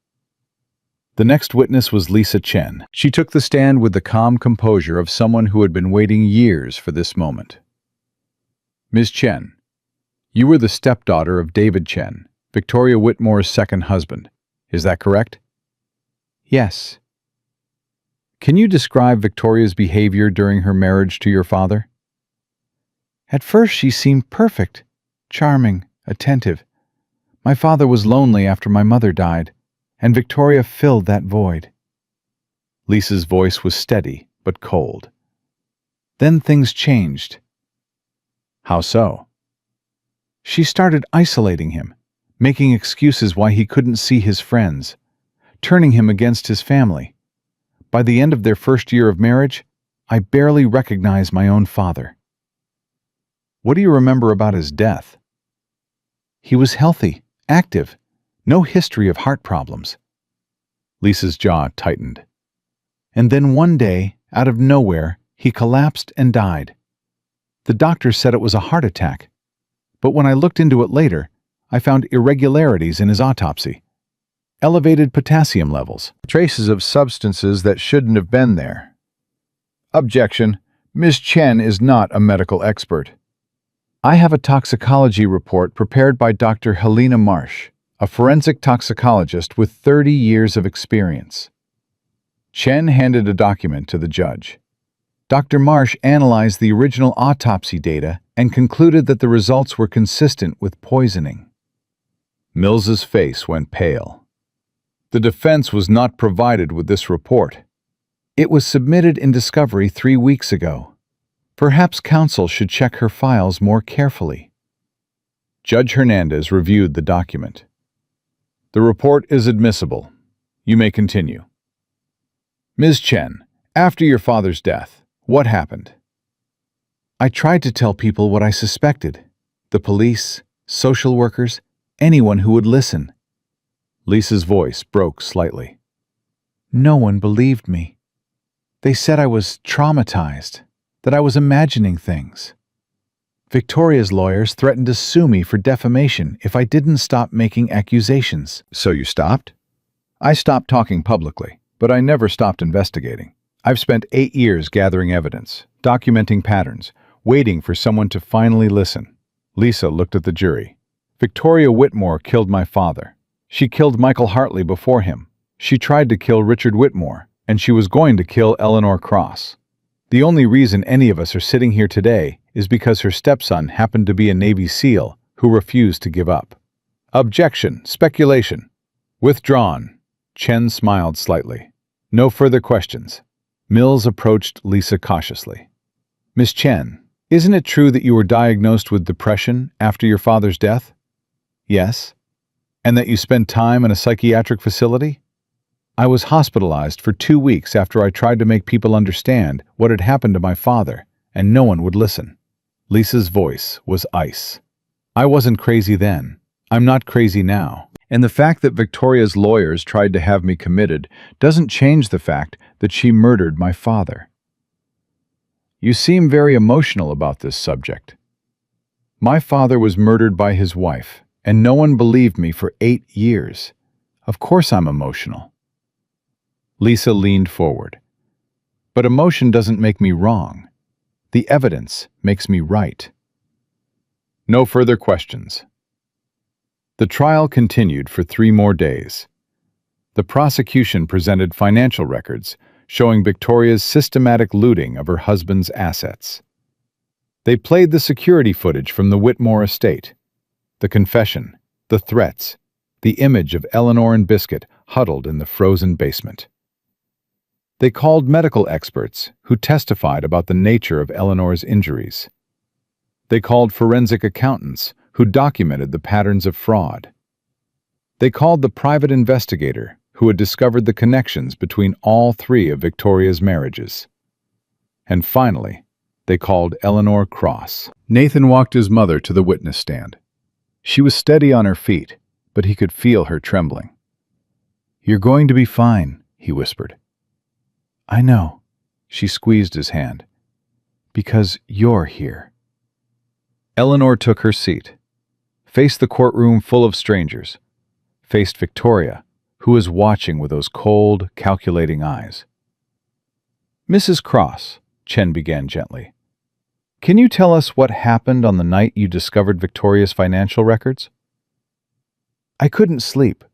A: The next witness was Lisa Chen. She took the stand with the calm composure of someone who had been waiting years for this moment. Ms. Chen, you were the stepdaughter of David Chen, Victoria Whitmore's second husband. Is that correct? Yes. Can you describe Victoria's behavior during her marriage to your father? At first she seemed perfect, charming, attentive. My father was lonely after my mother died, and Victoria filled that void. Lisa's voice was steady but cold. Then things changed. How so? She started isolating him, making excuses why he couldn't see his friends, turning him against his family. By the end of their first year of marriage, I barely recognized my own father. What do you remember about his death? He was healthy, active, no history of heart problems. Lisa's jaw tightened. And then one day, out of nowhere, he collapsed and died. The doctor said it was a heart attack, but when I looked into it later, I found irregularities in his autopsy. Elevated potassium levels, traces of substances that shouldn't have been there. Objection. Ms. Chen is not a medical expert. I have a toxicology report prepared by Dr. Helena Marsh, a forensic toxicologist with 30 years of experience. Chen handed a document to the judge. Dr. Marsh analyzed the original autopsy data and concluded that the results were consistent with poisoning. Mills's face went pale. The defense was not provided with this report. It was submitted in discovery 3 weeks ago. Perhaps counsel should check her files more carefully. Judge Hernandez reviewed the document. The report is admissible, You may continue. Ms. Chen, after your father's death, what happened?
B: I tried to tell people what I suspected. The police, social workers, anyone who would listen.
A: Lisa's voice broke slightly.
B: No one believed me. They said I was traumatized, that I was imagining things. Victoria's lawyers threatened to sue me for defamation if I didn't stop making accusations.
A: So you stopped? I stopped talking publicly, but I never stopped investigating. I've spent 8 years gathering evidence, documenting patterns, waiting for someone to finally listen. Lisa looked at the jury. Victoria Whitmore killed my father. She killed Michael Hartley before him. She tried to kill Richard Whitmore, and she was going to kill Eleanor Cross. The only reason any of us are sitting here today is because her stepson happened to be a Navy SEAL who refused to give up. Objection, speculation. Withdrawn. Chen smiled slightly. No further questions. Mills approached Lisa cautiously. Miss Chen, isn't it true that you were diagnosed with depression after your father's death?
B: Yes.
A: And that you spent time in a psychiatric facility? I was hospitalized for 2 weeks after I tried to make people understand what had happened to my father, and no one would listen. Lisa's voice was ice. I wasn't crazy then. I'm not crazy now. And the fact that Victoria's lawyers tried to have me committed doesn't change the fact that she murdered my father. You seem very emotional about this subject. My father was murdered by his wife, and no one believed me for 8 years. Of course I'm emotional. Lisa leaned forward. But emotion doesn't make me wrong. The evidence makes me right. No further questions. The trial continued for 3 more days. The prosecution presented financial records showing Victoria's systematic looting of her husband's assets. They played the security footage from the Whitmore estate, the confession, the threats, the image of Eleanor and Biscuit huddled in the frozen basement. They called medical experts who testified about the nature of Eleanor's injuries. They called forensic accountants who documented the patterns of fraud. They called the private investigator who had discovered the connections between all 3 of Victoria's marriages. And finally, they called Eleanor Cross. Nathan walked his mother to the witness stand. She was steady on her feet, but he could feel her trembling. "You're going to be fine," he whispered.
B: I know. She squeezed his hand. Because you're here.
A: Eleanor took her seat, faced the courtroom full of strangers, faced Victoria, who was watching with those cold, calculating eyes. "Mrs. Cross," Chen began gently, "can you tell us what happened on the night you discovered Victoria's financial records?"
B: I couldn't sleep.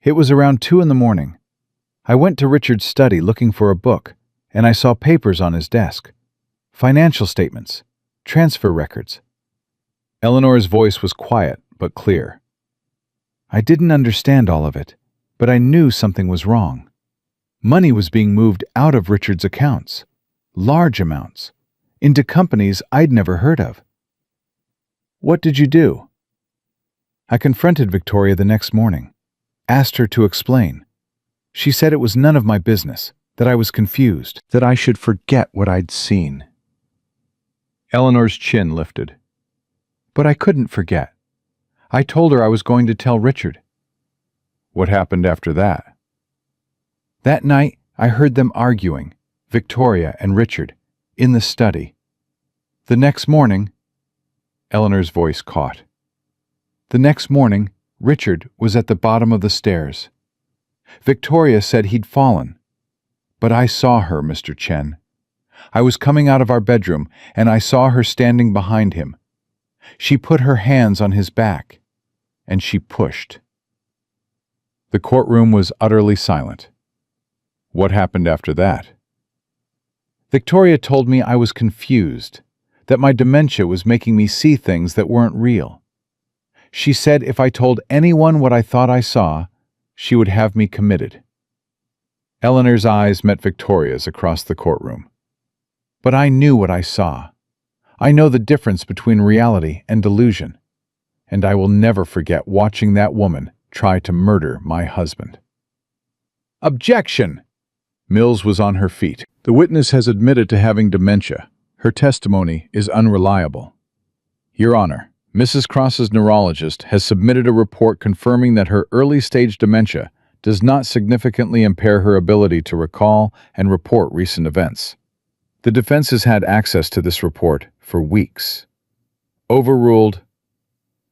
B: It was around 2 in the morning. I went to Richard's study looking for a book, and I saw papers on his desk. Financial statements, transfer records.
A: Eleanor's voice was quiet but clear.
B: I didn't understand all of it, but I knew something was wrong. Money was being moved out of Richard's accounts, large amounts, into companies I'd never heard of.
A: What did you do?
B: I confronted Victoria the next morning, asked her to explain. She said it was none of my business, that I was confused, that I should forget what I'd seen.
A: Eleanor's chin lifted.
B: But I couldn't forget. I told her I was going to tell Richard.
A: What happened after that?
B: That night, I heard them arguing, Victoria and Richard, in the study. The next morning,
A: Eleanor's voice caught.
B: The next morning, Richard was at the bottom of the stairs. Victoria said he'd fallen. But I saw her, Mr. Chen. I was coming out of our bedroom, and I saw her standing behind him. She put her hands on his back, and she pushed.
A: The courtroom was utterly silent. What happened after that?
B: Victoria told me I was confused, that my dementia was making me see things that weren't real. She said if I told anyone what I thought I saw, she would have me committed.
A: Eleanor's eyes met Victoria's across the courtroom.
B: But I knew what I saw. I know the difference between reality and delusion, and I will never forget watching that woman try to murder my husband.
A: Objection! Mills was on her feet. The witness has admitted to having dementia. Her testimony is unreliable. Your Honor, Mrs. Cross's neurologist has submitted a report confirming that her early-stage dementia does not significantly impair her ability to recall and report recent events. The defense has had access to this report for weeks. Overruled.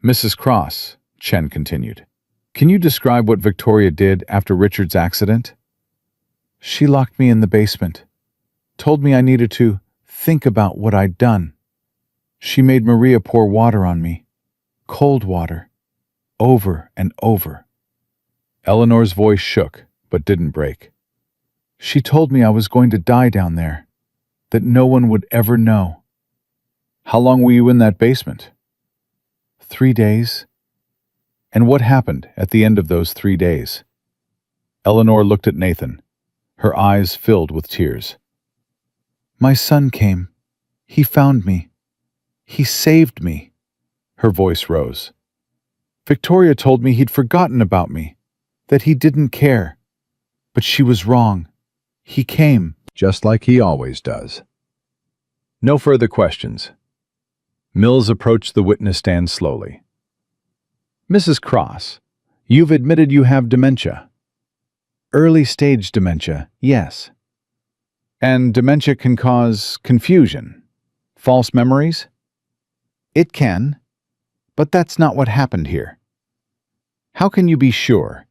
A: Mrs. Cross, Chen continued. Can you describe what Victoria did after Richard's accident? She locked me in the basement, told me I needed to think about what I'd done. She made Maria pour water on me, cold water, over and over. Eleanor's voice shook, but didn't break. She told me I was going to die down there, that no one would ever know. How long were you in that basement? 3 days. And what happened at the end of those 3 days? Eleanor looked at Nathan, her eyes filled with tears. My son came. He found me. He saved me. Her voice rose. Victoria told me he'd forgotten about me, that he didn't care. But she was wrong. He came. Just like he always does. No further questions. Mills approached the witness stand slowly. Mrs. Cross, you've admitted you have dementia. Early-stage dementia, yes. And dementia can cause confusion, false memories? It can, but that's not what happened here. How can you be sure?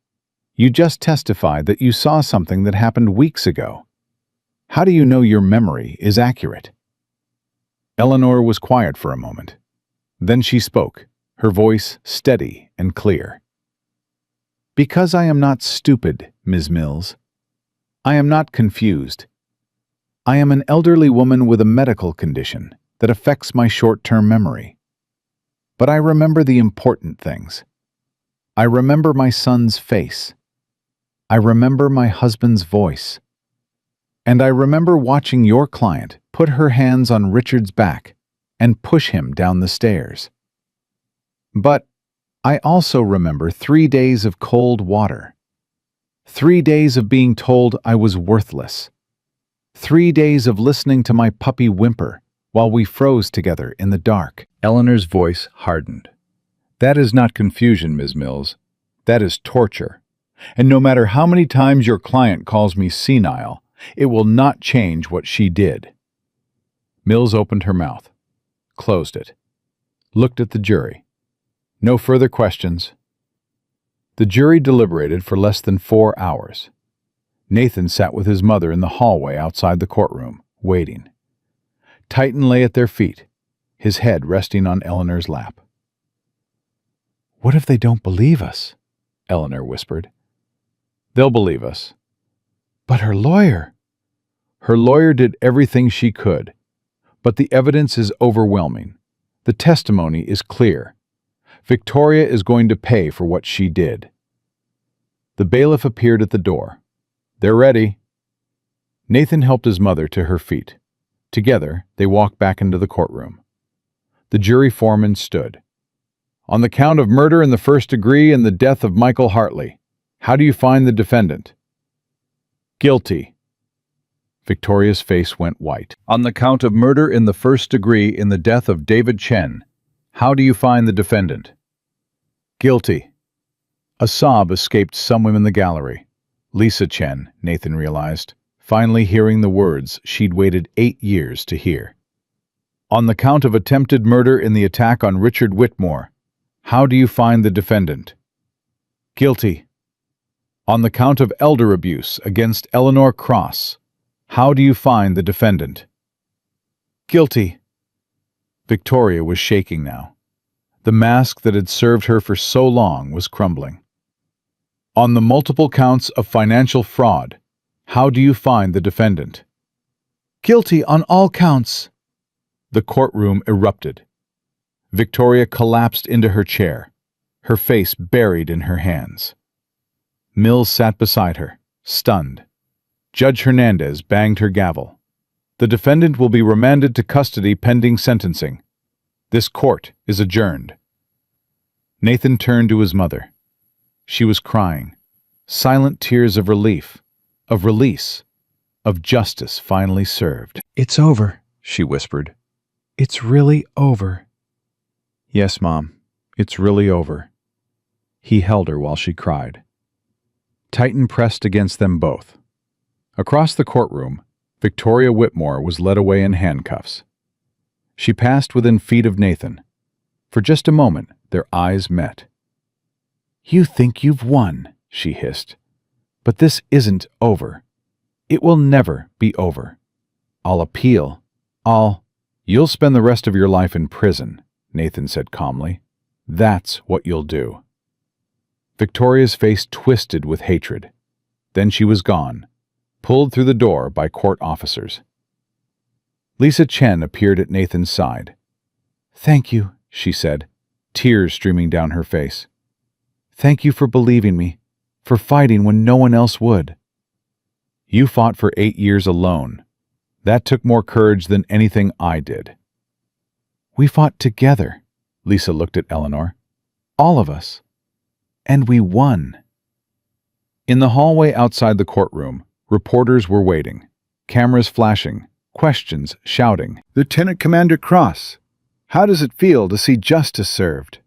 A: You just testified that you saw something that happened weeks ago. How do you know your memory is accurate? Eleanor was quiet for a moment. Then she spoke, her voice steady and clear. Because I am not stupid, Ms. Mills. I am not confused. I am an elderly woman with a medical condition that affects my short-term memory. But I remember the important things. I remember my son's face. I remember my husband's voice. And I remember watching your client put her hands on Richard's back and push him down the stairs. But I also remember 3 days of cold water. 3 days of being told I was worthless. 3 days of listening to my puppy whimper while we froze together in the dark. Eleanor's voice hardened. That is not confusion, Ms. Mills. That is torture. And no matter how many times your client calls me senile, it will not change what she did. Mills opened her mouth, closed it, looked at the jury. No further questions. The jury deliberated for less than 4 hours. Nathan sat with his mother in the hallway outside the courtroom, waiting. Titan lay at their feet, his head resting on Eleanor's lap. What if they don't believe us? Eleanor whispered. They'll believe us. But her lawyer. Her lawyer did everything she could, but the evidence is overwhelming. The testimony is clear. Victoria is going to pay for what she did. The bailiff appeared at the door. They're ready. Nathan helped his mother to her feet. Together, they walked back into the courtroom. The jury foreman stood. On the count of murder in the first degree and the death of Michael Hartley, how do you find the defendant? Guilty. Victoria's face went white. On the count of murder in the first degree in the death of David Chen, how do you find the defendant? Guilty. A sob escaped someone in the gallery. Lisa Chen, Nathan realized, finally hearing the words she'd waited 8 years to hear. On the count of attempted murder in the attack on Richard Whitmore, how do you find the defendant? Guilty. On the count of elder abuse against Eleanor Cross, how do you find the defendant? Guilty. Victoria was shaking now. The mask that had served her for so long was crumbling. On the multiple counts of financial fraud, how do you find the defendant? Guilty on all counts. The courtroom erupted. Victoria collapsed into her chair, her face buried in her hands. Mills sat beside her, stunned. Judge Hernandez banged her gavel. The defendant will be remanded to custody pending sentencing. This court is adjourned. Nathan turned to his mother. She was crying, silent tears of relief of release, of justice finally served.
B: "It's over," she whispered. "It's really over."
A: "Yes, Mom, it's really over." He held her while she cried. Titan pressed against them both. Across the courtroom, Victoria Whitmore was led away in handcuffs. She passed within feet of Nathan. For just a moment, their eyes met. "You think you've won," she hissed. "But this isn't over. It will never be over. I'll appeal. You'll spend the rest of your life in prison," Nathan said calmly. "That's what you'll do." Victoria's face twisted with hatred. Then she was gone, pulled through the door by court officers. Lisa Chen appeared at Nathan's side. "Thank you," she said, tears streaming down her face. "Thank you for believing me, for fighting when no one else would." "You fought for 8 years alone. That took more courage than anything I did." "We fought together," Lisa looked at Eleanor. "All of us. And we won." In the hallway outside the courtroom, reporters were waiting, cameras flashing, questions shouting. "Lieutenant Commander Cross, how does it feel to see justice served?"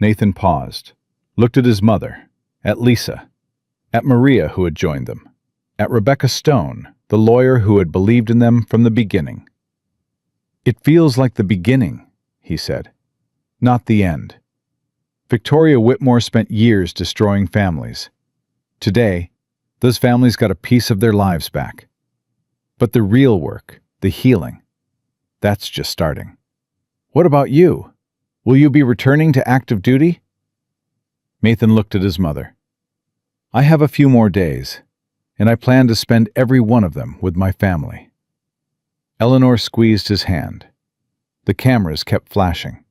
A: Nathan paused, looked at his mother, at Lisa, at Maria who had joined them, at Rebecca Stone, the lawyer who had believed in them from the beginning. "It feels like the beginning," he said, "not the end." Victoria Whitmore spent years destroying families. Today, those families got a piece of their lives back. But the real work, the healing, that's just starting. "What about you? Will you be returning to active duty?" Nathan looked at his mother. "I have a few more days, and I plan to spend every one of them with my family." Eleanor squeezed his hand. The cameras kept flashing.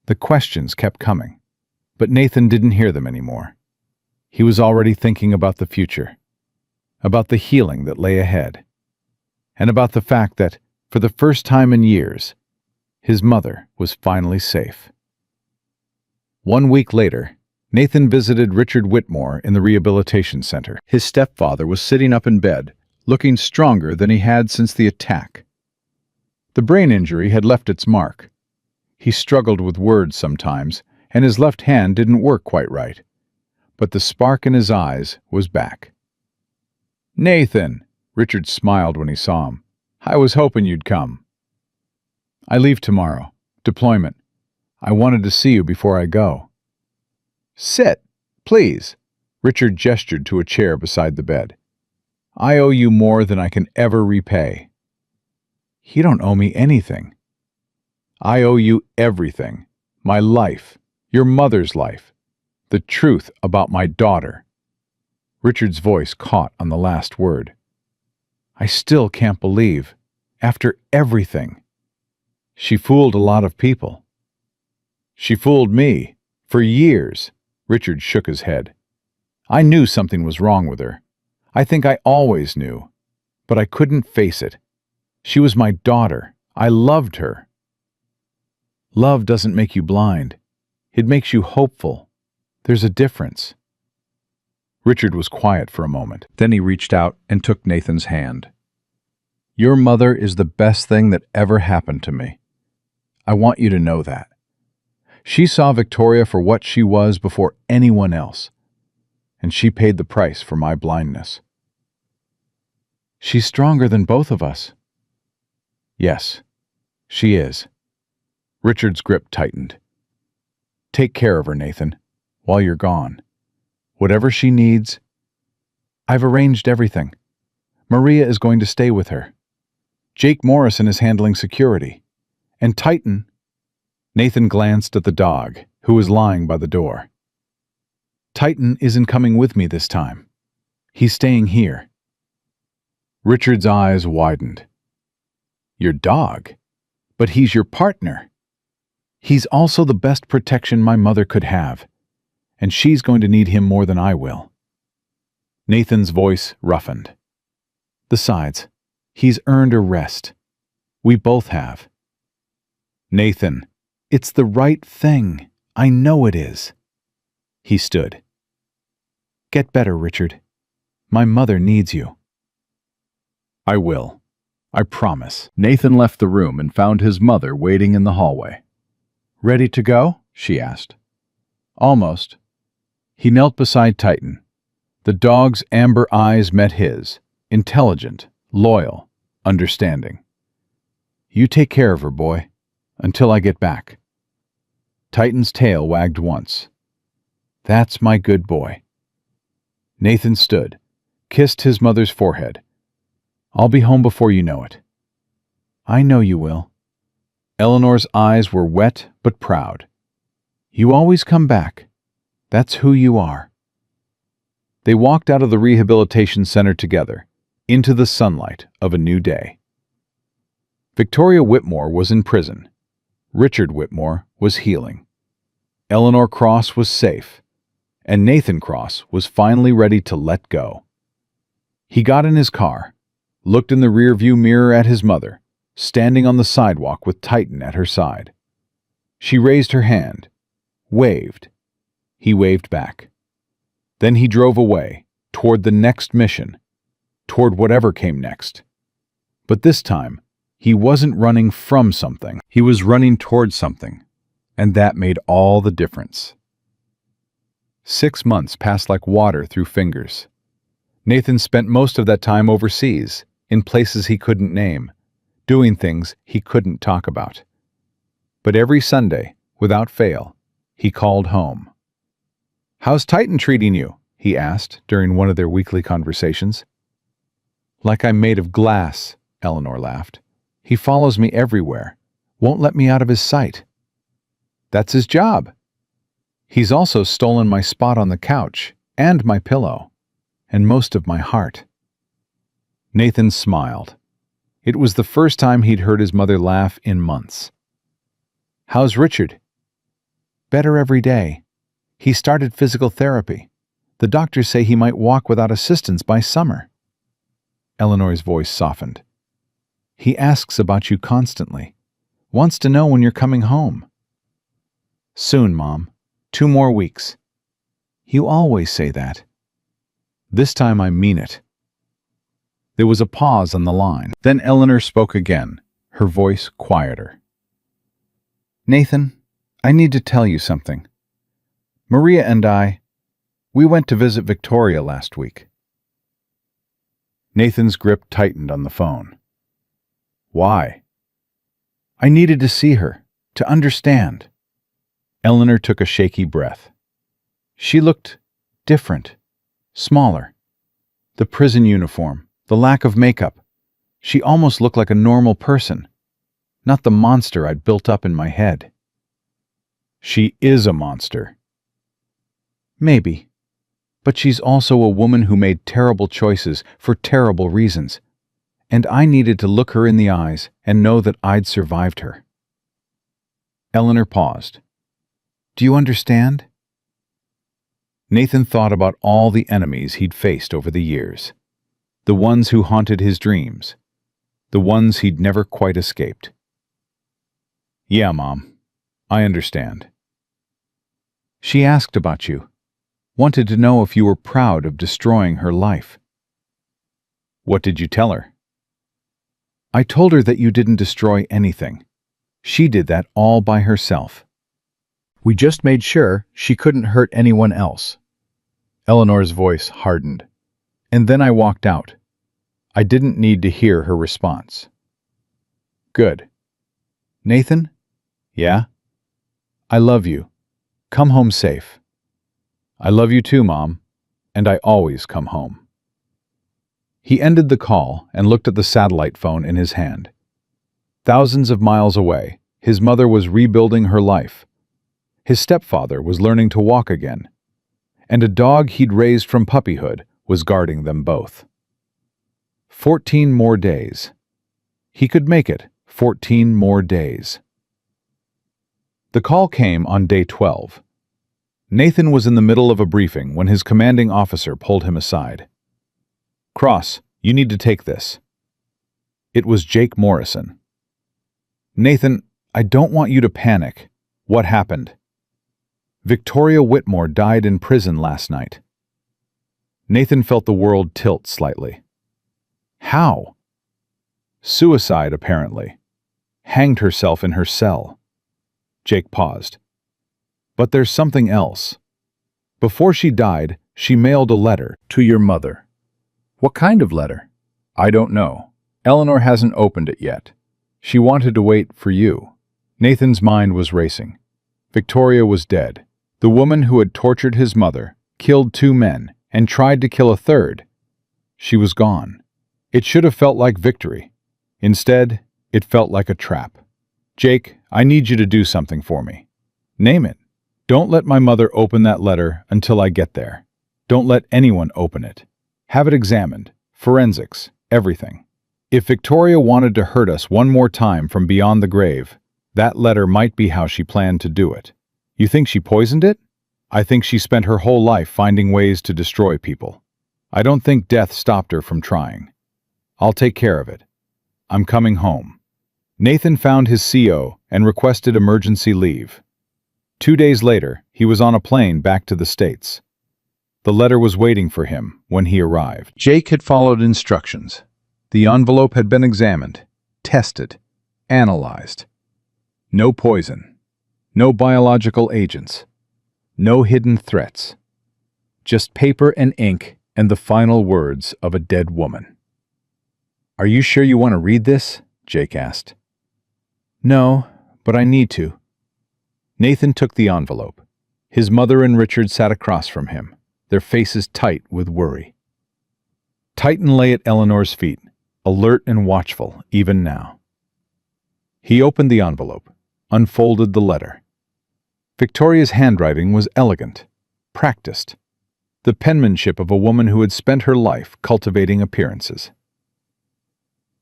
A: The questions kept coming. But Nathan didn't hear them anymore. He was already thinking about the future, about the healing that lay ahead, and about the fact that, for the first time in years, his mother was finally safe. 1 week later, Nathan visited Richard Whitmore in the rehabilitation center. His stepfather was sitting up in bed, looking stronger than he had since the attack. The brain injury had left its mark. He struggled with words sometimes, and his left hand didn't work quite right. But the spark in his eyes was back. "Nathan," Richard smiled when he saw him. "I was hoping you'd come." "I leave tomorrow. Deployment. I wanted to see you before I go." "Sit, please." Richard gestured to a chair beside the bed. "I owe you more than I can ever repay." "You don't owe me anything." "I owe you everything. My life. Your mother's life. The truth about my daughter." Richard's voice caught on the last word. "I still can't believe, after everything." "She fooled a lot of people." "She fooled me, for years." Richard shook his head. "I knew something was wrong with her. I think I always knew. But I couldn't face it. She was my daughter. I loved her." "Love doesn't make you blind. It makes you hopeful. There's a difference." Richard was quiet for a moment. Then he reached out and took Nathan's hand. "Your mother is the best thing that ever happened to me. I want you to know that. She saw Victoria for what she was before anyone else, and she paid the price for my blindness." "She's stronger than both of us." "Yes, she is." Richard's grip tightened. "Take care of her, Nathan, while you're gone. Whatever she needs, I've arranged everything. Maria is going to stay with her. Jake Morrison is handling security. And Titan—" Nathan glanced at the dog, who was lying by the door. "Titan isn't coming with me this time. He's staying here." Richard's eyes widened. "Your dog? But he's your partner. He's also the best protection my mother could have, and she's going to need him more than I will." Nathan's voice roughened. "Besides, he's earned a rest. We both have." "Nathan, it's the right thing. I know it is." He stood. "Get better, Richard. My mother needs you." I will. I promise. Nathan left the room and found his mother waiting in the hallway. Ready to go? She asked. Almost. He knelt beside Titan. The dog's amber eyes met his, intelligent, loyal, understanding. You take care of her, boy, until I get back. Titan's tail wagged once. That's my good boy. Nathan stood, kissed his mother's forehead. I'll be home before you know it. I know you will. Eleanor's eyes were wet but proud. You always come back. That's who you are. They walked out of the rehabilitation center together, into the sunlight of a new day. Victoria Whitmore was in prison. Richard Whitmore was healing. Eleanor Cross was safe, and Nathan Cross was finally ready to let go. He got in his car, looked in the rearview mirror at his mother, standing on the sidewalk with Titan at her side. She raised her hand, waved. He waved back. Then he drove away, toward the next mission, toward whatever came next. But this time, he wasn't running from something. He was running toward something, and that made all the difference. 6 months passed like water through fingers. Nathan spent most of that time overseas, in places he couldn't name, doing things he couldn't talk about. But every Sunday, without fail, he called home. How's Titan treating you? He asked during one of their weekly conversations. Like I'm made of glass, Eleanor laughed. He follows me everywhere, won't let me out of his sight. That's his job. He's also stolen my spot on the couch, and my pillow, and most of my heart. Nathan smiled. It was the first time he'd heard his mother laugh in months. How's Richard? Better every day. He started physical therapy. The doctors say he might walk without assistance by summer. Eleanor's voice softened. He asks about you constantly. Wants to know when you're coming home. Soon, Mom. 2 more weeks. You always say that. This time I mean it. There was a pause on the line. Then Eleanor spoke again, her voice quieter. Nathan, I need to tell you something. Maria and we went to visit Victoria last week. Nathan's grip tightened on the phone. Why? I needed to see her, to understand. Eleanor took a shaky breath. She looked different, smaller. The prison uniform, the lack of makeup. She almost looked like a normal person, not the monster I'd built up in my head. She is a monster. Maybe. But she's also a woman who made terrible choices for terrible reasons, and I needed to look her in the eyes and know that I'd survived her. Eleanor paused. Do you understand? Nathan thought about all the enemies he'd faced over the years, the ones who haunted his dreams, the ones he'd never quite escaped. Yeah, Mom, I understand. She asked about you. Wanted to know if you were proud of destroying her life. What did you tell her? I told her that you didn't destroy anything. She did that all by herself. We just made sure she couldn't hurt anyone else. Eleanor's voice hardened. And then I walked out. I didn't need to hear her response. Good. Nathan? Yeah? I love you. Come home safe. I love you too, Mom, and I always come home. He ended the call and looked at the satellite phone in his hand. Thousands of miles away, his mother was rebuilding her life. His stepfather was learning to walk again, and a dog he'd raised from puppyhood was guarding them both. 14 more days. He could make it 14 more days. The call came on day 12. Nathan was in the middle of a briefing when his commanding officer pulled him aside. Cross, you need to take this. It was Jake Morrison. Nathan, I don't want you to panic. What happened? Victoria Whitmore died in prison last night. Nathan felt the world tilt slightly. How? Suicide, apparently. Hanged herself in her cell. Jake paused. But there's something else. Before she died, she mailed a letter to your mother. What kind of letter? I don't know. Eleanor hasn't opened it yet. She wanted to wait for you. Nathan's mind was racing. Victoria was dead. The woman who had tortured his mother, killed 2 men, and tried to kill a third. She was gone. It should have felt like victory. Instead, it felt like a trap. Jake, I need you to do something for me. Name it. Don't let my mother open that letter until I get there. Don't let anyone open it. Have it examined. Forensics. Everything. If Victoria wanted to hurt us one more time from beyond the grave, that letter might be how she planned to do it. You think she poisoned it? I think she spent her whole life finding ways to destroy people. I don't think death stopped her from trying. I'll take care of it. I'm coming home. Nathan found his CO and requested emergency leave. 2 days later, he was on a plane back to the States. The letter was waiting for him when he arrived. Jake had followed instructions. The envelope had been examined, tested, analyzed. No poison. No biological agents. No hidden threats. Just paper and ink and the final words of a dead woman. Are you sure you want to read this? Jake asked. No, but I need to. Nathan took the envelope. His mother and Richard sat across from him, their faces tight with worry. Titan lay at Eleanor's feet, alert and watchful even now. He opened the envelope, unfolded the letter. Victoria's handwriting was elegant, practiced, the penmanship of a woman who had spent her life cultivating appearances.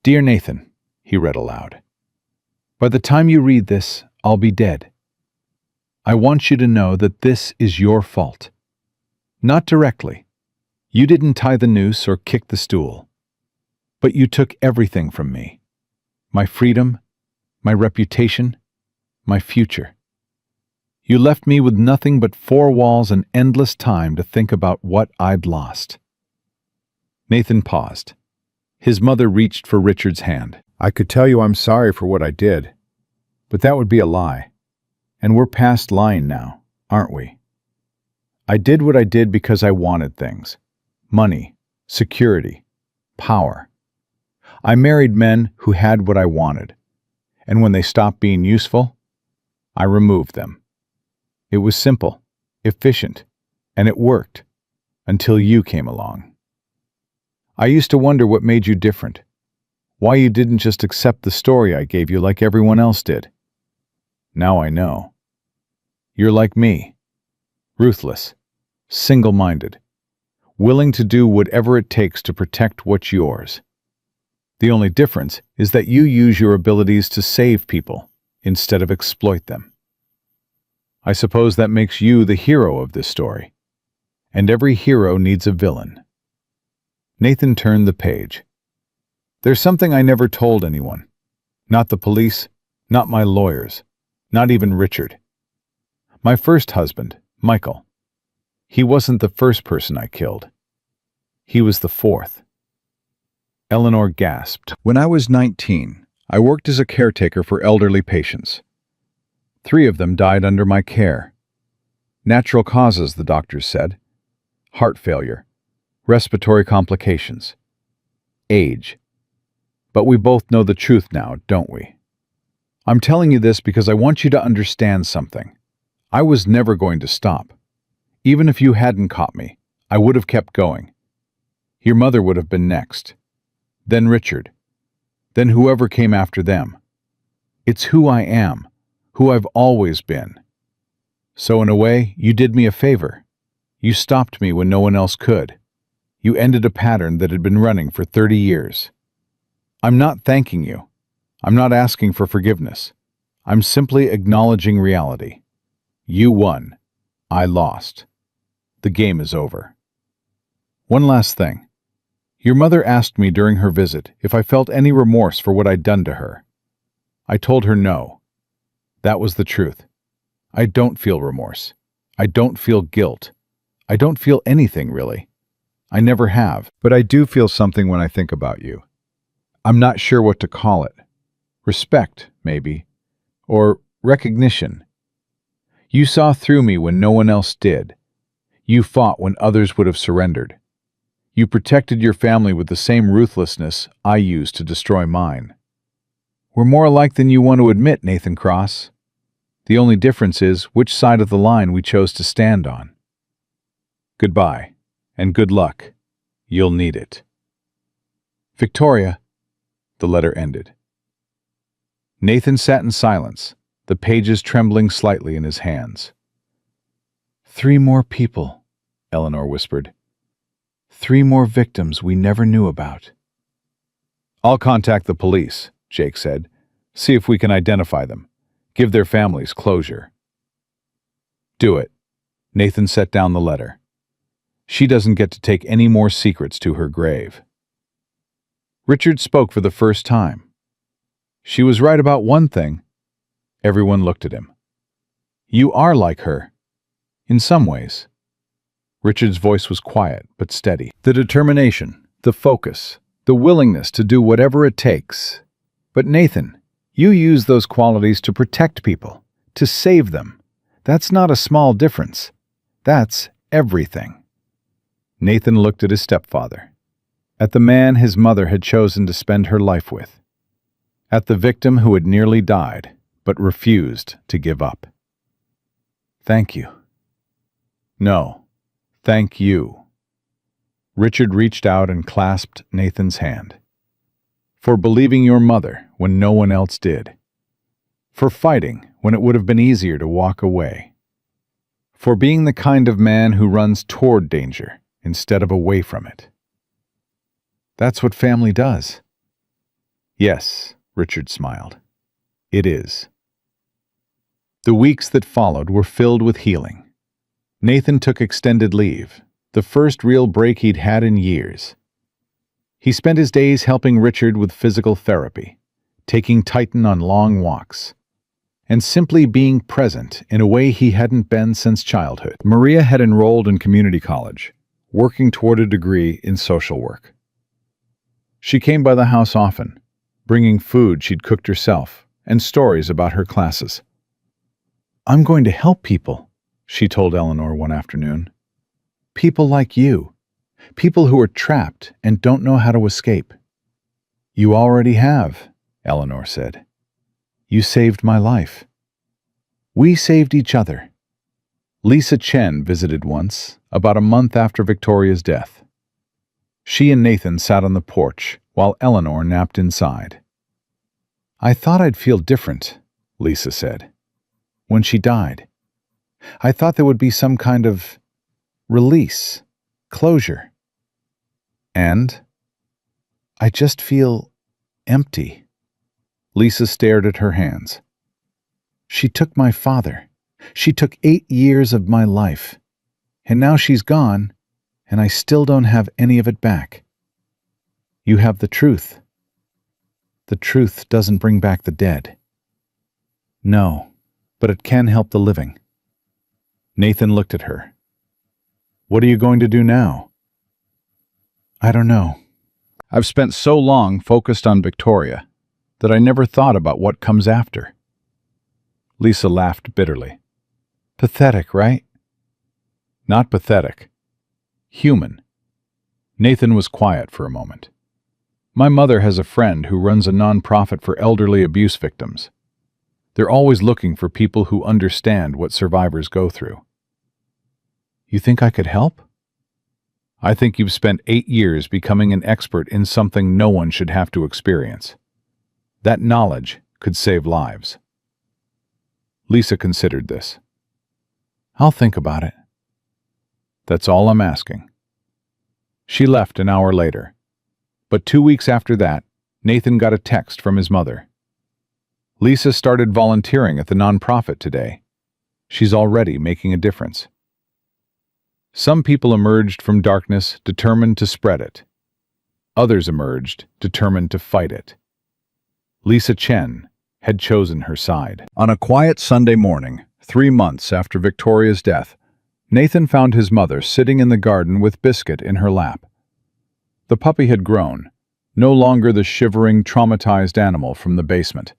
A: Dear Nathan, he read aloud, by the time you read this, I'll be dead. I want you to know that this is your fault. Not directly. You didn't tie the noose or kick the stool. But you took everything from me. My freedom, my reputation, my future. You left me with nothing but 4 walls and endless time to think about what I'd lost. Nathan paused. His mother reached for Richard's hand. I could tell you I'm sorry for what I did, but that would be a lie. And we're past lying now, aren't we? I did what I did because I wanted things. Money, security, power. I married men who had what I wanted, and when they stopped being useful, I removed them. It was simple, efficient, and it worked, until you came along. I used to wonder what made you different, why you didn't just accept the story I gave you like everyone else did. Now I know. You're like me, ruthless, single-minded, willing to do whatever it takes to protect what's yours. The only difference is that you use your abilities to save people instead of exploit them. I suppose that makes you the hero of this story. And every hero needs a villain. Nathan turned the page. There's something I never told anyone. Not the police, not my lawyers, not even Richard. My first husband, Michael. He wasn't the first person I killed. He was the 4th. Eleanor gasped. When I was 19, I worked as a caretaker for elderly patients. 3 of them died under my care. Natural causes, the doctors said. Heart failure, respiratory complications, age. But we both know the truth now, don't we? I'm telling you this because I want you to understand something. I was never going to stop. Even if you hadn't caught me, I would have kept going. Your mother would have been next. Then Richard. Then whoever came after them. It's who I am, who I've always been. So in a way, you did me a favor. You stopped me when no one else could. You ended a pattern that had been running for 30 years. I'm not thanking you. I'm not asking for forgiveness. I'm simply acknowledging reality. You won. I lost. The game is over. One last thing. Your mother asked me during her visit if I felt any remorse for what I'd done to her. I told her no. That was the truth. I don't feel remorse. I don't feel guilt. I don't feel anything, really. I never have. But I do feel something when I think about you. I'm not sure what to call it. Respect, maybe. Or recognition. You saw through me when no one else did. You fought when others would have surrendered. You protected your family with the same ruthlessness I used to destroy mine. We're more alike than you want to admit, Nathan Cross. The only difference is which side of the line we chose to stand on. Goodbye, and good luck. You'll need it. Victoria, the letter ended. Nathan sat in silence, the pages trembling slightly in his hands. 3 more people, Eleanor whispered. 3 more victims we never knew about. I'll contact the police, Jake said. See if we can identify them. Give their families closure. Do it. Nathan set down the letter. She doesn't get to take any more secrets to her grave. Richard spoke for the first time. She was right about one thing. Everyone looked at him. You are like her. In some ways. Richard's voice was quiet but steady. The determination, the focus, the willingness to do whatever it takes. But Nathan, you use those qualities to protect people, to save them. That's not a small difference. That's everything. Nathan looked at his stepfather, at the man his mother had chosen to spend her life with, at the victim who had nearly died but refused to give up. Thank you. No, thank you. Richard reached out and clasped Nathan's hand. For believing your mother when no one else did. For fighting when it would have been easier to walk away. For being the kind of man who runs toward danger instead of away from it. That's what family does. Yes, Richard smiled. It is. The weeks that followed were filled with healing. Nathan took extended leave, the first real break he'd had in years. He spent his days helping Richard with physical therapy, taking Titan on long walks, and simply being present in a way he hadn't been since childhood. Maria had enrolled in community college, working toward a degree in social work. She came by the house often, bringing food she'd cooked herself and stories about her classes. I'm going to help people, she told Eleanor one afternoon. People like you. People who are trapped and don't know how to escape. You already have, Eleanor said. You saved my life. We saved each other. Lisa Chen visited once, about a month after Victoria's death. She and Nathan sat on the porch while Eleanor napped inside. I thought I'd feel different, Lisa said. When she died. I thought there would be some kind of release, closure. And I just feel empty. Lisa stared at her hands. She took my father. She took 8 years of my life. And now she's gone, and I still don't have any of it back. You have the truth. The truth doesn't bring back the dead. No, but it can help the living. Nathan looked at her. What are you going to do now? I don't know. I've spent so long focused on Victoria that I never thought about what comes after. Lisa laughed bitterly. Pathetic, right? Not pathetic. Human. Nathan was quiet for a moment. My mother has a friend who runs a nonprofit for elderly abuse victims. They're always looking for people who understand what survivors go through. You think I could help? I think you've spent 8 years becoming an expert in something no one should have to experience. That knowledge could save lives. Lisa considered this. I'll think about it. That's all I'm asking. She left an hour later. But 2 weeks after that, Nathan got a text from his mother. Lisa started volunteering at the nonprofit today. She's already making a difference. Some people emerged from darkness determined to spread it. Others emerged determined to fight it. Lisa Chen had chosen her side. On a quiet Sunday morning, 3 months after Victoria's death, Nathan found his mother sitting in the garden with Biscuit in her lap. The puppy had grown, no longer the shivering, traumatized animal from the basement.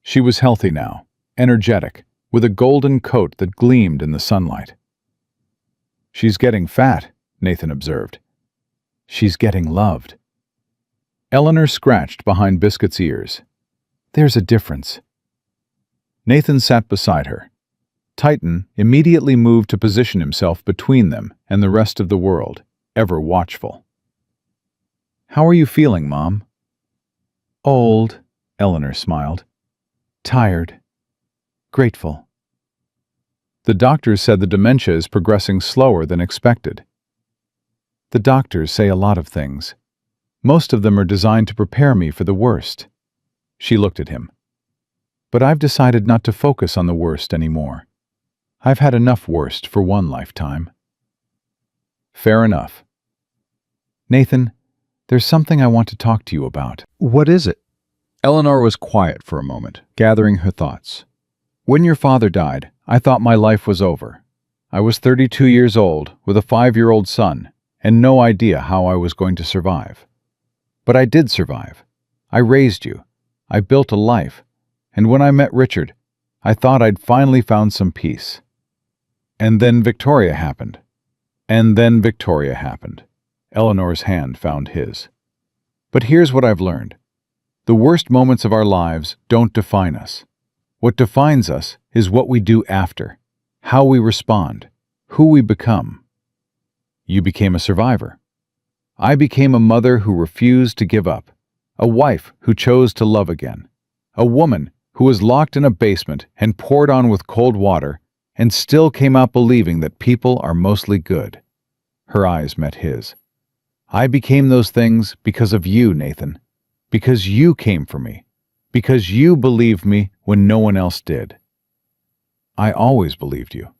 A: She was healthy now, energetic, with a golden coat that gleamed in the sunlight. "She's getting fat," Nathan observed. "She's getting loved." Eleanor scratched behind Biscuit's ears. "There's a difference." Nathan sat beside her. Titan immediately moved to position himself between them and the rest of the world, ever watchful. "How are you feeling, Mom?" "Old," Eleanor smiled. "Tired. Grateful." "The doctors said the dementia is progressing slower than expected." "The doctors say a lot of things. Most of them are designed to prepare me for the worst." She looked at him. "But I've decided not to focus on the worst anymore. I've had enough worst for one lifetime." "Fair enough." "Nathan, there's something I want to talk to you about."
B: What is it?
A: Eleanor was quiet for a moment, gathering her thoughts. "When your father died, I thought my life was over. I was 32 years old, with a 5-year-old son, and no idea how I was going to survive. But I did survive. I raised you. I built a life. And when I met Richard, I thought I'd finally found some peace. And then Victoria happened. And then Victoria happened." Eleanor's hand found his. "But here's what I've learned. The worst moments of our lives don't define us. What defines us is what we do after, how we respond, who we become. You became a survivor. I became a mother who refused to give up, a wife who chose to love again, a woman who was locked in a basement and poured on with cold water and still came out believing that people are mostly good." Her eyes met his. "I became those things because of you, Nathan. Because you came for me. Because you believed me when no one else did." "I always believed you."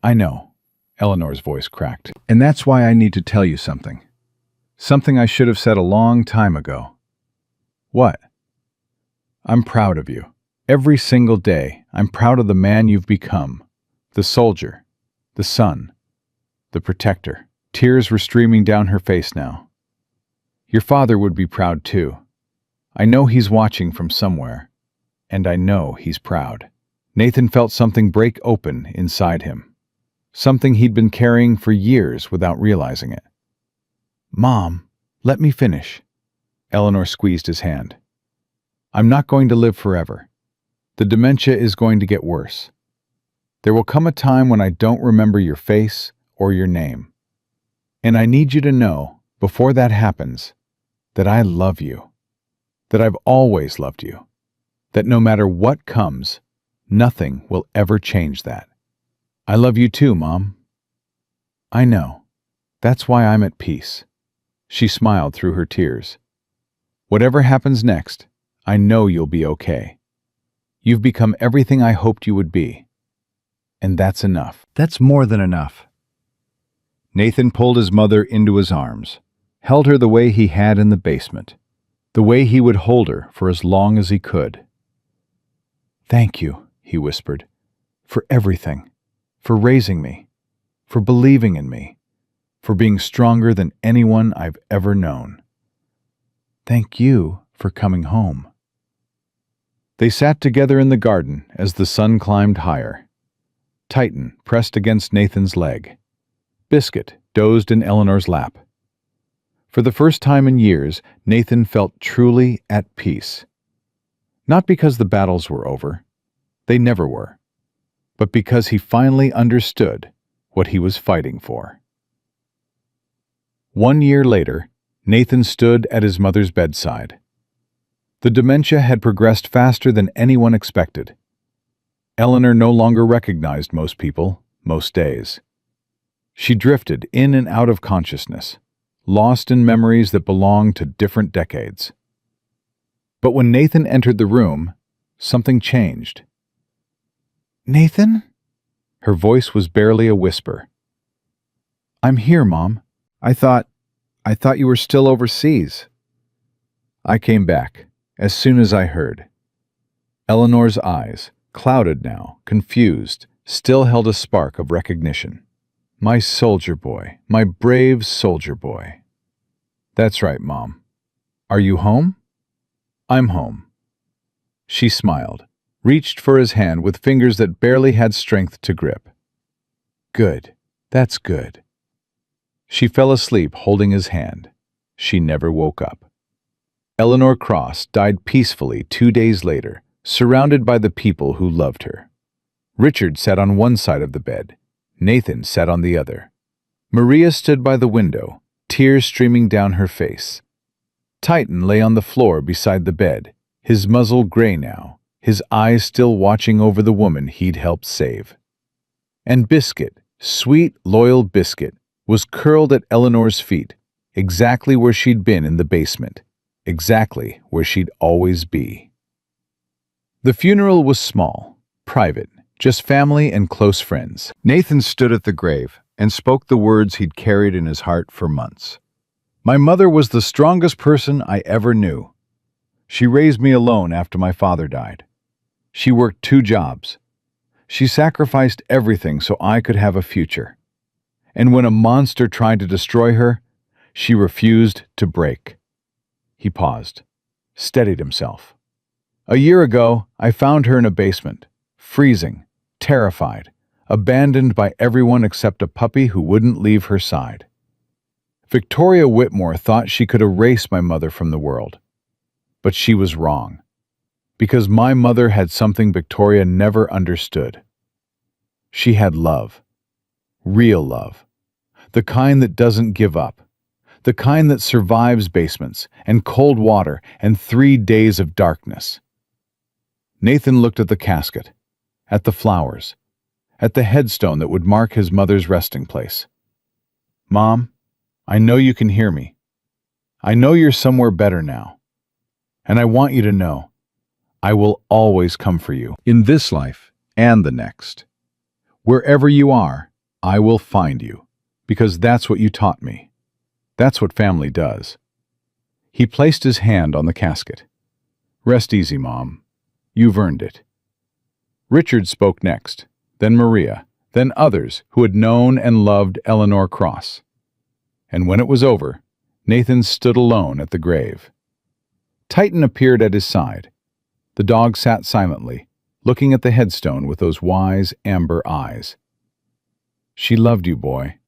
A: "I know." Eleanor's voice cracked. "And that's why I need to tell you something. Something I should have said a long time ago." "What?" "I'm proud of you. Every single day, I'm proud of the man you've become. The soldier. The son. The protector." Tears were streaming down her face now. "Your father would be proud too. I know he's watching from somewhere. And I know he's proud." Nathan felt something break open inside him. Something he'd been carrying for years without realizing it. "Mom, let me finish." Eleanor squeezed his hand. "I'm not going to live forever. The dementia is going to get worse. There will come a time when I don't remember your face or your name. And I need you to know, before that happens, that I love you. That I've always loved you. That no matter what comes, nothing will ever change that. I love you too, Mom." "I know. That's why I'm at peace." She smiled through her tears. "Whatever happens next, I know you'll be okay. You've become everything I hoped you would be. And that's enough."
B: That's more than enough.
A: Nathan pulled his mother into his arms, held her the way he had in the basement, the way he would hold her for as long as he could. "Thank you," he whispered, "for everything, for raising me, for believing in me, for being stronger than anyone I've ever known. Thank you for coming home." They sat together in the garden as the sun climbed higher. Titan pressed against Nathan's leg. Biscuit dozed in Eleanor's lap. For the first time in years, Nathan felt truly at peace. Not because the battles were over. They never were. But because he finally understood what he was fighting for. 1 year later, Nathan stood at his mother's bedside. The dementia had progressed faster than anyone expected. Eleanor no longer recognized most people, most days. She drifted in and out of consciousness, lost in memories that belonged to different decades. But when Nathan entered the room, something changed. "Nathan?" Her voice was barely a whisper. "I'm here, Mom. I thought you were still overseas." "I came back, as soon as I heard." Eleanor's eyes, clouded now, confused, still held a spark of recognition. "My soldier boy, my brave soldier boy." "That's right, Mom. "Are you home?" "I'm home." She smiled, reached for his hand with fingers that barely had strength to grip. "Good. That's good." She fell asleep holding his hand. She never woke up. Eleanor Cross died peacefully 2 days later, surrounded by the people who loved her. Richard sat on one side of the bed. Nathan sat on the other. Maria stood by the window, tears streaming down her face. Titan lay on the floor beside the bed, his muzzle gray now, his eyes still watching over the woman he'd helped save. And Biscuit, sweet, loyal Biscuit, was curled at Eleanor's feet, exactly where she'd been in the basement, exactly where she'd always be. The funeral was small, private, just family and close friends. Nathan stood at the grave and spoke the words he'd carried in his heart for months. "My mother was the strongest person I ever knew. She raised me alone after my father died. She worked 2 jobs. She sacrificed everything so I could have a future. And when a monster tried to destroy her, she refused to break." He paused, steadied himself. "A year ago, I found her in a basement, freezing, terrified, abandoned by everyone except a puppy who wouldn't leave her side. Victoria Whitmore thought she could erase my mother from the world. But she was wrong, because my mother had something Victoria never understood. She had love, real love, the kind that doesn't give up, the kind that survives basements and cold water and 3 days of darkness." Nathan looked at the casket, at the flowers, at the headstone that would mark his mother's resting place. "Mom, I know you can hear me. I know you're somewhere better now. And I want you to know, I will always come for you, in this life and the next. Wherever you are, I will find you, because that's what you taught me. That's what family does." He placed his hand on the casket. "Rest easy, Mom. You've earned it." Richard spoke next, then Maria, then others who had known and loved Eleanor Cross. And when it was over, Nathan stood alone at the grave. Titan appeared at his side. The dog sat silently, looking at the headstone with those wise amber eyes. "She loved you, boy,"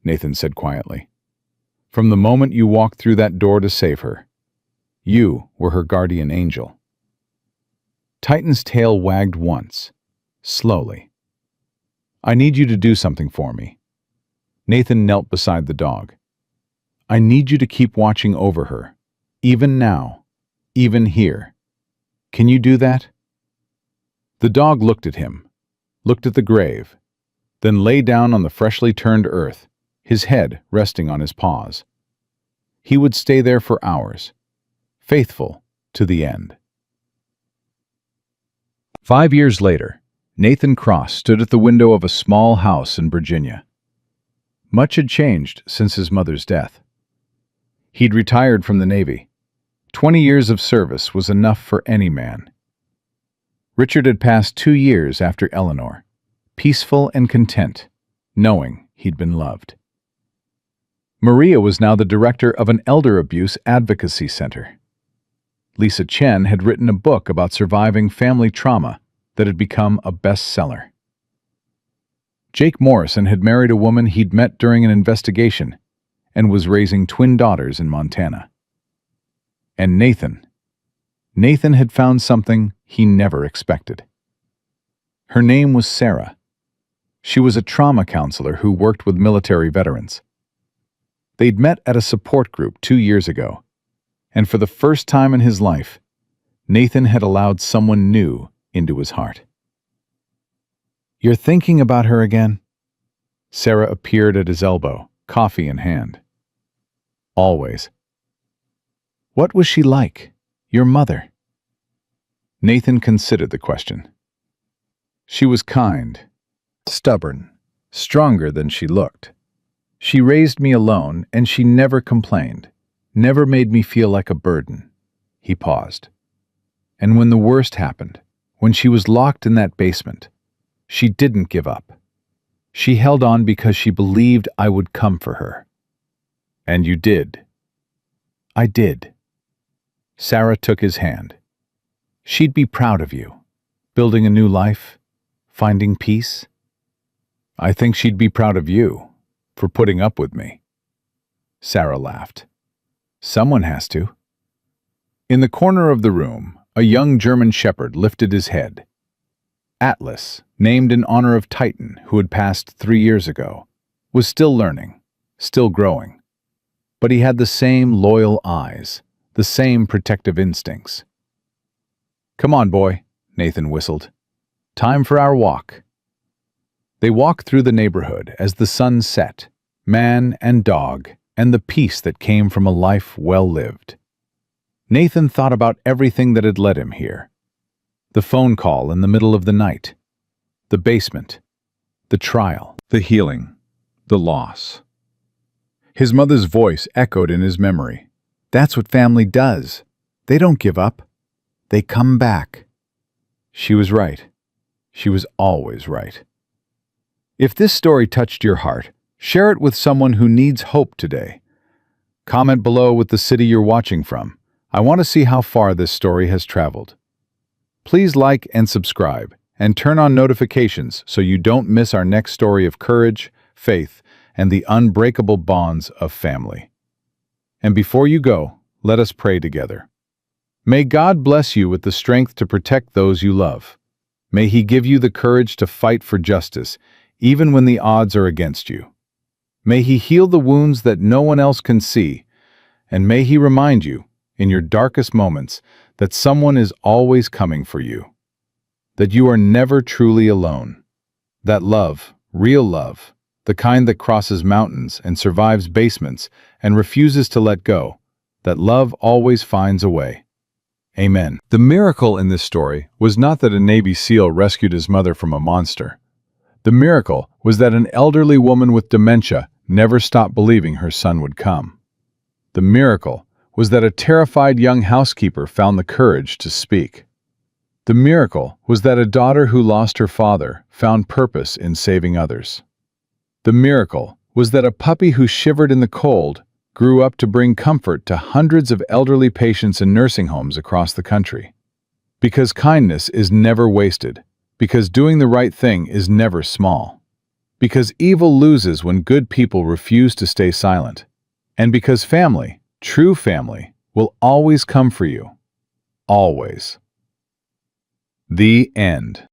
A: Nathan said quietly. "From the moment you walked through that door to save her. You were her guardian angel." Titan's tail wagged once, slowly. "I need you to do something for me." Nathan knelt beside the dog. "I need you to keep watching over her, even now, even here. Can you do that?" The dog looked at him, looked at the grave, then lay down on the freshly turned earth, his head resting on his paws. He would stay there for hours, faithful to the end. 5 years later, Nathan Cross stood at the window of a small house in Virginia. Much had changed since his mother's death. He'd retired from the Navy. 20 years of service was enough for any man. Richard had passed 2 years after Eleanor, peaceful and content, knowing he'd been loved. Maria was now the director of an elder abuse advocacy center. Lisa Chen had written a book about surviving family trauma that had become a bestseller. Jake Morrison had married a woman he'd met during an investigation and was raising twin daughters in Montana. And Nathan had found something he never expected. Her name was Sarah. She was a trauma counselor who worked with military veterans. They'd met at a support group 2 years ago, and for the first time in his life, Nathan had allowed someone new into his heart. "You're thinking about her again?" Sarah appeared at his elbow, coffee in hand. "Always." "What was she like, your mother?" Nathan considered the question. "She was kind, stubborn, stronger than she looked. She raised me alone, and she never complained, never made me feel like a burden." He paused. "And when the worst happened, when she was locked in that basement, she didn't give up. She held on because she believed I would come for her." "And you did." "I did." Sarah took his hand. She'd be proud of you. Building a new life, finding peace. I think she'd be proud of you for putting up with me. Sarah laughed. Someone has to. In the corner of the room, a young German shepherd lifted his head. Atlas, named in honor of Titan, who had passed 3 years ago, was still learning, still growing. But he had the same loyal eyes, the same protective instincts. "Come on, boy," Nathan whistled. "Time for our walk." They walked through the neighborhood as the sun set, man and dog, and the peace that came from a life well lived. Nathan thought about everything that had led him here. The phone call in the middle of the night, the basement, the trial, the healing, the loss. His mother's voice echoed in his memory. That's what family does. They don't give up. They come back. She was right. She was always right. If this story touched your heart, share it with someone who needs hope today. Comment below with the city you're watching from. I want to see how far this story has traveled. Please like and subscribe, and turn on notifications so you don't miss our next story of courage, faith, and the unbreakable bonds of family. And before you go, let us pray together. May God bless you with the strength to protect those you love. May He give you the courage to fight for justice, even when the odds are against you. May He heal the wounds that no one else can see, and may He remind you, in your darkest moments, that someone is always coming for you. That you are never truly alone. That love, real love, the kind that crosses mountains and survives basements and refuses to let go, that love always finds a way. Amen. The miracle in this story was not that a Navy SEAL rescued his mother from a monster. The miracle was that an elderly woman with dementia never stopped believing her son would come. The miracle was that a terrified young housekeeper found the courage to speak. The miracle was that a daughter who lost her father found purpose in saving others. The miracle was that a puppy who shivered in the cold grew up to bring comfort to hundreds of elderly patients in nursing homes across the country. Because kindness is never wasted. Because doing the right thing is never small. Because evil loses when good people refuse to stay silent. And because family, true family, will always come for you. Always. The end.